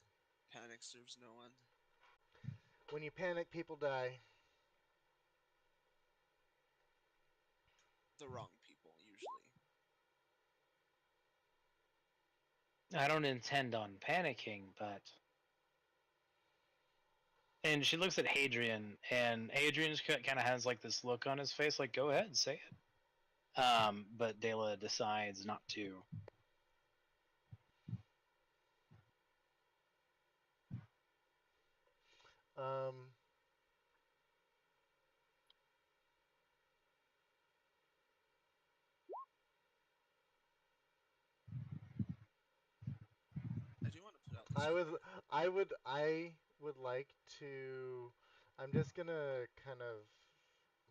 Panic serves no one. When you panic, people die. The wrong people, usually. I don't intend on panicking, but. And she looks at Hadrian, and Hadrian kind of has like this look on his face, like, go ahead, say it. But Dela decides not to. Um, I do want to put out this I would, fire. I would like to. I'm just gonna kind of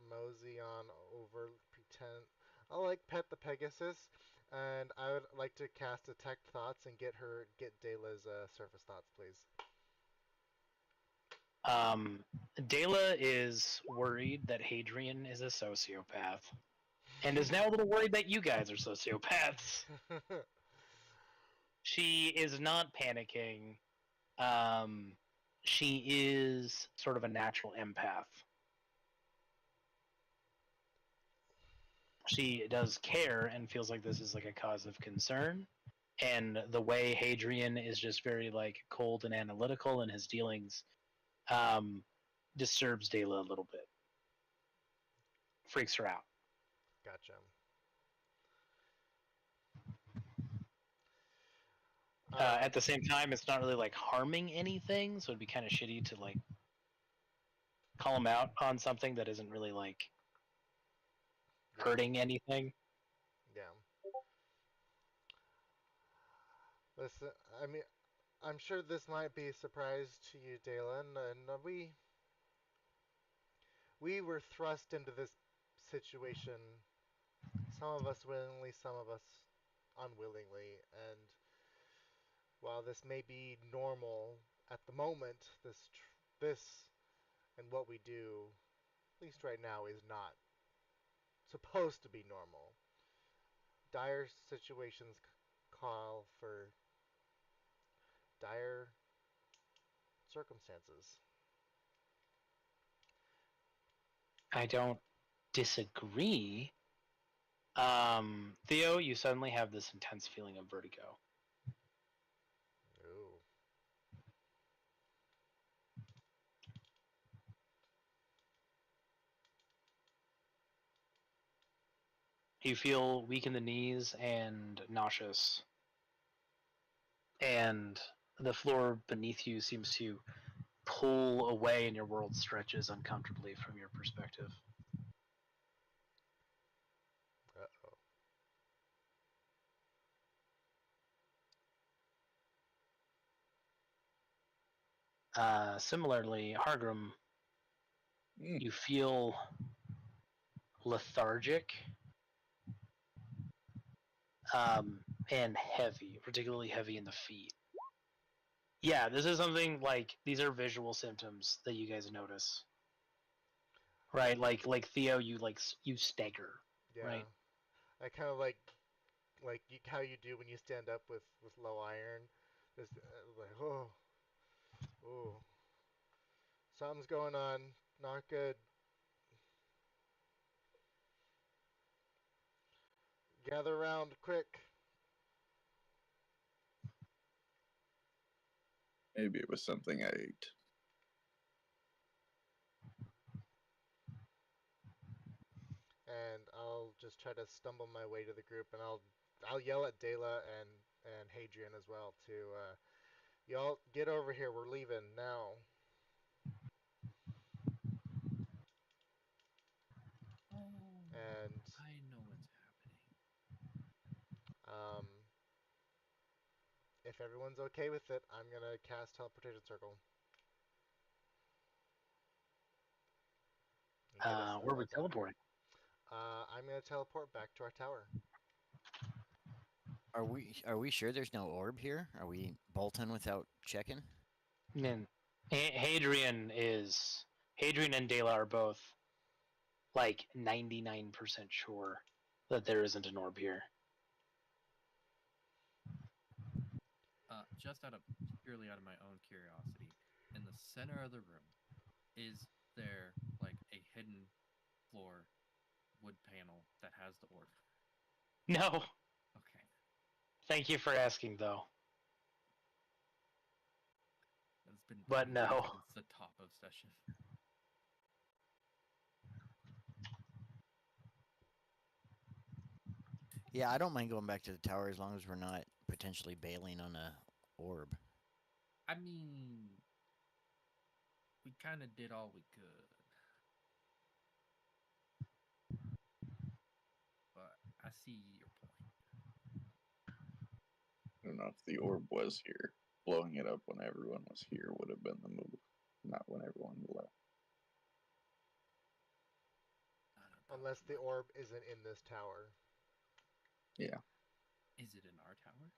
mosey on over, pretend. I'll like pet the Pegasus, and I would like to cast Detect Thoughts and get Dela's surface thoughts, please. Dela is worried that Hadrian is a sociopath, and is now a little worried that you guys are sociopaths. She is not panicking. She is sort of a natural empath. She does care and feels like this is like a cause of concern. And the way Hadrian is just very like cold and analytical in his dealings disturbs Dela a little bit, freaks her out. Gotcha. At the same time, it's not really like harming anything, so it'd be kind of shitty to like call him out on something that isn't really like hurting anything. Yeah. Listen, I mean, I'm sure this might be a surprise to you, Dalen, and we were thrust into this situation. Some of us willingly, some of us unwillingly, and while this may be normal at the moment, this and what we do, at least right now, is not supposed to be normal. Dire situations call for dire circumstances. I don't disagree. Theo, you suddenly have this intense feeling of vertigo. Ooh. You feel weak in the knees and nauseous. And the floor beneath you seems to pull away and your world stretches uncomfortably from your perspective. Uh-oh. Similarly, Hargrim, you feel lethargic and heavy, particularly heavy in the feet. Yeah, this is something like these are visual symptoms that you guys notice, right? Like Theo, you stagger, Yeah. right? I kind of like how you do when you stand up with low iron. Just like oh, something's going on. Not good. Gather around, quick. Maybe it was something I ate. And I'll just try to stumble my way to the group, and I'll yell at Dela and Hadrian as well to y'all get over here. We're leaving now. Oh, And I know what's happening. um, if everyone's okay with it, I'm gonna cast teleportation circle. And get us the Where are we fuck out of here. teleporting? I'm gonna teleport back to our tower. Are we sure there's no orb here? Are we bolting without checking? I mean, Hadrian and Dela are both like 99% sure that there isn't an orb here. Just purely out of my own curiosity, in the center of the room, is there like a hidden floor wood panel that has the orb? No. Okay. Thank you for asking, though. It's been But 3 no. days since the top of session. Yeah, I don't mind going back to the tower as long as we're not potentially bailing on a orb. I mean, we kind of did all we could. But I see your point. I don't know if the orb was here. Blowing it up when everyone was here would have been the move, not when everyone left. Unless the orb isn't in this tower. Yeah. Is it in our tower?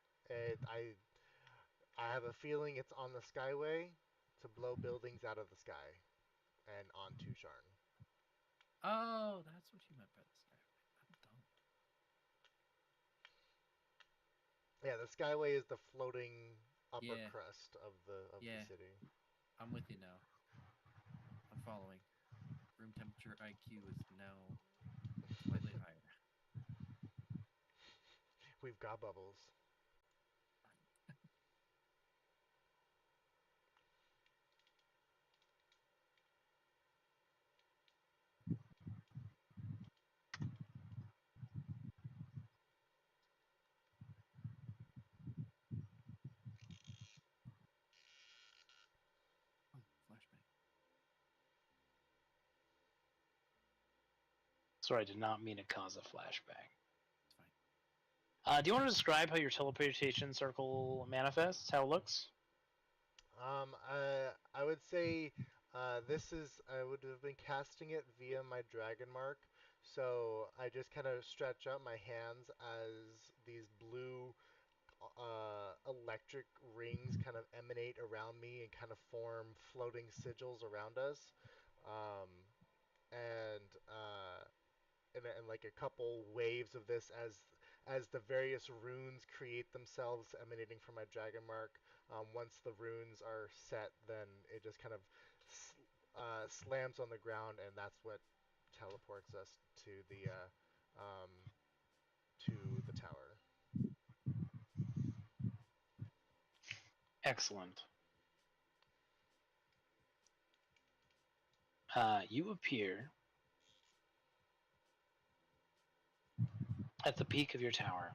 I have a feeling it's on the Skyway to blow buildings out of the sky and onto Sharn. Oh, that's what you meant by the Skyway. I'm dumb. Yeah, the Skyway is the floating upper Yeah. crust of the city. I'm with you now. I'm following. Room temperature IQ is now slightly higher. We've got bubbles. Oh, flashbang. Sorry, I did not mean to cause a flashback. It's fine. Do you want to describe how your teleportation circle manifests? How it looks? I would say I would have been casting it via my dragon mark. So I just kind of stretch out my hands as these blue electric rings kind of emanate around me and kind of form floating sigils around us. Um, and and like a couple waves of this as the various runes create themselves emanating from my dragon mark. Once the runes are set, then it just kind of slams on the ground, and that's what teleports us um, to the tower. Excellent. You appear at the peak of your tower.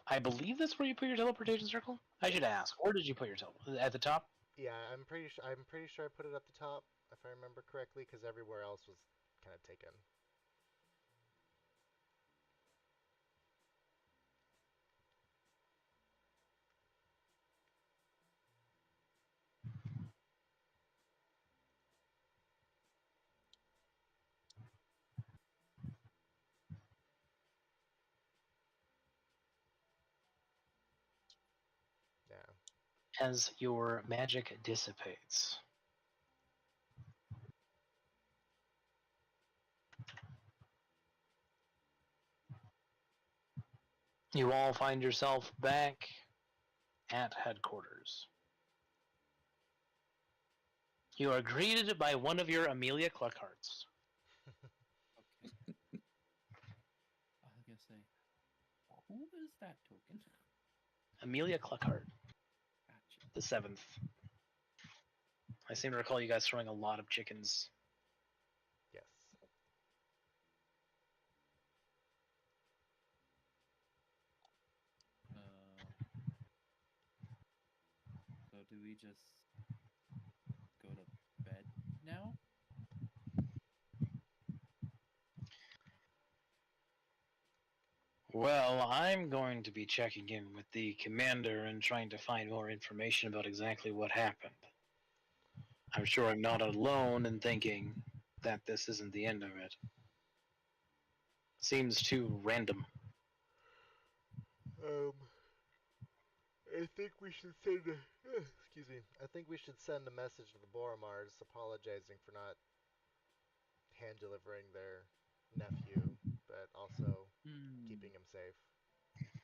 I believe that's where you put your teleportation circle. I should ask. Where did you put your at the top? Yeah, I'm pretty sure I put it at the top if I remember correctly, because everywhere else was kind of taken. Yeah. As your magic dissipates, you all find yourself back at headquarters. You are greeted by one of your Amelia Cluckharts. Okay. I was gonna say, that token? Amelia Cluckhart, Gotcha. the 7th. I seem to recall you guys throwing a lot of chickens. Yes. So do we just go to bed now? Well, I'm going to be checking in with the commander and trying to find more information about exactly what happened. I'm sure I'm not alone in thinking that this isn't the end of it. Seems too random. I think we should send a excuse me. I think we should send a message to the Boromars apologizing for not hand delivering their nephew, but also keeping him safe.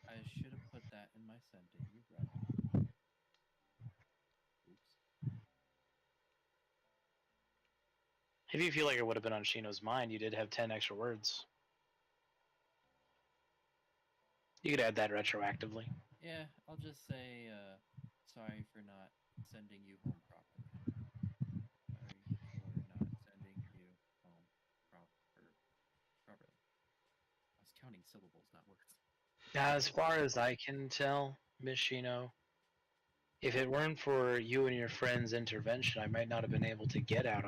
I should have put that in my sending. You're right. Oops. If you feel like it would have been on Shino's mind, you did have 10 extra words. You could add that retroactively. Yeah, I'll just say sorry for not sending you home properly. Sorry for not sending you home properly. I was counting syllables, not words. As far as I can tell, Miss Shino, if it weren't for you and your friend's intervention, I might not have been able to get out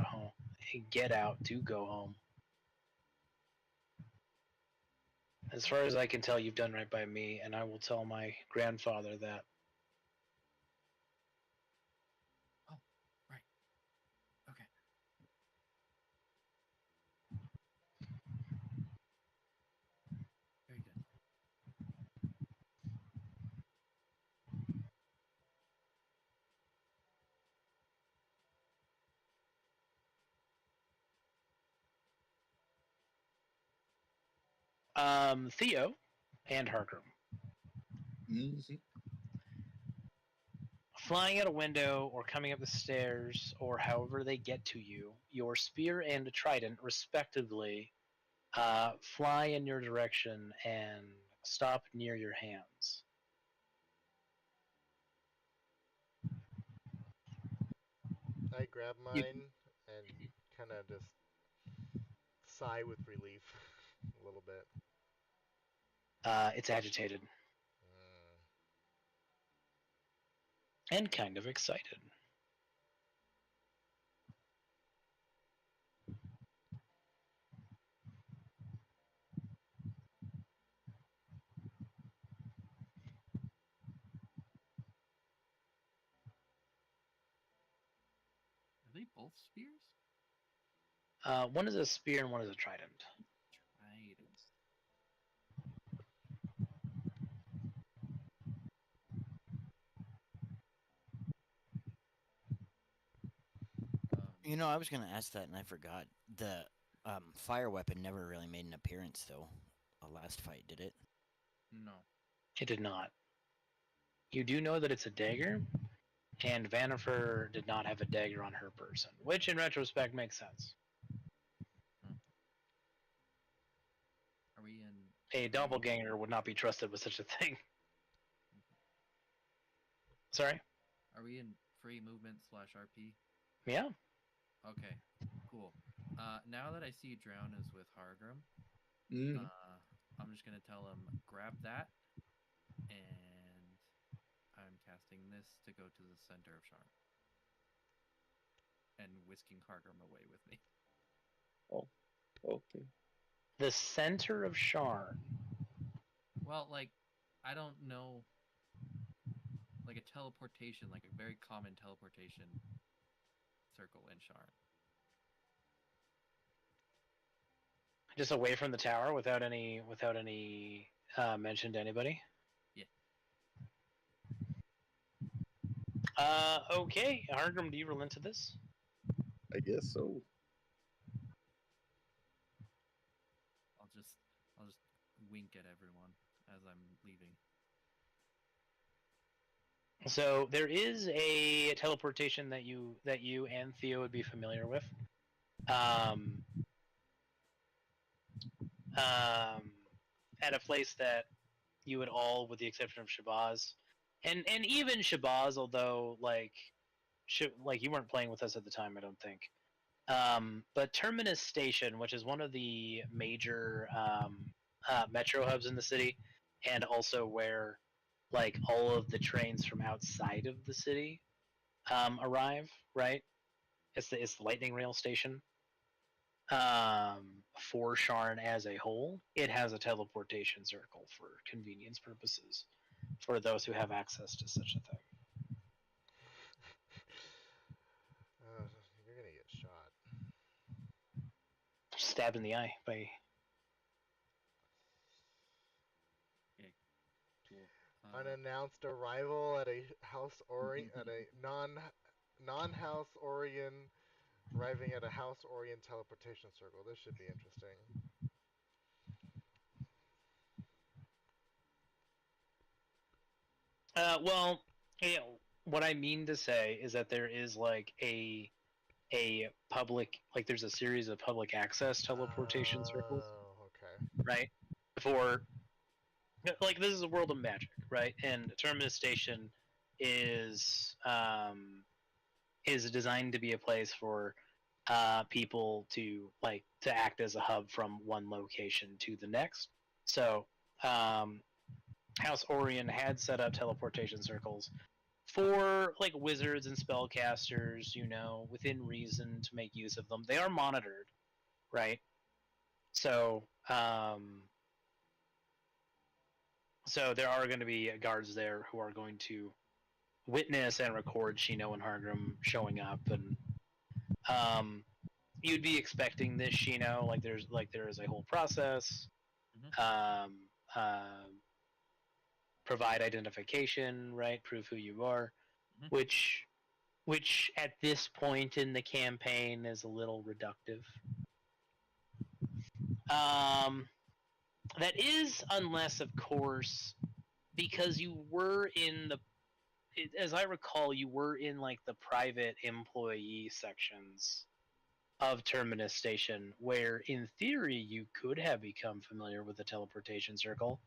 to go home. As far as I can tell, you've done right by me, and I will tell my grandfather that. Oh, right. Okay. Very good. Theo and Hargrim. Mm-hmm. Flying out a window or coming up the stairs or however they get to you, your spear and trident, respectively, fly in your direction and stop near your hands. I grab You, mine and kind of just sigh with relief a little bit. it's agitated and kind of excited. Are they both spears? One is a spear and one is a trident. Trident. You know, I was gonna ask that and I forgot. The fire weapon never really made an appearance though. A last fight, did it? No. It did not. You do know that it's a dagger, and Vanifer did not have a dagger on her person, which in retrospect makes sense. Are we in? A doppelganger would not be trusted with such a thing. Sorry? Are we in free movement / RP? Yeah. Okay. Cool. Now that I see Drown is with Hargrim, Mm-hmm. I'm just gonna tell him grab that, and I'm casting this to go to the center of Sharn, and whisking Hargrim away with me. Oh, okay. The center of Sharn. Well, like, I don't know, like a teleportation, like a very common teleportation circle in Sharn. Just away from the tower without any mention to anybody? Yeah. Okay. Hargrim, do you relent to this? I guess so. I'll just wink at everyone as I'm leaving. So there is a teleportation that you and Theo would be familiar with. At a place that you would all, with the exception of Shabazz, and even Shabazz, although like you weren't playing with us at the time, I don't think. But Terminus Station, which is one of the major metro hubs in the city, and also where like all of the trains from outside of the city arrive, right? It's the Lightning Rail station. For Sharn as a whole, it has a teleportation circle for convenience purposes for those who have access to such a thing. You're gonna get shot. Stabbed in the eye by. Okay, cool. Unannounced arrival at a house at a non-house Orion arriving at a house Orion teleportation circle. This should be interesting. Well, what I mean to say is that there is like a public, like there's a series of public access teleportation circles, Okay. right? For like this is a world of magic, right? And Terminus Station is designed to be a place for people to act as a hub from one location to the next. So House Orion had set up teleportation circles for like wizards and spellcasters, within reason to make use of them. They are monitored, right? So so there are going to be guards there who are going to witness and record Shino and Hargrim showing up, and you'd be expecting this, Shino. There is a whole process. Provide identification, right? Prove who you are, which at this point in the campaign is a little reductive. That is, unless of course, because you were in the, as I recall, you were in like the private employee sections of Terminus Station, where in theory you could have become familiar with the teleportation circle.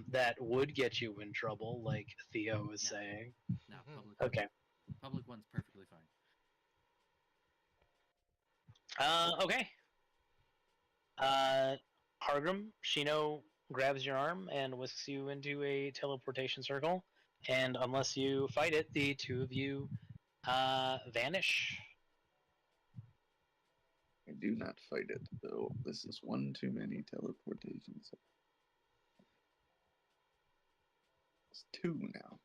That would get you in trouble, like Theo was saying. No, public. Okay. Public one's perfectly fine. Okay. Hargrim, Shino grabs your arm and whisks you into a teleportation circle, and unless you fight it, the two of you vanish. I do not fight it, though. This is one too many teleportations. It's two now.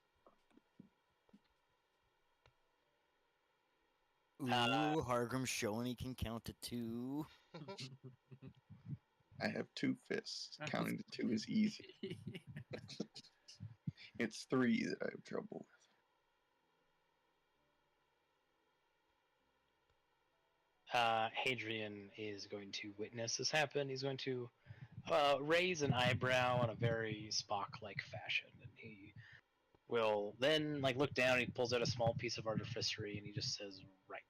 Ooh, Hargrim's showing he can count to two. I have two fists. Counting to two is easy. It's three that I have trouble with. Hadrian is going to witness this happen. He's going to raise an eyebrow in a very Spock-like fashion, and he will then look down. And he pulls out a small piece of artificery, and he just says, "Right."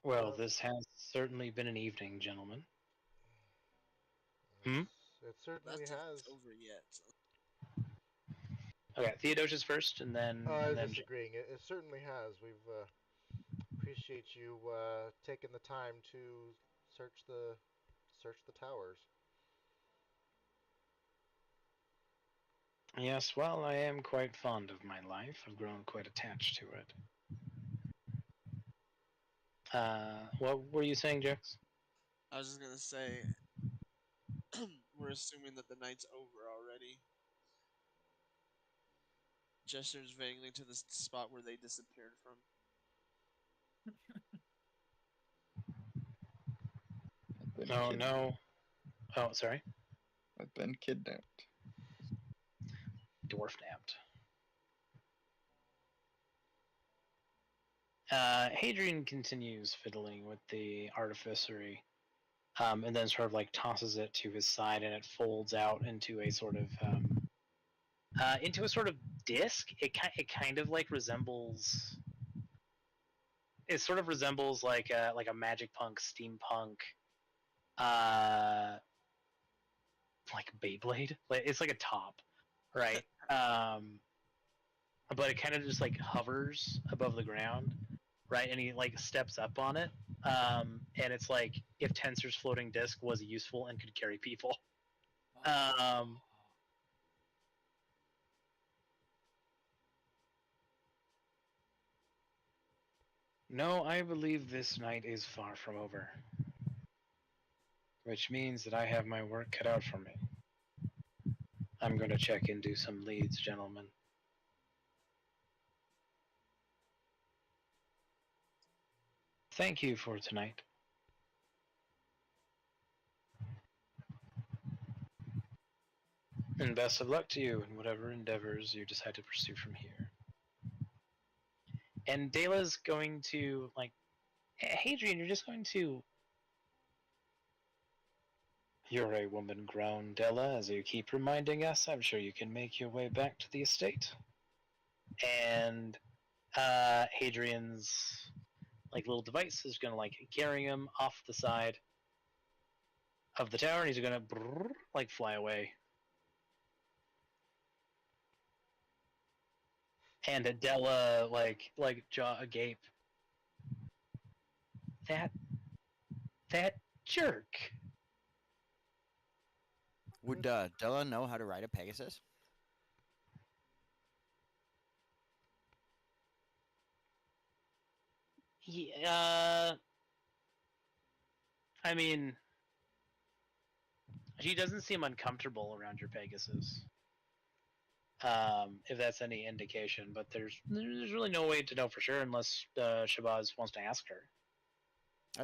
Well, this has certainly been an evening, gentlemen. It certainly That's has. over yet. Okay, Theodosius first, and then. I and was then disagreeing. It certainly has. We've appreciate you taking the time to search the towers. Yes, well, I am quite fond of my life. I've grown quite attached to it. What were you saying, Jax? I was just gonna say, we're assuming that the night's over already. Gestures vaguely to the spot where they disappeared from. Oh, no. Oh, sorry. I've been kidnapped. Dwarf napped. Hadrian continues fiddling with the artificery, and then sort of tosses it to his side, and it folds out into a sort of disc. It kind of resembles. It sort of resembles like a magic punk steampunk like Beyblade. Like it's like a top, right? But it kind of just like hovers above the ground, right? And he like steps up on it, and it's like if Tensor's floating disc was useful and could carry people. No, I believe this night is far from over, which means that I have my work cut out for me. I'm going to check and do some leads, gentlemen. Thank you for tonight. And best of luck to you in whatever endeavors you decide to pursue from here. And Dela's going to, like, hey, Hadrian, you're just going to... You're a woman grown, Della, as you keep reminding us. I'm sure you can make your way back to the estate. And Hadrian's like little device is gonna like carry him off the side of the tower, and he's gonna like fly away. And Adela like jaw agape. That jerk. Would Della know how to ride a Pegasus? Yeah. I mean, she doesn't seem uncomfortable around your Pegasus. If that's any indication, but there's really no way to know for sure unless Shabazz wants to ask her.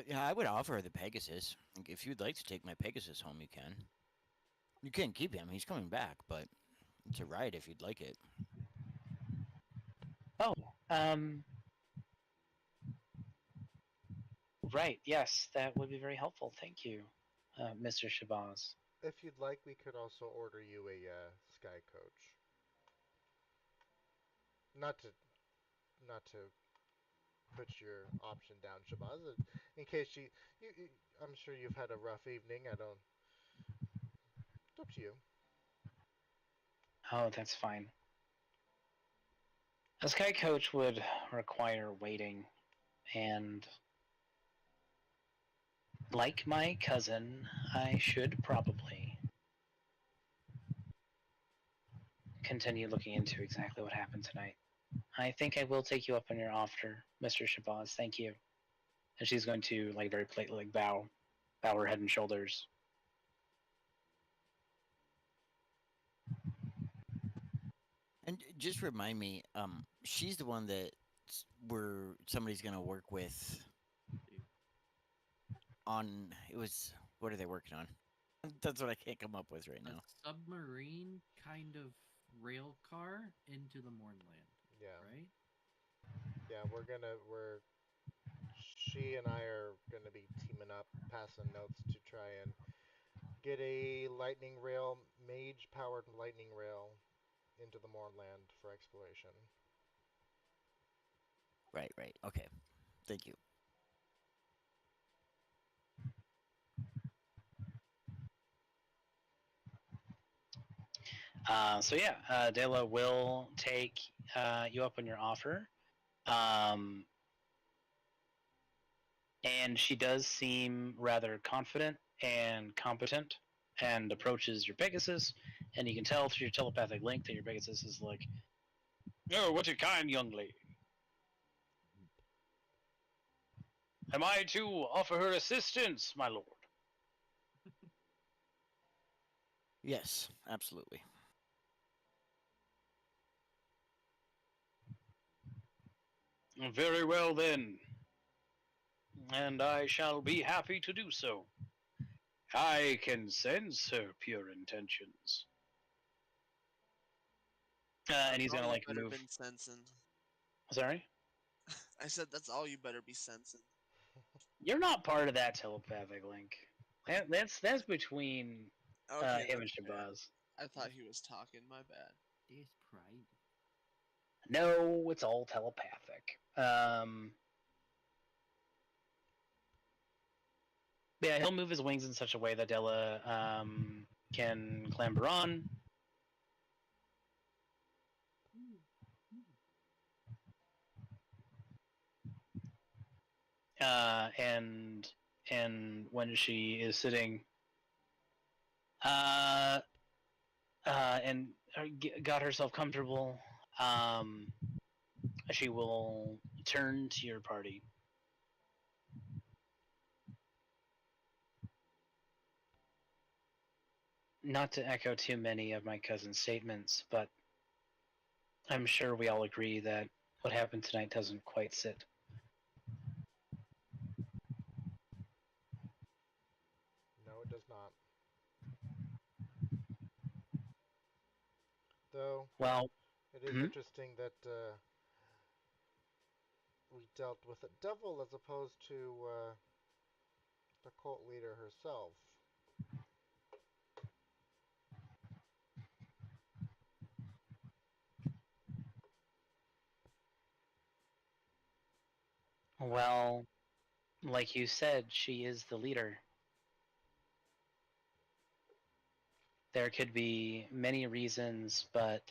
Yeah, I would offer her the Pegasus. Like, if you'd like to take my Pegasus home, you can. You can't keep him; he's coming back, but it's a ride if you'd like it. Oh, right. Yes, that would be very helpful. Thank you, Mr. Shabazz. If you'd like, we could also order you a sky coach. Not to put your option down, Shabazz. In case I'm sure you've had a rough evening. It's up to you. Oh, that's fine. A sky coach would require waiting, and like my cousin, I should probably continue looking into exactly what happened tonight. I think I will take you up on your offer, Mr. Shabazz. Thank you. And she's going to like very politely like bow her head and shoulders. And just remind me, she's the one that where somebody's gonna work with. On it was what are they working on? That's what I can't come up with right now. A submarine kind of rail car into the Mornland. Yeah. Right? Yeah, she and I are gonna be teaming up, passing notes to try and get a lightning rail, mage-powered lightning rail into the Mornland for exploration. Right. Okay. Thank you. So yeah, Dela will take you up on your offer. And she does seem rather confident and competent and approaches your Pegasus, and you can tell through your telepathic link that your Pegasus is like, "Oh, what a kind young lady. Am I to offer her assistance, my lord?" Yes, absolutely. Very well then. And I shall be happy to do so. I can sense her pure intentions. And he's All gonna you like better move. been sensing. Sorry? I said that's all you better be sensing. You're not part of that telepathic link. That's between Okay, him and that's fair. Shabazz. I thought he was talking. My bad. There's pride. No, it's all telepathic. Yeah, he'll move his wings in such a way that Della can clamber on. And when she is sitting uh, and got herself comfortable, she will turn to your party. Not to echo too many of my cousin's statements, but I'm sure we all agree that what happened tonight doesn't quite sit. No, it does not. Though Well, it is interesting that we dealt with a devil as opposed to the cult leader herself. well, like you said, she is the leader. There could be many reasons, but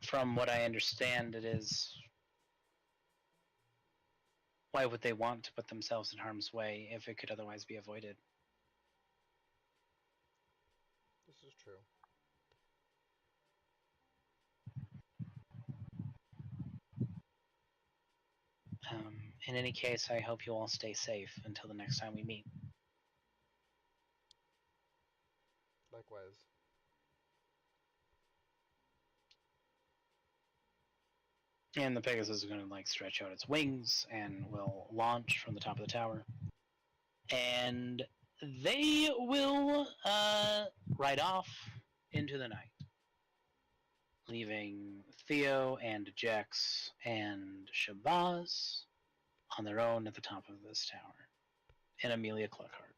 from what I understand, it is why would they want to put themselves in harm's way if it could otherwise be avoided? This is true. In any case, I hope you all stay safe until the next time we meet. Likewise. And the Pegasus is going to stretch out its wings and will launch from the top of the tower. And they will ride off into the night, leaving Theo and Jex and Shabazz on their own at the top of this tower, and Amelia Cluckhart.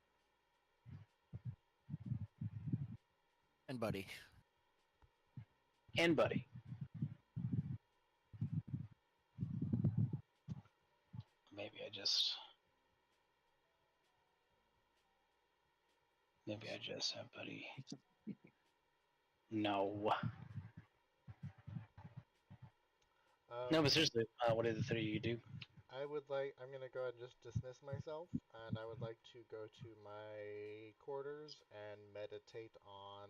And Buddy. And Buddy. Maybe I just have Buddy. No. No, but seriously, what did the three of you do? I'm going to go ahead and just dismiss myself, and I would like to go to my quarters and meditate on,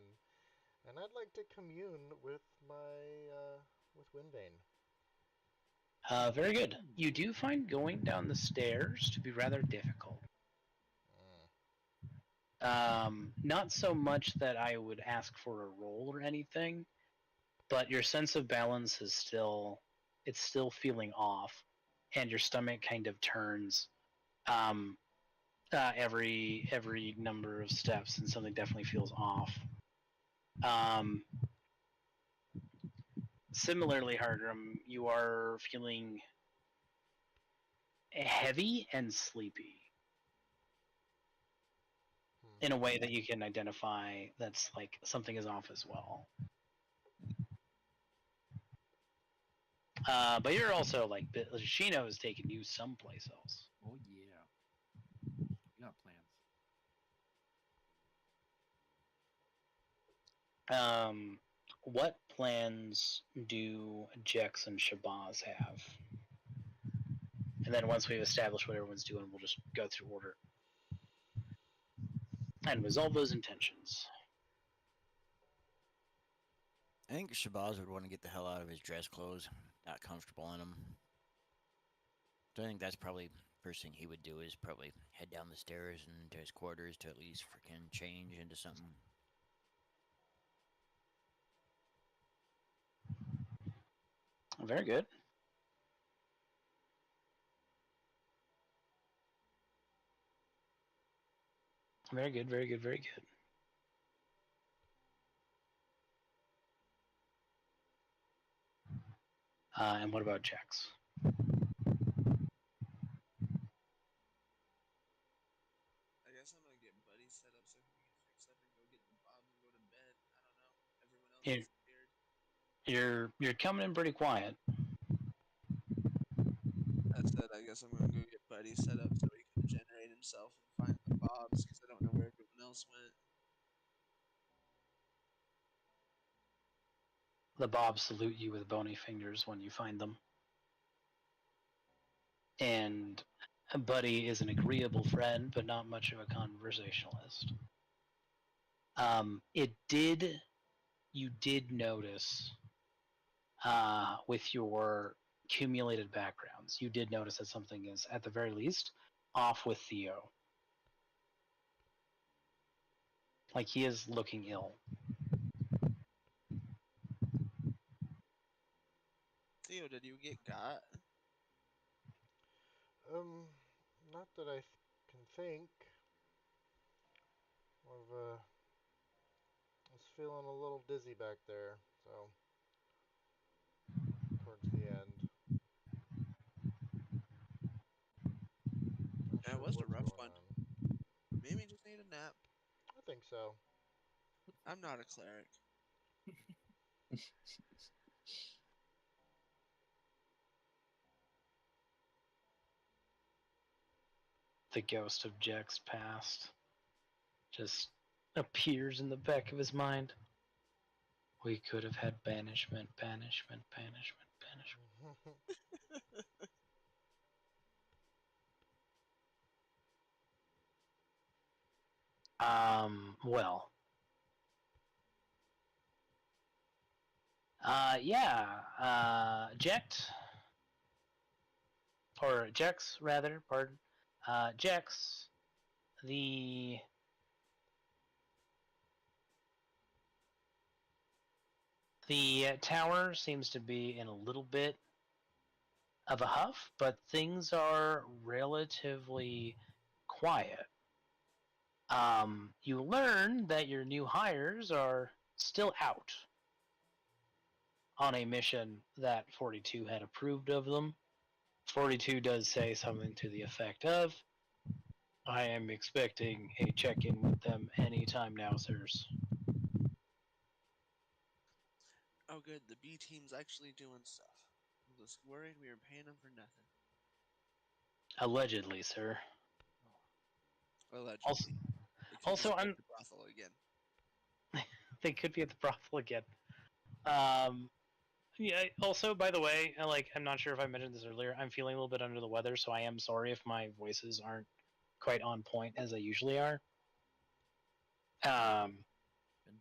and I'd like to commune with with Windbane. Very good. You do find going down the stairs to be rather difficult. Not so much that I would ask for a roll or anything, but your sense of balance is still feeling off, and your stomach kind of turns every number of steps, and something definitely feels off. Similarly, Hardrum, you are feeling heavy and sleepy in a way that you can identify that's like something is off as well. But you're also like, Shino is taking you someplace else. Oh yeah, we got plans. What plans do Jex and Shabazz have? And then once we've established what everyone's doing, we'll just go through order and resolve those intentions. I think Shabazz would want to get the hell out of his dress clothes. Not comfortable in them. So I think that's probably first thing he would do is probably head down the stairs and to his quarters to at least freaking change into something. Very good. Very good, very good, very good. And what about Jex? I guess I'm gonna get Buddy set up so he can get fixed up and go get the Bob and go to bed. I don't know. Everyone else is scared. You're coming in pretty quiet. I said I guess I'm gonna go get Buddy set up so he can regenerate himself and find bobs because I don't know where everyone else went. The bobs salute you with bony fingers when you find them. And Buddy is an agreeable friend, but not much of a conversationalist. You did notice with your accumulated backgrounds, you did notice that something is, at the very least, off with Theo. Like, he is looking ill. Theo, did you get got? Not that I can think. I was feeling a little dizzy back there, so towards the end. Not Yeah, sure it was a what's rough going one. on. Maybe just need a nap. I think so. I'm not a cleric. The ghost of Jack's past just appears in the back of his mind. We could have had banishment, banishment, banishment, banishment. Well. Jex, or Jex, rather, pardon. Jex, the tower seems to be in a little bit of a huff, but things are relatively quiet. You learn that your new hires are still out on a mission that 42 had approved of them. 42 does say something to the effect of, I am expecting a check-in with them anytime now, sirs. Oh, good. The B team's actually doing stuff. I was worried we were paying them for nothing. Allegedly, sir. Allegedly. Also, at I'm. the brothel again. They could be at the brothel again. Yeah. Also, by the way, I'm not sure if I mentioned this earlier. I'm feeling a little bit under the weather, so I am sorry if my voices aren't quite on point as they usually are. Been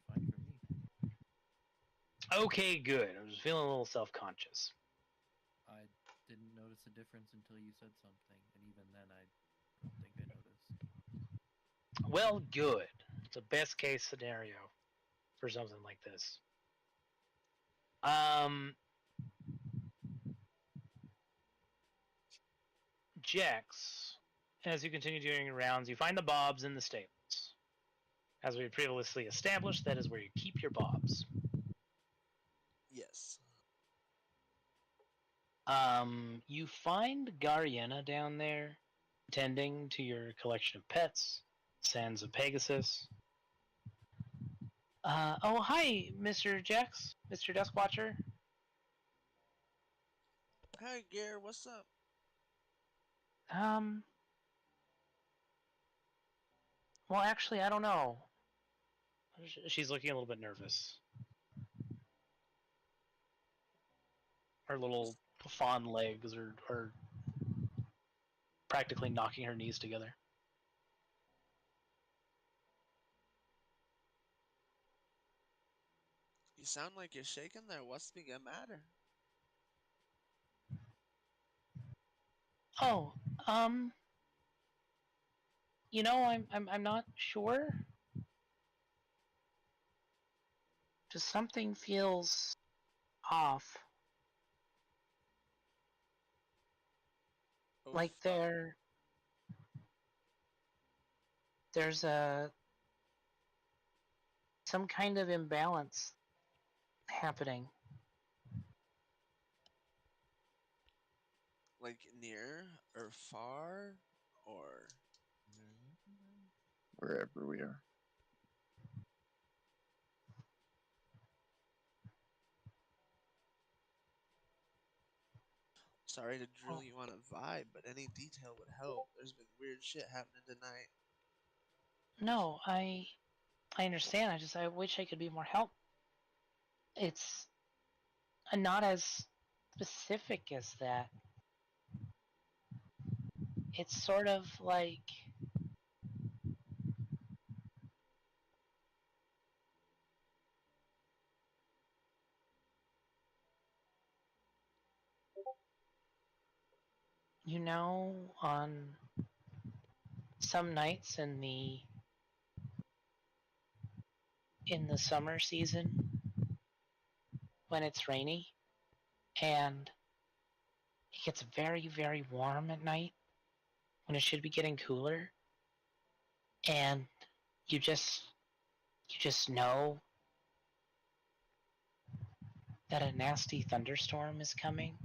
fine for me. Okay, good. I was feeling a little self-conscious. I didn't notice a difference until you said something, and even then, I don't think I noticed. Well, good. It's a best case scenario for something like this. Jex, as you continue doing your rounds, you find the bobs in the stables. As we previously established, that is where you keep your bobs. Yes. You find Gariena down there, tending to your collection of pets, Sands of Pegasus. Oh, hi, Mr. Jex, Mr. Desk Watcher. Hi, Gare, what's up? Well, actually, I don't know. She's looking a little bit nervous. Her little fawn legs are practically knocking her knees together. You sound like you're shaking there. What's the matter? Oh, I'm not sure. Just something feels off. Oh, Like there's some kind of imbalance happening. like near or far or Wherever we are. sorry to drill you on a vibe, but any detail would help. There's been weird shit happening tonight. No, I understand. I wish I could be more help. It's not as specific as that. It's sort of like on some nights in the summer season when it's rainy and it gets very, very warm at night when it should be getting cooler, and you just know that a nasty thunderstorm is coming.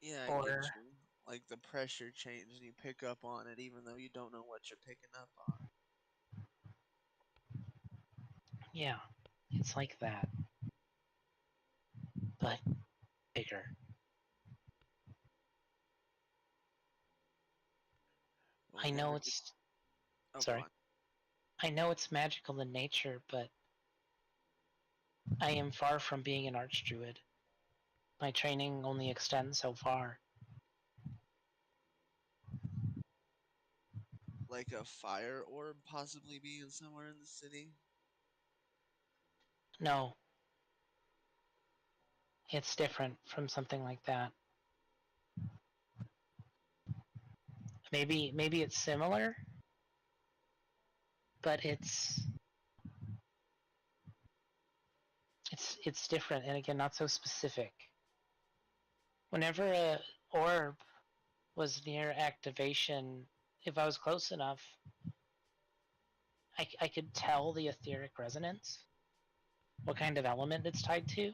Yeah, I get Or you. Like the pressure change and you pick up on it even though you don't know what you're picking up on. yeah, it's like that, but bigger. Well, I know whenever you... it's Oh, go sorry. on. I know it's magical in nature, but I am far from being an archdruid. My training only extends so far. Like a fire orb possibly being somewhere in the city? No, it's different from something like that. Maybe it's similar, but it's different, and again, not so specific. Whenever a orb was near activation, if I was close enough, I could tell the etheric resonance, what kind of element it's tied to.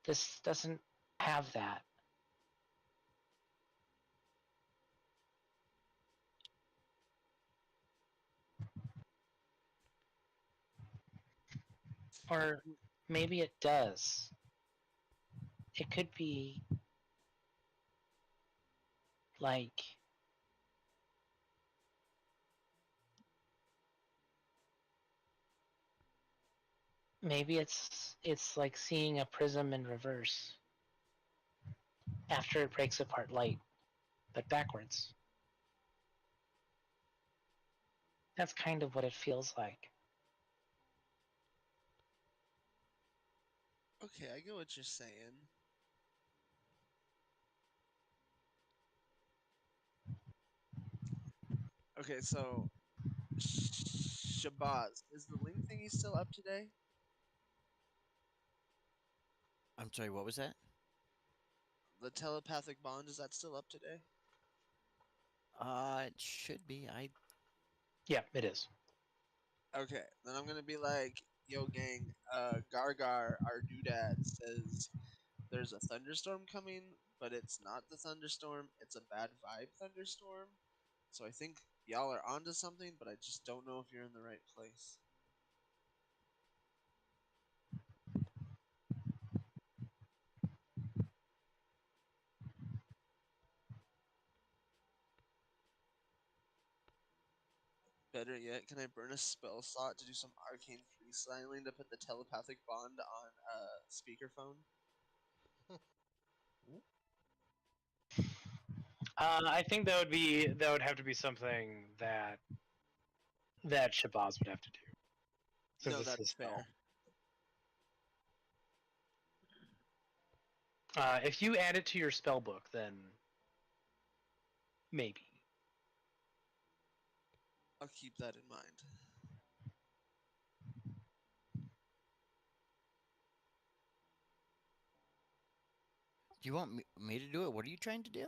This doesn't have that. Or maybe it does. It could be like maybe it's like seeing a prism in reverse after it breaks apart light, but backwards. That's kind of what it feels like. Okay, I get what you're saying. Okay, so Shabazz, is the link thingy still up today? I'm sorry, what was that? The telepathic bond, is that still up today? It should be. Yeah, it is. Okay, then I'm gonna be like, yo gang, Gargar, our doodad, says there's a thunderstorm coming, but it's not the thunderstorm, it's a bad vibe thunderstorm. So I think y'all are onto something, but I just don't know if you're in the right place. Better yet, can I burn a spell slot to do some arcane freestyling to put the telepathic bond on speakerphone? I think that would have to be something that Shabazz would have to do, since No, it's that's his spell. fair. If you add it to your spell book, then maybe. I'll keep that in mind. Do you want me to do it? What are you trying to do?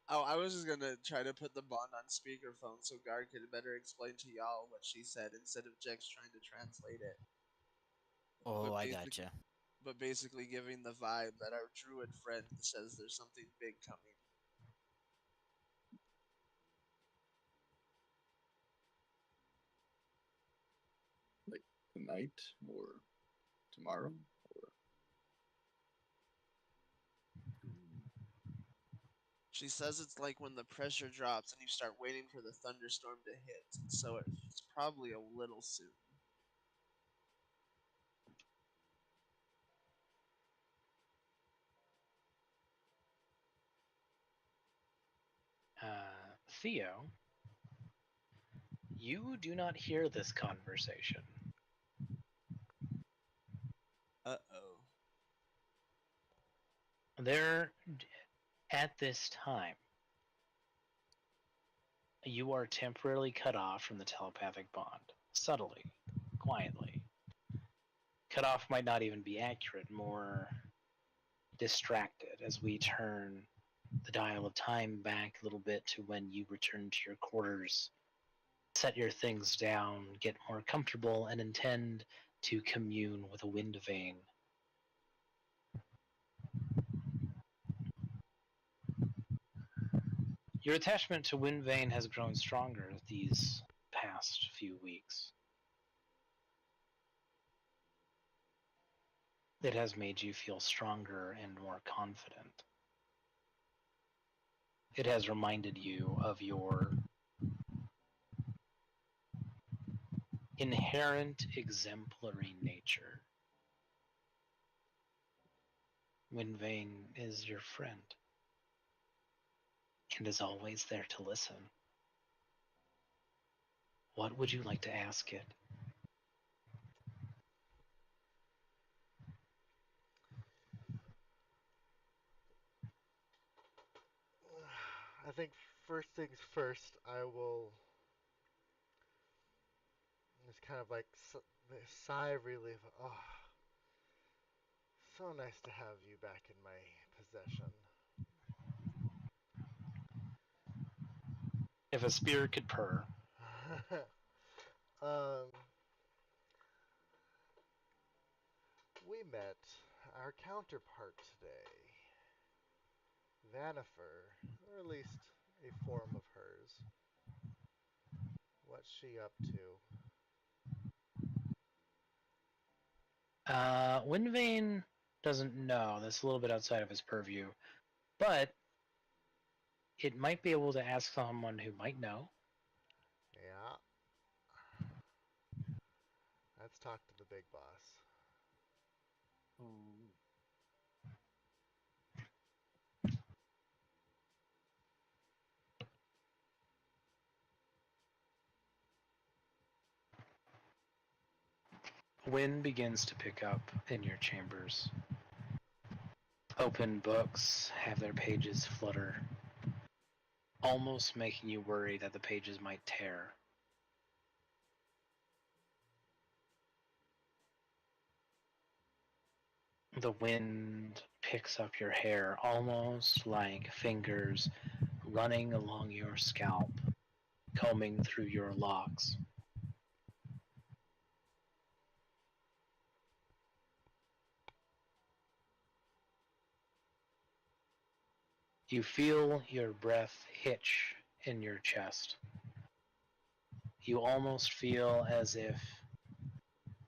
Oh, I was just gonna try to put the bond on speakerphone so Gar could better explain to y'all what she said instead of Jex trying to translate it. Oh, But I basically, gotcha. but basically giving the vibe that our druid friend says there's something big coming. Like tonight or tomorrow or She says it's like when the pressure drops and you start waiting for the thunderstorm to hit. So it's probably a little soon. Theo, you do not hear this conversation. Uh-oh. There, at this time, you are temporarily cut off from the telepathic bond. Subtly, quietly. Cut off might not even be accurate, more distracted as we turn the dial of time back a little bit to when you return to your quarters, set your things down, get more comfortable, and intend to commune with a wind vein. Your attachment to Wind Vein has grown stronger these past few weeks. It has made you feel stronger and more confident. It has reminded you of your inherent exemplary nature. Wind Vein is your friend and is always there to listen. What would you like to ask it? I think first things first, I will just kind of like sigh of relief. Oh, so nice to have you back in my possession. If a spirit could purr. um, we met our counterpart today, Vanifer, or at least a form of hers. What's she up to? Windvane doesn't know. That's a little bit outside of his purview. But it might be able to ask someone who might know. Yeah. Let's talk to the big boss. Oh. Wind begins to pick up in your chambers. Open books have their pages flutter, almost making you worry that the pages might tear. The wind picks up your hair, almost like fingers running along your scalp, combing through your locks. You feel your breath hitch in your chest. You almost feel as if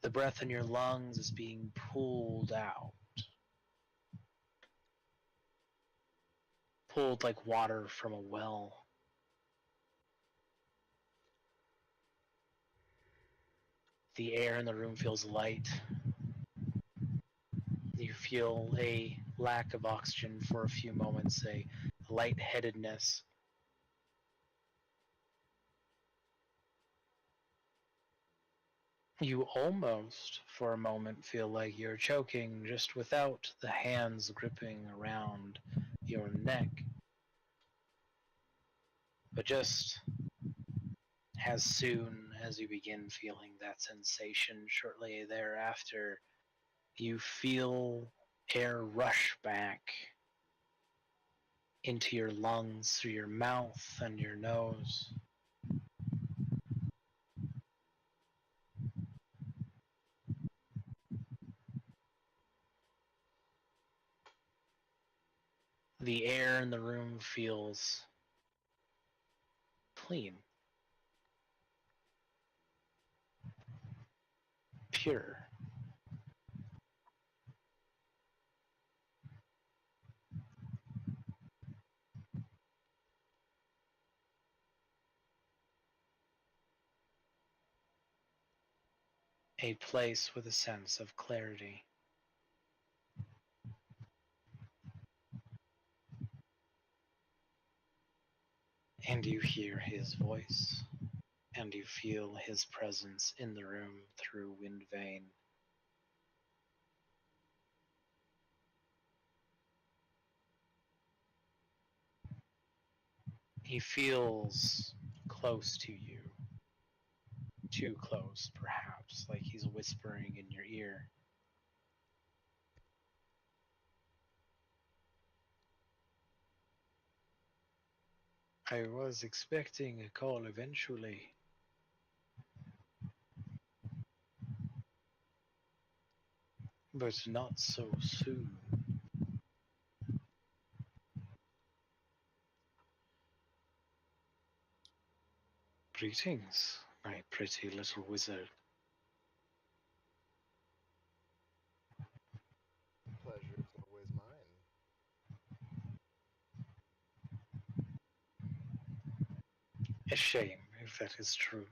the breath in your lungs is being pulled out. Pulled like water from a well. The air in the room feels light. You feel a lack of oxygen for a few moments, a lightheadedness. You almost, for a moment, feel like you're choking just without the hands gripping around your neck. But just as soon as you begin feeling that sensation, shortly thereafter, you feel air rush back into your lungs through your mouth and your nose. The air in the room feels clean, pure. A place with a sense of clarity. And you hear his voice, and you feel his presence in the room through wind vane. He feels close to you. Too close, perhaps, like he's whispering in your ear. I was expecting a call eventually. But not so soon. Greetings, my pretty little wizard. Pleasure is always mine. A shame if that is true.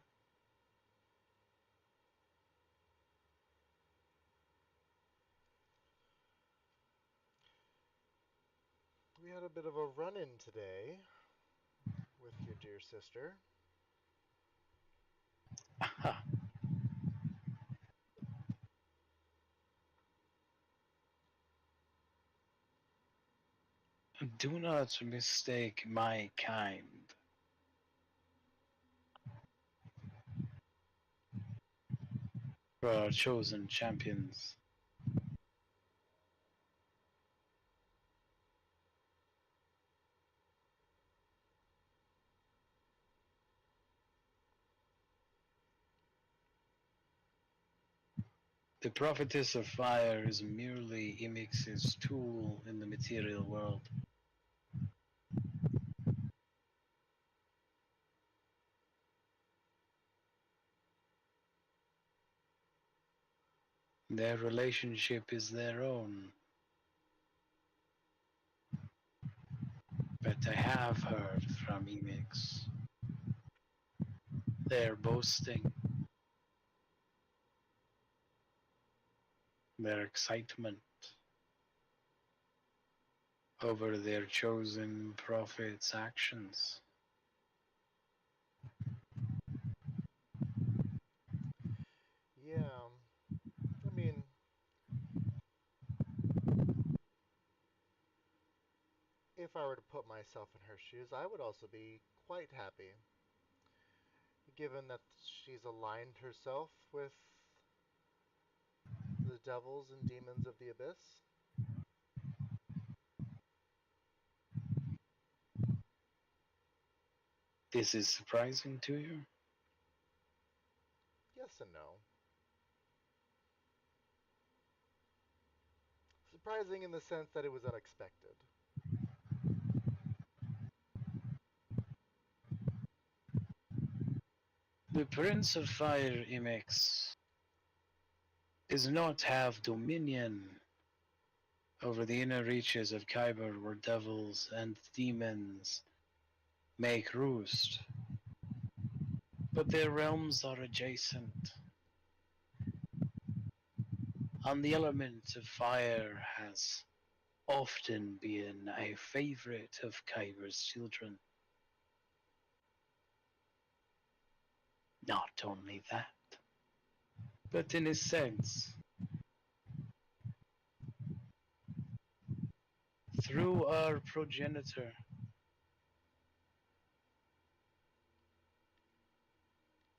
We had a bit of a run-in today with your dear sister. Aha. Do not mistake my kind. For our chosen champions. The Prophetess of Fire is merely Imix's tool in the material world. Their relationship is their own. But I have heard from Imix. Their boasting, their excitement over their chosen prophet's actions. Yeah, I mean, if I were to put myself in her shoes, I would also be quite happy, given that she's aligned herself with the devils and demons of the abyss. This is surprising to you? Yes and no. Surprising in the sense that it was unexpected. The Prince of Fire, Imix, does not have dominion over the inner reaches of Kyber where devils and demons make roost. But their realms are adjacent. And the element of fire has often been a favorite of Kyber's children. Not only that, but in a sense, through our progenitor,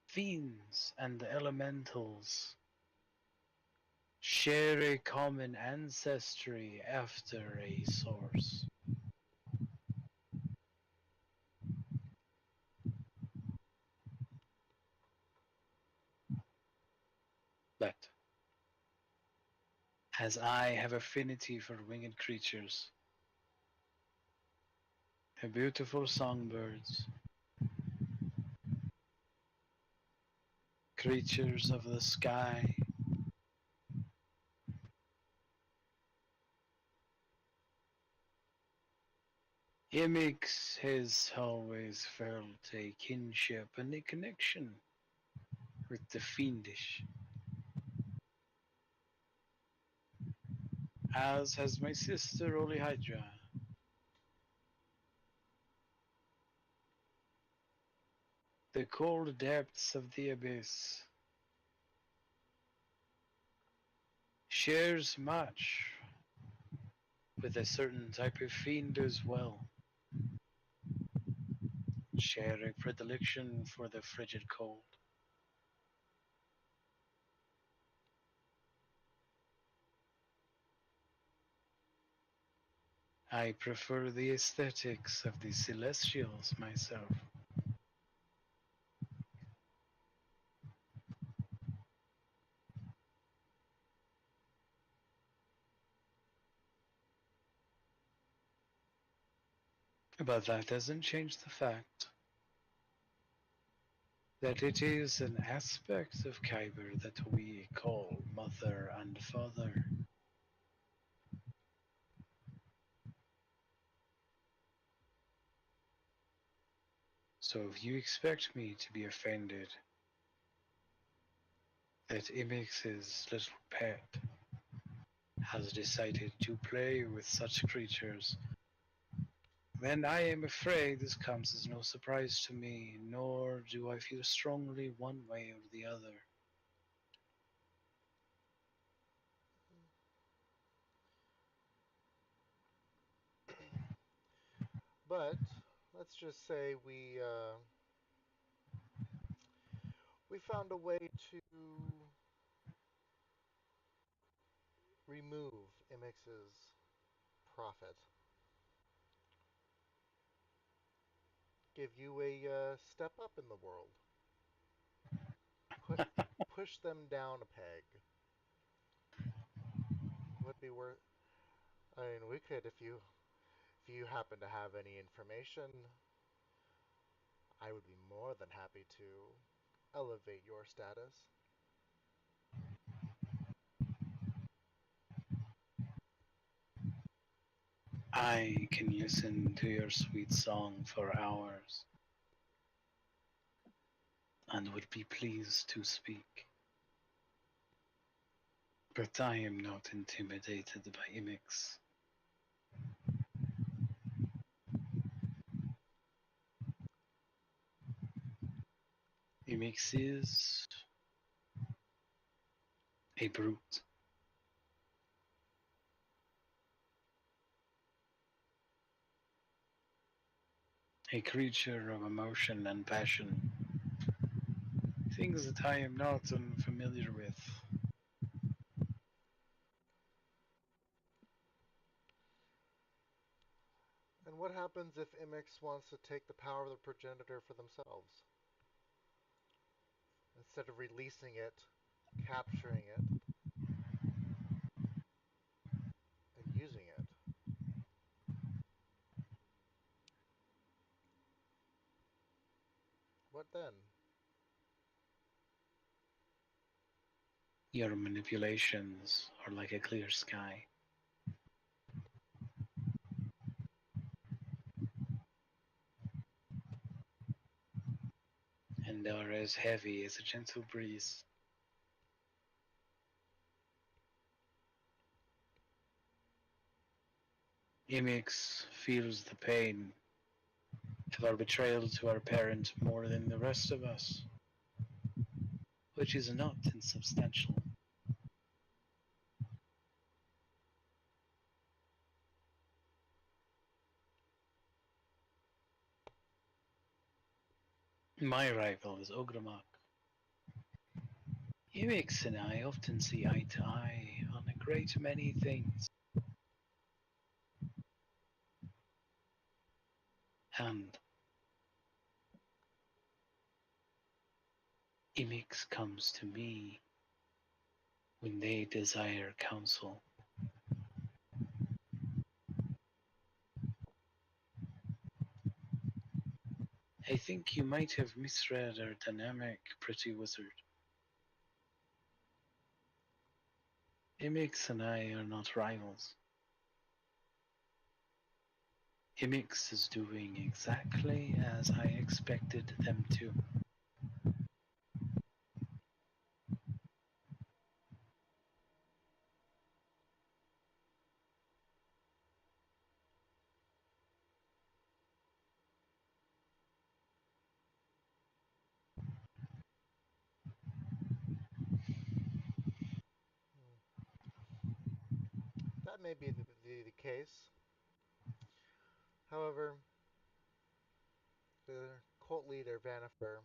fiends and elementals share a common ancestry after a source. But as I have affinity for winged creatures, beautiful songbirds, creatures of the sky, Imix has always felt a kinship and a connection with the fiendish. as has my sister Olihydra. The cold depths of the abyss shares much with a certain type of fiend as well, share a predilection for the frigid cold. I prefer the aesthetics of the celestials myself. But that doesn't change the fact that it is an aspect of Kyber that we call mother and father. So if you expect me to be offended that Imix's little pet has decided to play with such creatures, then I am afraid this comes as no surprise to me, nor do I feel strongly one way or the other. But let's just say we found a way to remove Imix's profit. Give you a step up in the world. Push push them down a peg. Would be worth. I mean, we could if you happen to have any information. I would be more than happy to elevate your status. I can listen to your sweet song for hours and would be pleased to speak. But I am not intimidated by Imix. Imix is a brute. A creature of emotion and passion. Things that I am not unfamiliar with. And what happens if Imix wants to take the power of the progenitor for themselves? Instead of releasing it, capturing it, and using it. What then? Your manipulations are like a clear sky. And are as heavy as a gentle breeze. Imix feels the pain of our betrayal to our parent more than the rest of us, which is not insubstantial. My rival is Ogremak. Imix and I often see eye to eye on a great many things. And Imix comes to me when they desire counsel. I think you might have misread our dynamic, pretty wizard. Imix and I are not rivals. Imix is doing exactly as I expected them to. That may be the case. However, the cult leader, Vanifer,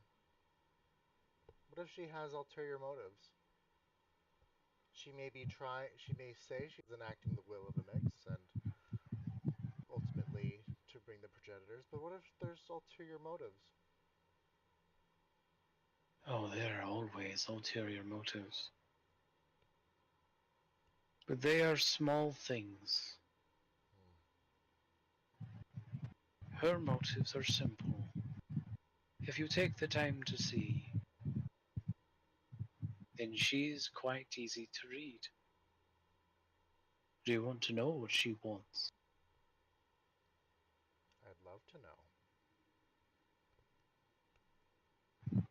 what if she has ulterior motives? She may say she's enacting the will of the mix and ultimately to bring the progenitors, but what if there's ulterior motives? Oh, there are always ulterior motives. But they are small things. Her motives are simple. If you take the time to see, then she's quite easy to read. Do you want to know what she wants? I'd love to know.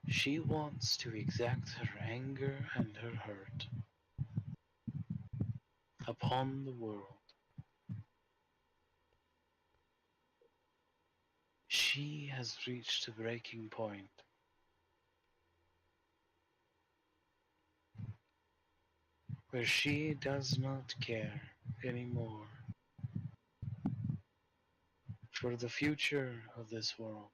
She wants to exact her anger and her hurt upon the world. She has reached a breaking point where she does not care anymore for the future of this world.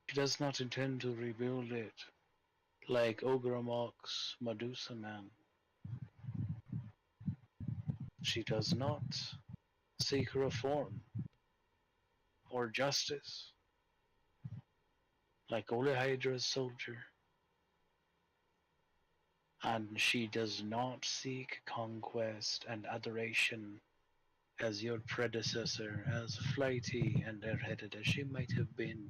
She does not intend to rebuild it like Ogremock's Medusa Man. She does not seek reform or justice like Olehydra's soldier. And she does not seek conquest and adoration as your predecessor, as flighty and airheaded as she might have been.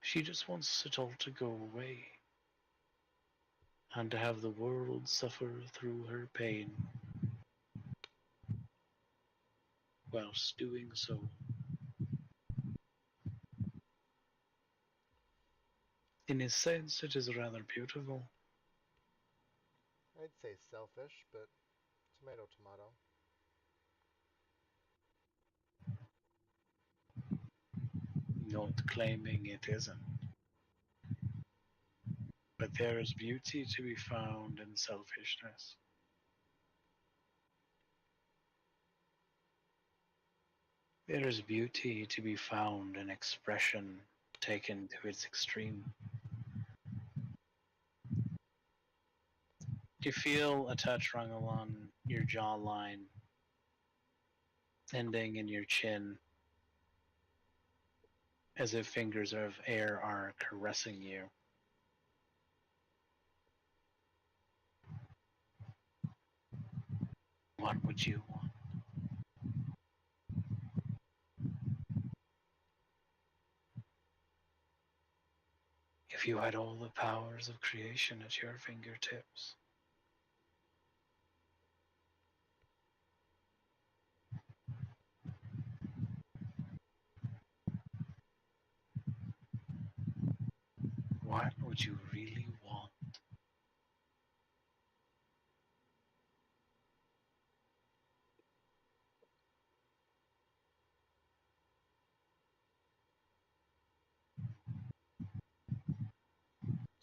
She just wants it all to go away and to have the world suffer through her pain whilst doing so. In a sense, it is rather beautiful. I'd say selfish, but tomato, tomato. Not claiming it isn't. But there is beauty to be found in selfishness. There is beauty to be found in expression taken to its extreme. You feel a touch rung along your jawline, ending in your chin, as if fingers of air are caressing you. What would you want? If you had all the powers of creation at your fingertips? What would you really want?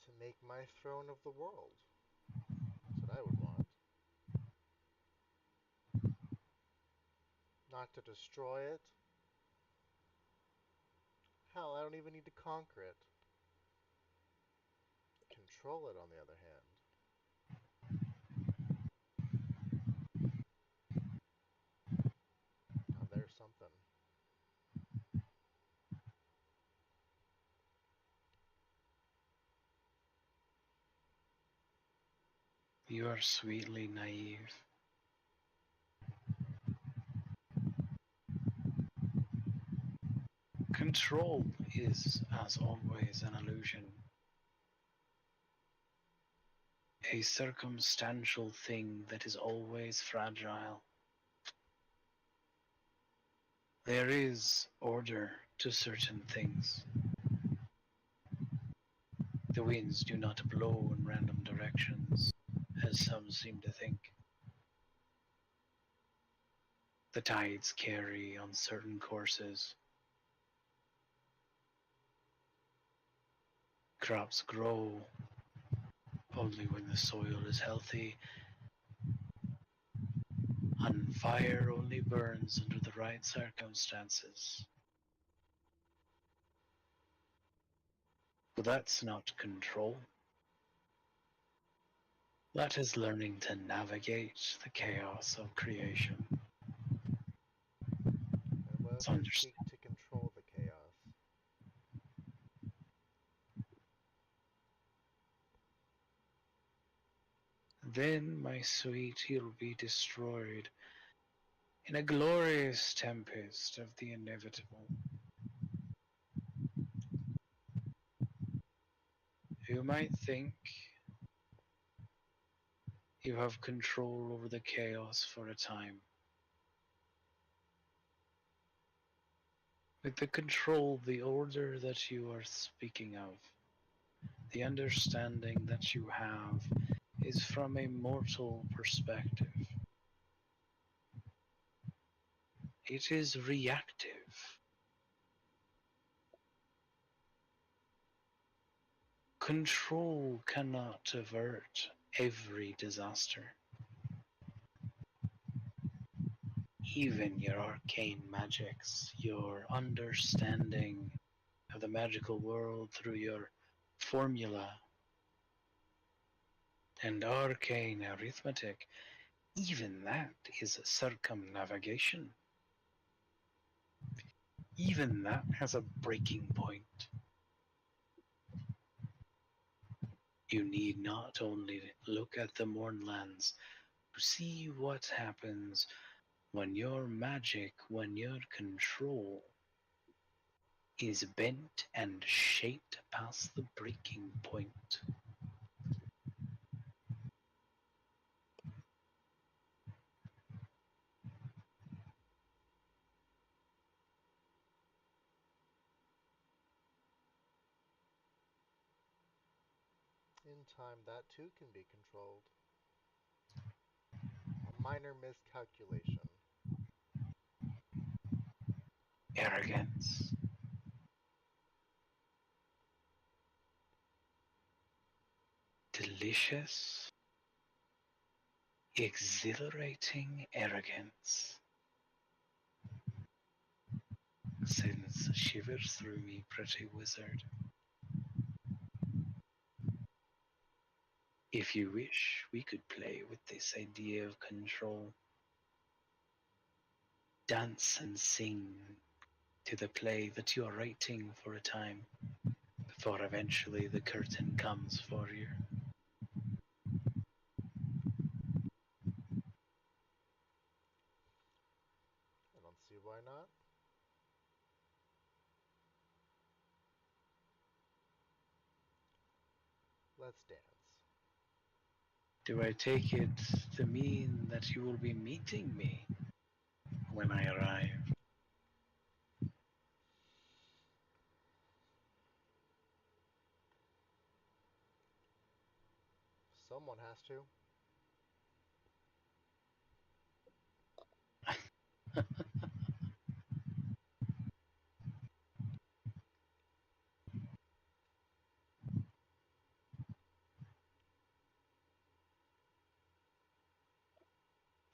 To make my throne of the world. That's what I would want. Not to destroy it. Hell, I don't even need to conquer it. Control it, on the other hand. Now there's something. You are sweetly naive. Control is, as always, an illusion. A circumstantial thing that is always fragile. There is order to certain things. The winds do not blow in random directions, as some seem to think. The tides carry on certain courses. Crops grow only when the soil is healthy, and fire only burns under the right circumstances. But that's not control. That is learning to navigate the chaos of creation. And what It's if I seek to control the chaos? Then, my sweet, he'll be destroyed in a glorious tempest of the inevitable. You might think you have control over the chaos for a time. With the control, the order that you are speaking of, the understanding that you have is from a mortal perspective. It is reactive. Control cannot avert every disaster. Even your arcane magics, your understanding of the magical world through your formula and arcane arithmetic, even that is circumnavigation. Even that has a breaking point. You need not only look at the Mournlands to see what happens when your magic, when your control is bent and shaped past the breaking point. In time, that too can be controlled. A minor miscalculation. Arrogance. Delicious, exhilarating arrogance sends shivers through me, pretty wizard. If you wish, we could play with this idea of control. Dance and sing to the play that you are writing for a time, before eventually the curtain comes for you. I don't see why not. Let's dance. Do I take it to mean that you will be meeting me when I arrive? Someone has to.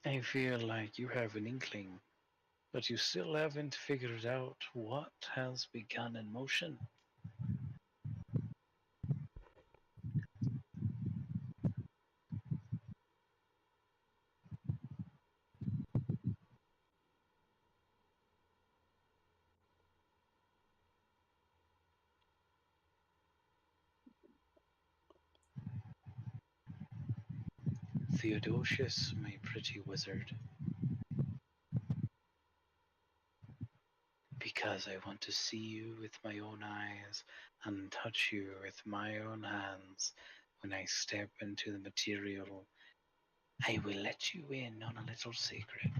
I feel like you have an inkling, but you still haven't figured out what has begun in motion. Theodosius, my pretty wizard, because I want to see you with my own eyes and touch you with my own hands when I step into the material. I will let you in on a little secret.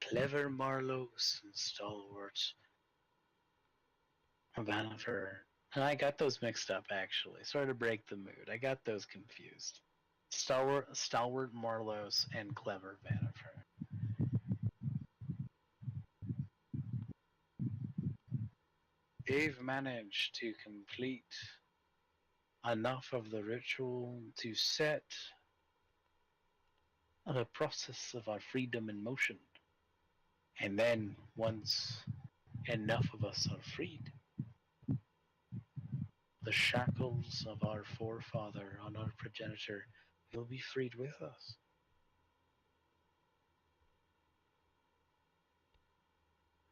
Clever Marlowe's and stalwart Vanifer And I got those mixed up, actually. Sorry to break the mood. I got those confused. Stalwart Morlos and Clever Vanifer. They've managed to complete enough of the ritual to set the process of our freedom in motion. And then, once enough of us are freed, the shackles of our forefather and our progenitor will be freed with us.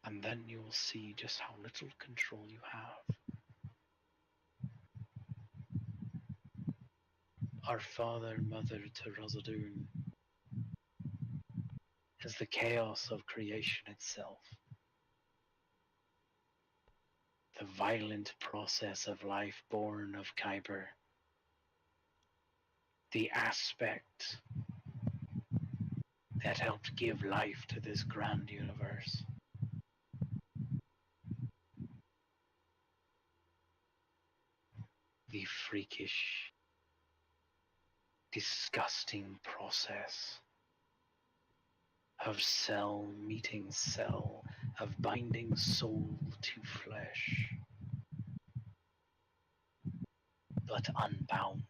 And then you will see just how little control you have. Our father, mother to Rosadoon is the chaos of creation itself. The violent process of life born of Kyber. The aspect that helped give life to this grand universe. The freakish, disgusting process of cell meeting cell, of binding soul to flesh, but unbound.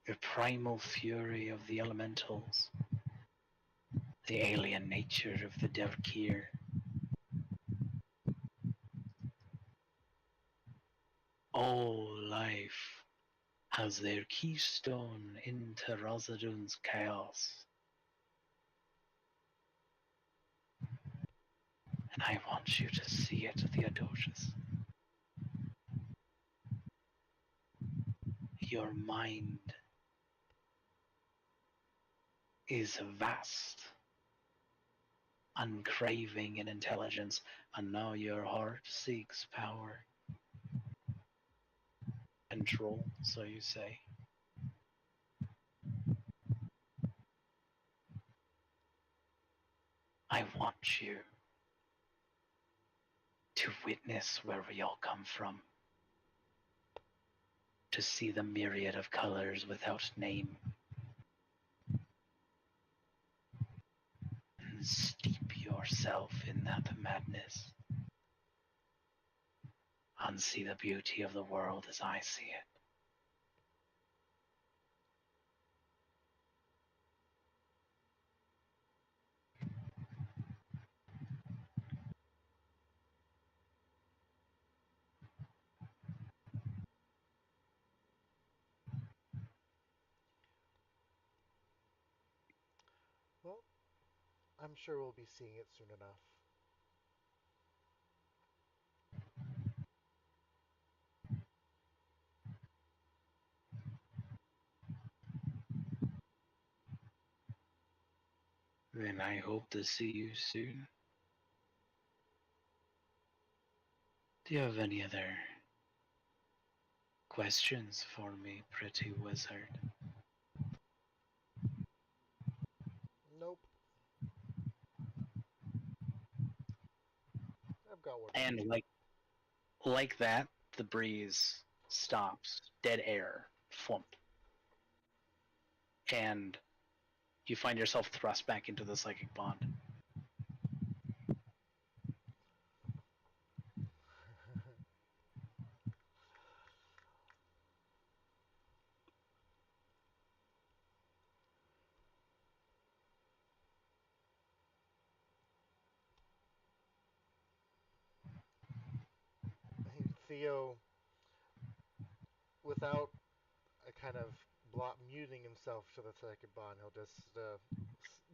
The primal fury of the elementals, the alien nature of the Devkir. All life has their keystone into Rosadun's chaos. And I want you to see it, Theodosius. Your mind is vast, uncraving in intelligence, and now your heart seeks power. Control, so you say. I want you to witness where we all come from, to see the myriad of colors without name, and steep yourself in that madness, and see the beauty of the world as I see it. Well, I'm sure we'll be seeing it soon enough. Then I hope to see you soon. Do you have any other questions for me, pretty wizard? Nope. I've got one. And like that, the breeze stops, dead air, flump. And you find yourself thrust back into the psychic bond. Theo, without a kind of muting himself to the second bond, he'll just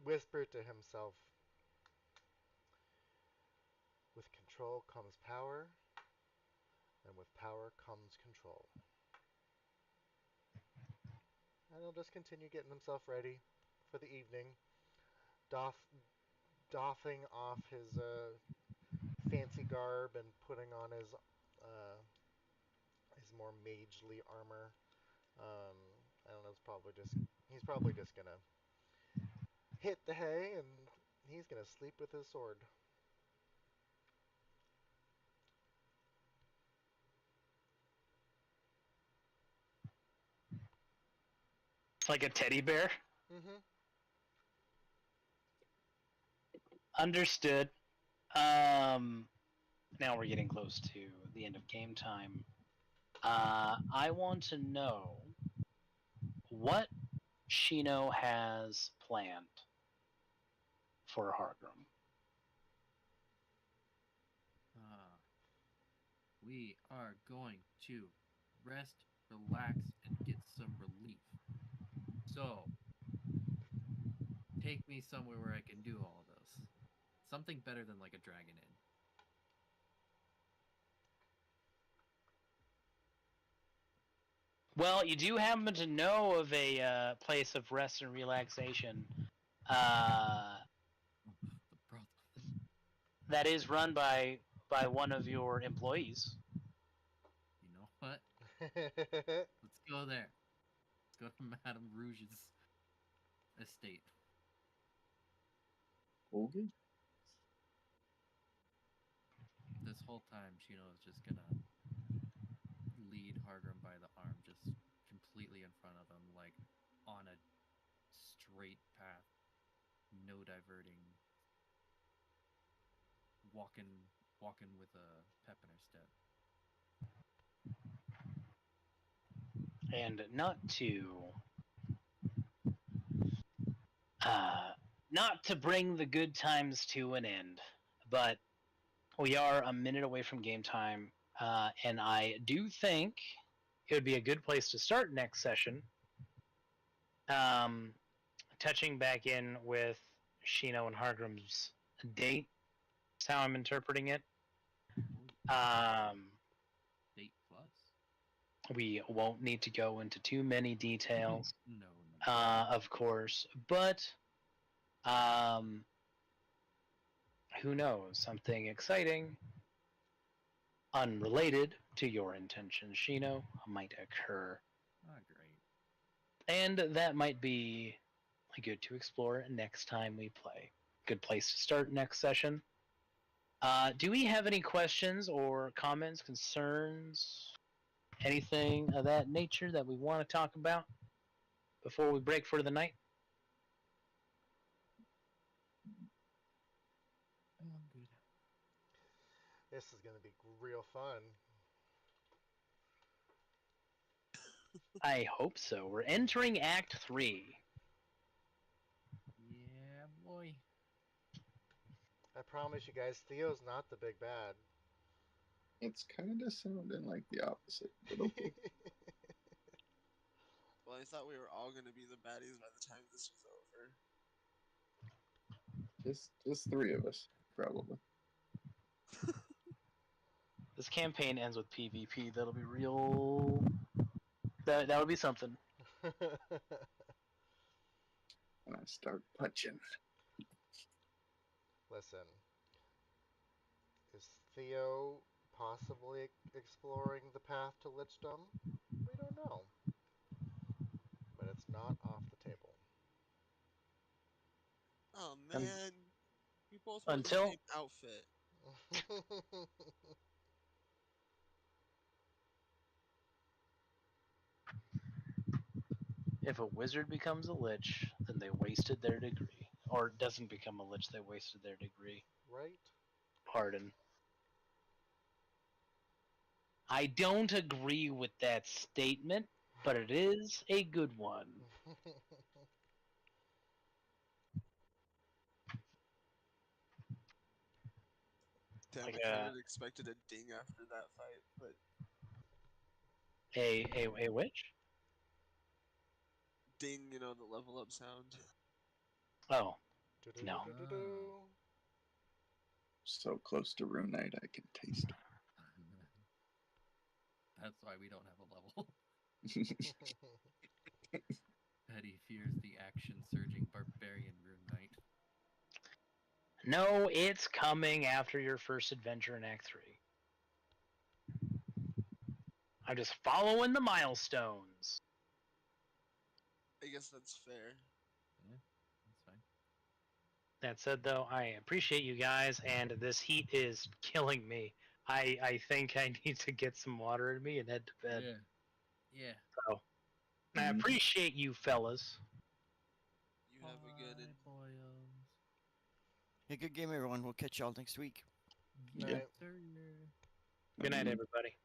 whisper to himself, with control comes power, and with power comes control. And he'll just continue getting himself ready for the evening, doffing off his fancy garb and putting on his more magely armor. Um, I don't know. He's probably just gonna hit the hay and he's gonna sleep with his sword. Like a teddy bear? Mm-hmm. Understood. Now we're getting close to the end of game time. I want to know what Shino has planned for Hargrim. We are going to rest, relax, and get some relief. So, take me somewhere where I can do all this. Something better than like a Dragon Inn. Well, you do happen to know of a place of rest and relaxation The problem. that is run by one of your employees. You know what? Let's go there. Let's go to Madame Rouge's estate. Okay. This whole time, Shino is just gonna lead Hargrim by the arm, just completely in front of him, like on a straight path, no diverting, walking with a pep in her step. And not to bring the good times to an end, but we are a minute away from game time, and I do think it would be a good place to start next session. Touching back in with Shino and Hargrim's date. That's how I'm interpreting it. Date plus? We won't need to go into too many details, No. of course, but who knows? Something exciting, unrelated to your intentions, Shino, might occur. Ah, great. And that might be good to explore next time we play. Good place to start next session. Do we have any questions or comments, concerns, anything of that nature that we want to talk about before we break for the night? I'm good. This is gonna be real fun. I hope so. We're entering Act 3. Yeah, boy. I promise you guys, Theo's not the big bad. It's kind of sounding like the opposite, but okay. Well, I thought we were all gonna be the baddies by the time this was over. just three of us, probably. This campaign ends with PvP. That'll be real. That would be something. And I start punching. Listen, is Theo possibly exploring the path to Lichdom? We don't know. But it's not off the table. Oh man, we both wear the Until- same outfit. If a wizard becomes a lich, then they wasted their degree. Or doesn't become a lich, they wasted their degree. Right? Pardon. I don't agree with that statement, but it is a good one. Damn, Like I kind of expected a ding after that fight, but a witch? ding, you know, the level up sound. Oh, no. So close to Rune Knight, I can taste it. That's why we don't have a level. Eddie fears the action-surging barbarian Rune Knight. No, it's coming after your first adventure in Act 3. I'm just following the milestones. I guess that's fair. Yeah, that's fine. That said, though, I appreciate you guys, and this heat is killing me. I think I need to get some water in me and head to bed. Yeah. So, I Mhm. appreciate you fellas. You have a good and boyos. Hey, good game, everyone. We'll catch y'all next week. Yeah. Night. Sir. Good night, Mhm. everybody.